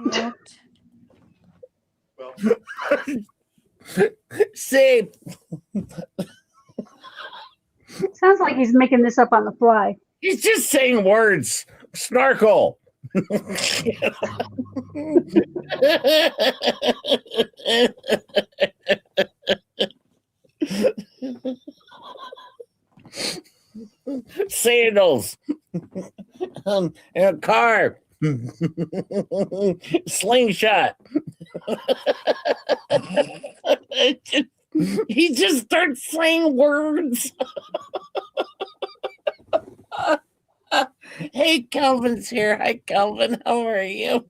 What? Well, see, Sounds like he's making this up on the fly. he's just saying words. Snarkle. Sandals. In a car. Slingshot. He just starts saying words. Hey, Calvin's here. Hi, Calvin. How are you?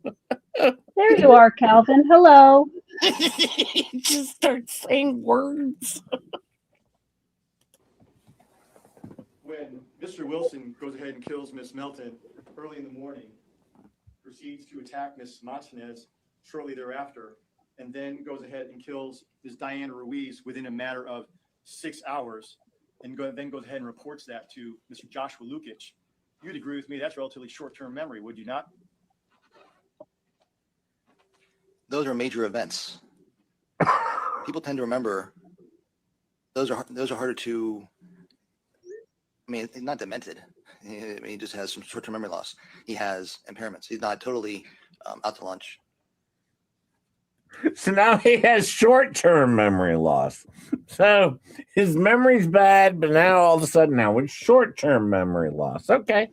There you are, Calvin. Hello. He just starts saying words. when Mr. Wilson goes ahead and kills Miss Melton early in the morning, proceeds to attack Miss Montanez shortly thereafter, and then goes ahead and kills Ms. Diana Ruiz within a matter of 6 hours, and then goes ahead and reports that to Mr. Joshua Lukic. You'd agree with me that's relatively short-term memory, would you not? Those are major events. People tend to remember. Those are harder to. I mean, he's not demented. He just has some short-term memory loss. He has impairments. He's not totally out to lunch. So now he has short-term memory loss. So his memory's bad, but now all of a sudden now it's short-term memory loss. Okay.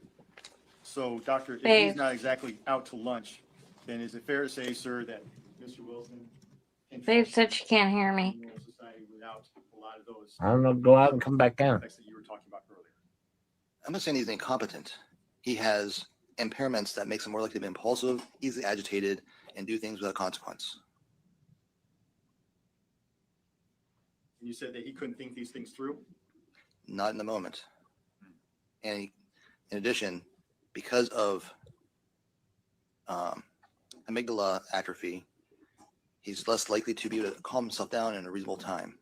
So, Doctor, if Babe. he's not exactly out to lunch, then is it fair to say, sir, that Mr. Wilson can Babe function said she can't hear me. in normal society without a lot of those I don't know. Go out and come back in. effects that you were talking about earlier? I'm not saying he's incompetent. He has impairments that makes him more likely to be impulsive, easily agitated, and do things without consequence. You said that he couldn't think these things through? Not in the moment. And in addition, because of amygdala atrophy, he's less likely to be able to calm himself down in a reasonable time.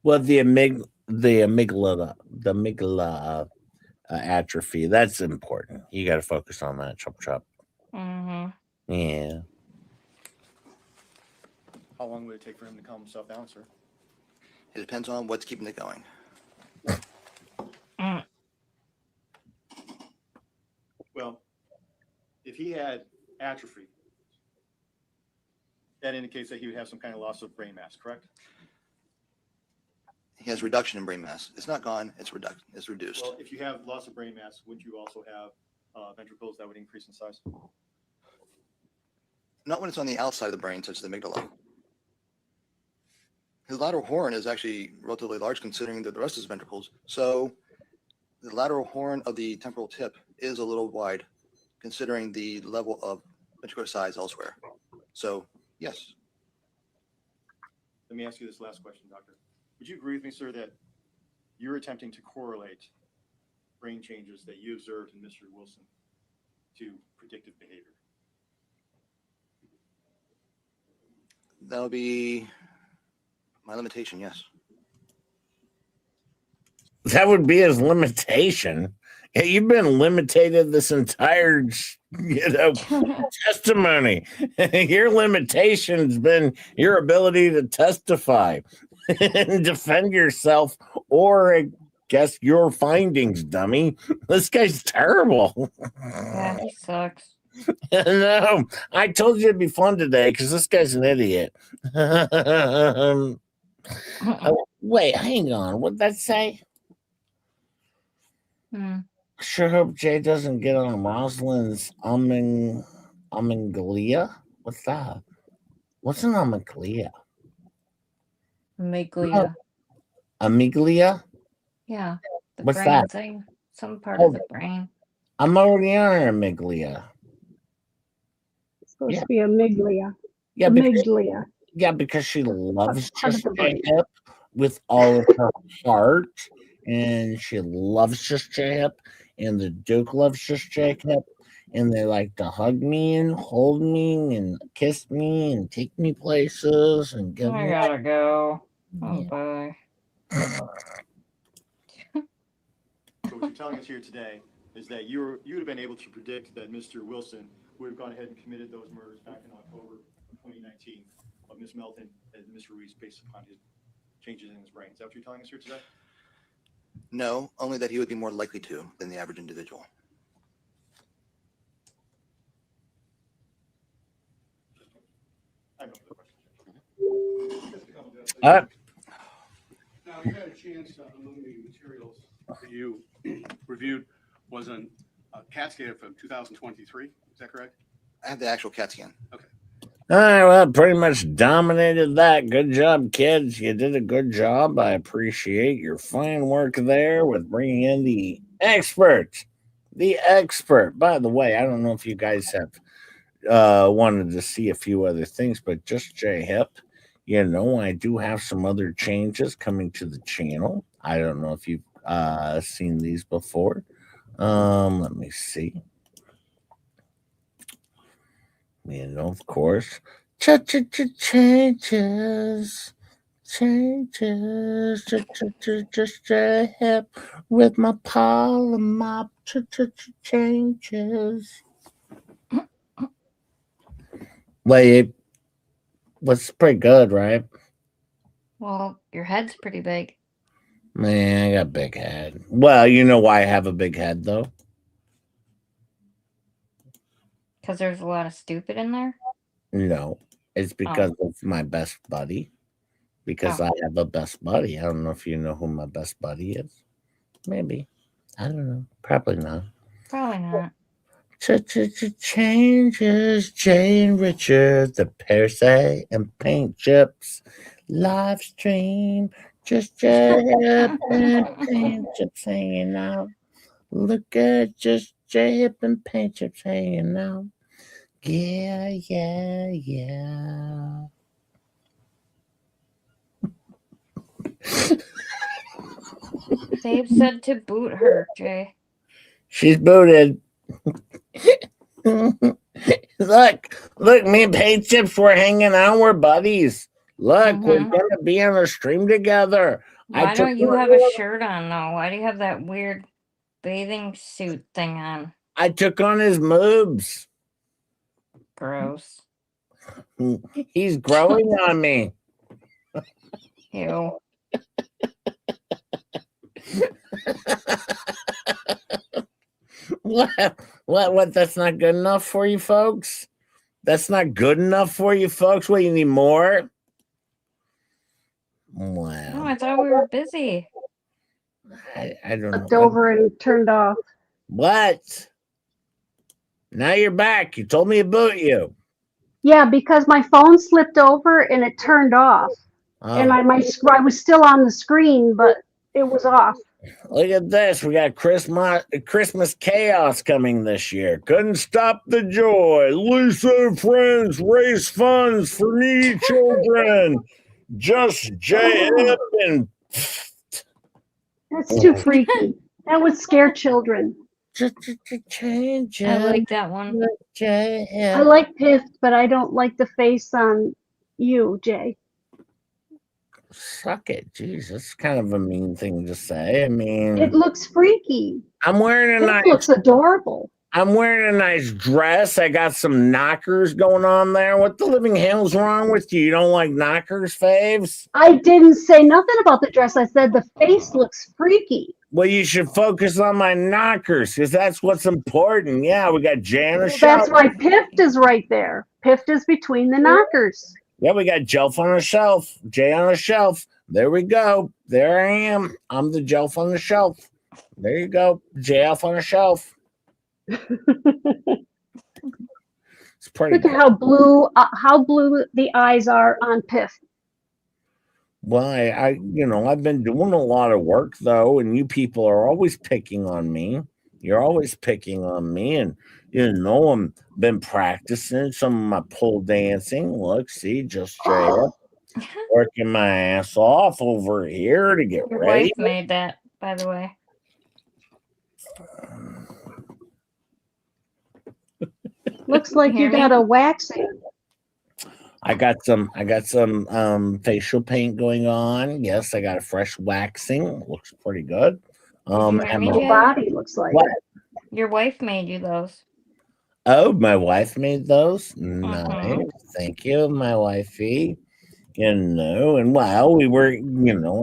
Well, the amygdala atrophy, that's important. You got to focus on that, chop chop. Mm-hmm. Yeah. How long would it take for him to calm himself down, sir? It depends on what's keeping it going. Well, if he had atrophy, that indicates that he would have some kind of loss of brain mass, correct? He has reduction in brain mass. It's not gone. It's reduced. Well, if you have loss of brain mass, would you also have ventricles that would increase in size? Not when it's on the outside of the brain, such as the amygdala. His lateral horn is actually relatively large considering the rest of his ventricles. So the lateral horn of the temporal tip is a little wide considering the level of ventricular size elsewhere. So, yes. Let me ask you this last question, doctor. Would you agree with me, sir, that you're attempting to correlate brain changes that you observed in Mr. Wilson to predictive behavior? That would be my limitation, yes. That would be his limitation. Yeah, you've been limited this entire, testimony. Your limitation's been your ability to testify and defend yourself, or I guess your findings, dummy. This guy's terrible. Yeah, he sucks. No, I told you it'd be fun today because this guy's an idiot. Wait, hang on. What'd that say? Sure hope Jay doesn't get on Rosalind's amygdala. What's that? What's an amygdala? Amygdala. Amygdala? Yeah. The What's brain that? thing. Some part of the brain. I'm already on her amygdala. It's supposed to be amygdala. Yeah, Amygdala. because she loves part of just the brain. J-Hip with all of her heart, and she loves just J-Hip, and the Duke loves just J-Hip, and they like to hug me and hold me and kiss me and take me places and give I me. gotta go. Oh, bye. So what you're telling us here today is that you would have been able to predict that Mr. Wilson would have gone ahead and committed those murders back in October of 2019 of Miss Melton and Mr. Ruiz based upon his changes in his brain. Is that what you're telling us here today? No, only that he would be more likely to than the average individual. I have no further questions. All right. Now, you had a chance among the materials that you reviewed was a CAT scan from 2023. Is that correct? I have the actual CAT scan. Okay. All right, well, pretty much dominated that. Good job, kids. You did a good job. I appreciate your fine work there with bringing in the expert. The expert. By the way, I don't know if you guys have wanted to see a few other things, but just J-Hip. I do have some other changes coming to the channel. I don't know if you've seen these before. Let me see. Of course, changes. changes, just a hip with my Palomop changes. Wait, was pretty good, right? Well, your head's pretty big. Man, I got a big head. Well, you know why I have a big head, though? Because there's a lot of stupid in there? No, it's because of my best buddy. Because I have a best buddy. I don't know if you know who my best buddy is. Maybe. I don't know. Probably not. Probably not. Changes, Jane Richard, the Persay and paint chips. Live stream, just J-Hip and paint chips hanging out. Look at just J-Hip and paint chips hanging out. Yeah, yeah, yeah. Dave said to boot her, Jay. She's booted. Look, me and Paint Chips, we're hanging out. We're buddies. Look, we're gonna be on a stream together. Why don't you have a shirt on though? Why do you have that weird bathing suit thing on? I took on his moves. Gross. He's growing on me. Ew. What? That's not good enough for you folks? That's not good enough for you folks? What, you need more? Wow. No, I thought we were busy. I don't know. Flipped over and turned off. What? Now you're back. You told me to boot you. Yeah, because my phone slipped over and it turned off. And I was still on the screen, but it was off. Look at this. We got Christmas chaos coming this year. Couldn't stop the joy. Lisa and friends raise funds for needy children. Just J-Hip and... That's too freaky. That would scare children. Change. I like that one. I like Piffed, but I don't like the face on you, Jay. Suck it. Jeez, that's kind of a mean thing to say. I mean, it looks freaky. I'm wearing It looks adorable. I'm wearing a nice dress. I got some knockers going on there. What the living hell's wrong with you? You don't like knockers, Faves? I didn't say nothing about the dress. I said the face looks freaky. Well, you should focus on my knockers because that's what's important. Yeah, we got Janice. That's why Piffed is right there. Piffed is between the knockers. Yeah, we got Jelf on a shelf. Jay on a shelf. There we go. There I am. I'm the Jelf on the shelf. There you go. JF on a shelf. It's pretty Look at how blue the eyes are on Piff. Well, I've been doing a lot of work though, and you people are always picking on me. You're always picking on me, and I've been practicing some of my pole dancing. Look, see, just straight up, working my ass off over here to get Your ready. wife made that, by the way. Looks like you got a waxing. I got some facial paint going on. Yes, I got a fresh waxing. Looks pretty good. And my body looks like what? Your wife made you those. Oh, my wife made those? Nice. Thank you, my wifey. And while we were,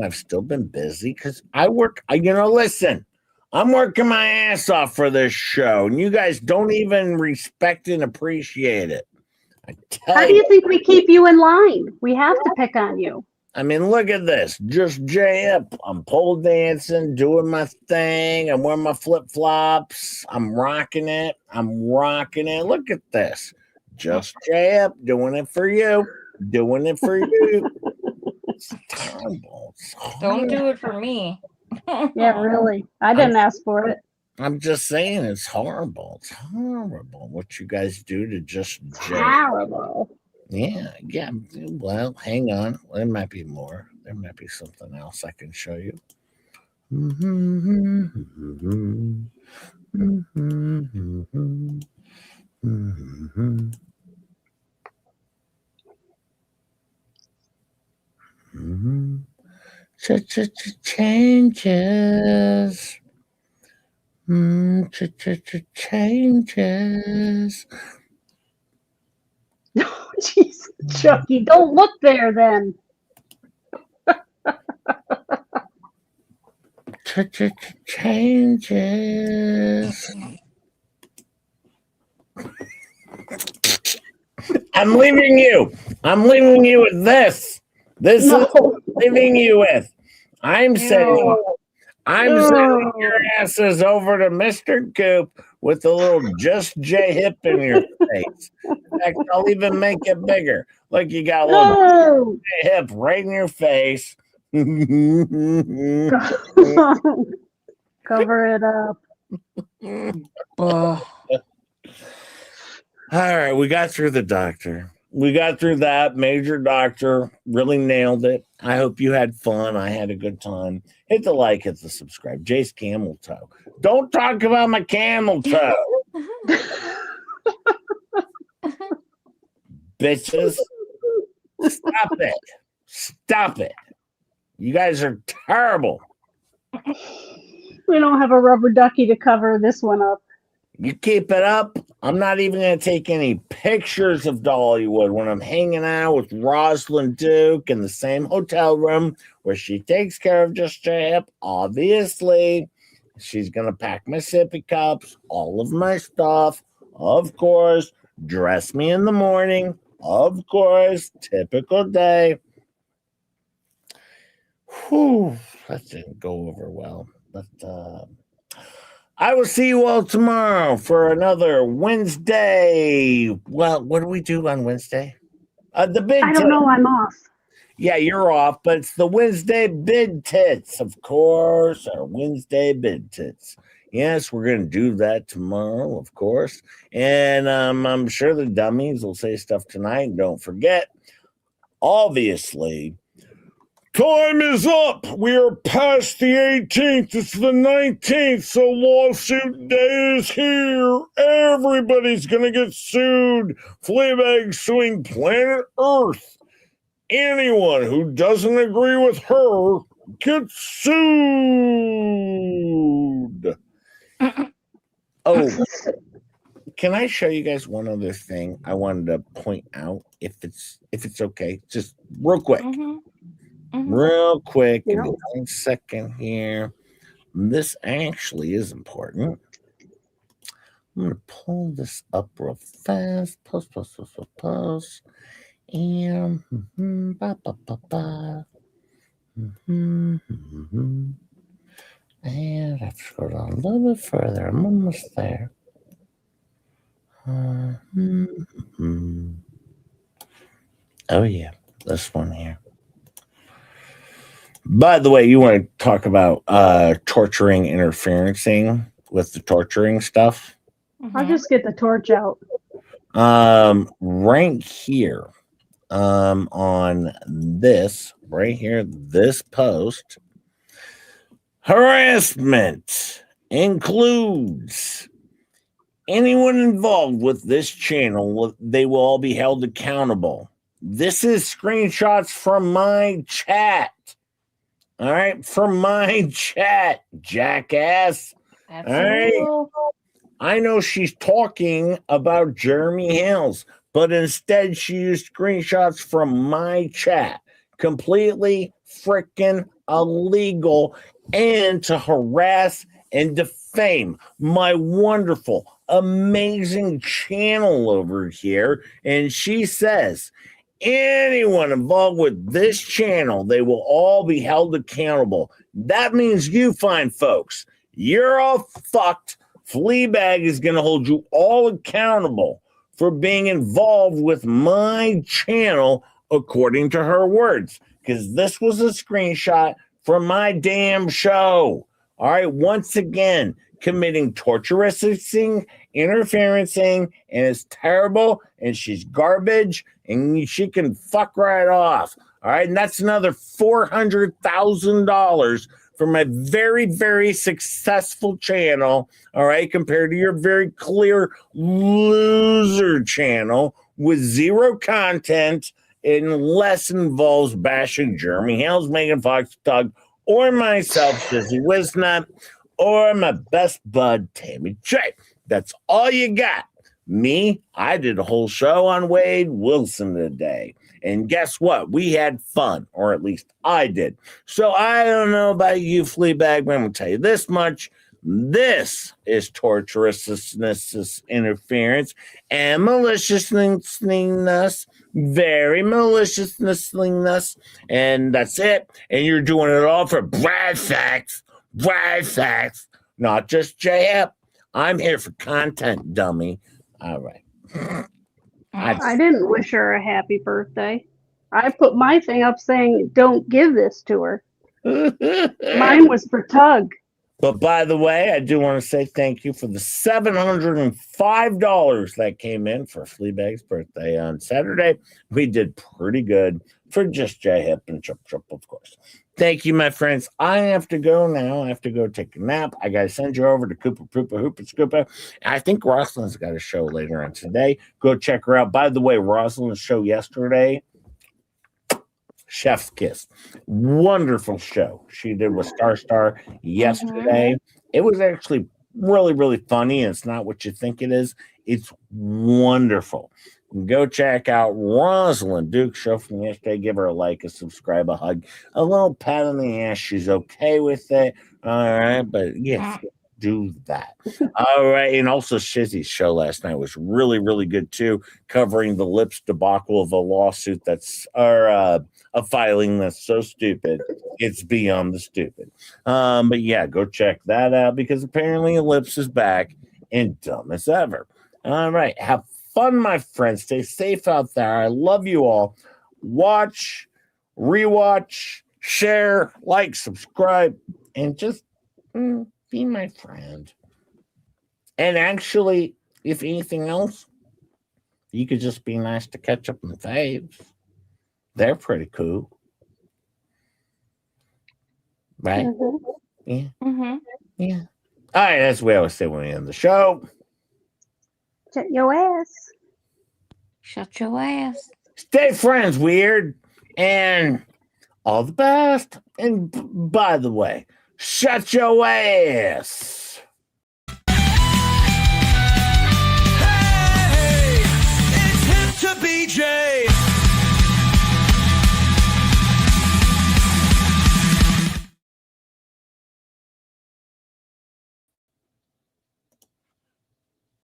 I've still been busy because I work, listen, I'm working my ass off for this show, and you guys don't even respect and appreciate it. How do you think we keep you in line? We have to pick on you. I mean, look at this. Just J-Hip. I'm pole dancing, doing my thing. I'm wearing my flip-flops. I'm rocking it. Look at this. Just J-Hip, doing it for you. Doing it for you. It's terrible. Don't do it for me. Yeah, really. I didn't ask for it. I'm just saying it's horrible. It's horrible what you guys do to just Horrible. Yeah. Well, hang on. There might be more. There might be something else I can show you. Changes. Changes. Jeez, Chucky, don't look there then. Changes. I'm leaving you. I'm leaving you with this. This is leaving you with. I'm sending your asses over to Mr. Goop with a little Just J hip in your face. In fact, I'll even make it bigger. Look, you got a little J hip right in your face. Cover it up. All right, we got through the doctor. We got through that. Major Doctor really nailed it. I hope you had fun. I had a good time. Hit the like, hit the subscribe. Jace Camel Toe. Don't talk about my camel toe. Bitches. Stop it. Stop it. You guys are terrible. We don't have a rubber ducky to cover this one up. You keep it up. I'm not even going to take any pictures of Dollywood when I'm hanging out with Rosalind Duke in the same hotel room where she takes care of Just Chip. Obviously, she's going to pack my sippy cups, all of my stuff. Of course, dress me in the morning. Of course, typical day. Whew, that didn't go over well. But I will see you all tomorrow for another Wednesday. Well, what do we do on Wednesday? The bid. I don't know. I'm off. Yeah, you're off, but it's the Wednesday bid tits, of course. Our Wednesday bid tits. Yes, we're going to do that tomorrow, of course. And I'm sure the dummies will say stuff tonight. Don't forget, obviously, time is up. We are past the 18th. It's the 19th, so lawsuit day is here. Everybody's going to get sued. Fleabag suing Planet Earth. Anyone who doesn't agree with her gets sued. Oh, can I show you guys one other thing I wanted to point out, if it's okay, just real quick. Real quick, give me 1 second here. This actually is important. I'm going to pull this up real fast. Post. And and I have to scroll down a little bit further. I'm almost there. Oh, yeah, this one here. By the way, you want to talk about torturing, interferencing with the torturing stuff? I'll just get the torch out. Right here, on this, right here, this post, harassment includes anyone involved with this channel. They will all be held accountable. This is screenshots from my chat. All right, from my chat, jackass. Absolutely. All right. I know she's talking about Jeremy Hills, but instead she used screenshots from my chat. Completely freaking illegal, and to harass and defame my wonderful, amazing channel over here. And she says, anyone involved with this channel, they will all be held accountable. That means you fine folks, you're all fucked. Fleabag is going to hold you all accountable for being involved with my channel, according to her words, because this was a screenshot from my damn show. All right, once again, committing torturousing, interferencing, and it's terrible, and she's garbage, and she can fuck right off. All right, and that's another $400,000 for my very, very successful channel, all right, compared to your very clear loser channel with zero content unless it involves bashing Jeremy Hales, Megan Fox, Doug, or myself, Sissy Wisnut, or my best bud, Tammy J. That's all you got. Me, I did a whole show on Wade Wilson today. And guess what? We had fun, or at least I did. So I don't know about you, Fleabag, but I'm going to tell you this much. This is torturousness, interference, and maliciousness, very maliciousness, and that's it. And you're doing it all for Brad Facts, not just JF. I'm here for content, dummy. All right. I didn't wish her a happy birthday. I put my thing up saying, don't give this to her. Mine was for Tug. But by the way, I do want to say thank you for the $705 that came in for Fleabag's birthday on Saturday. We did pretty good for just J-Hip and Chup, of course. Thank you, my friends. I have to go now. I have to go take a nap. I got to send you over to Cooper, Pooper, Hooper, Scooper. I think Rosalind's got a show later on today. Go check her out. By the way, Rosalind's show yesterday, Chef's Kiss. Wonderful show. She did with Star yesterday. It was actually really, really funny. And it's not what you think it is. It's wonderful. Go check out Rosalind Duke's show from yesterday. Give her a like, a subscribe, a hug, a little pat on the ass. She's okay with it. All right. But yes, do that. All right. And also Shizzy's show last night was really, really good too, covering the Lips debacle of a lawsuit that's a filing that's so stupid it's beyond the stupid. But yeah, go check that out because apparently Lips is back and dumb as ever. All right. Have fun, my friends. Stay safe out there. I love you all. Watch, rewatch, share, like, subscribe, and just be my friend. And actually, if anything else, you could just be nice to Ketchup and Faves. They're pretty cool. Right? Yeah. Yeah. All right, that's what I always say when we end the show. Shut your ass. Shut your ass. Stay friends, weird. And all the best. And by the way, shut your ass.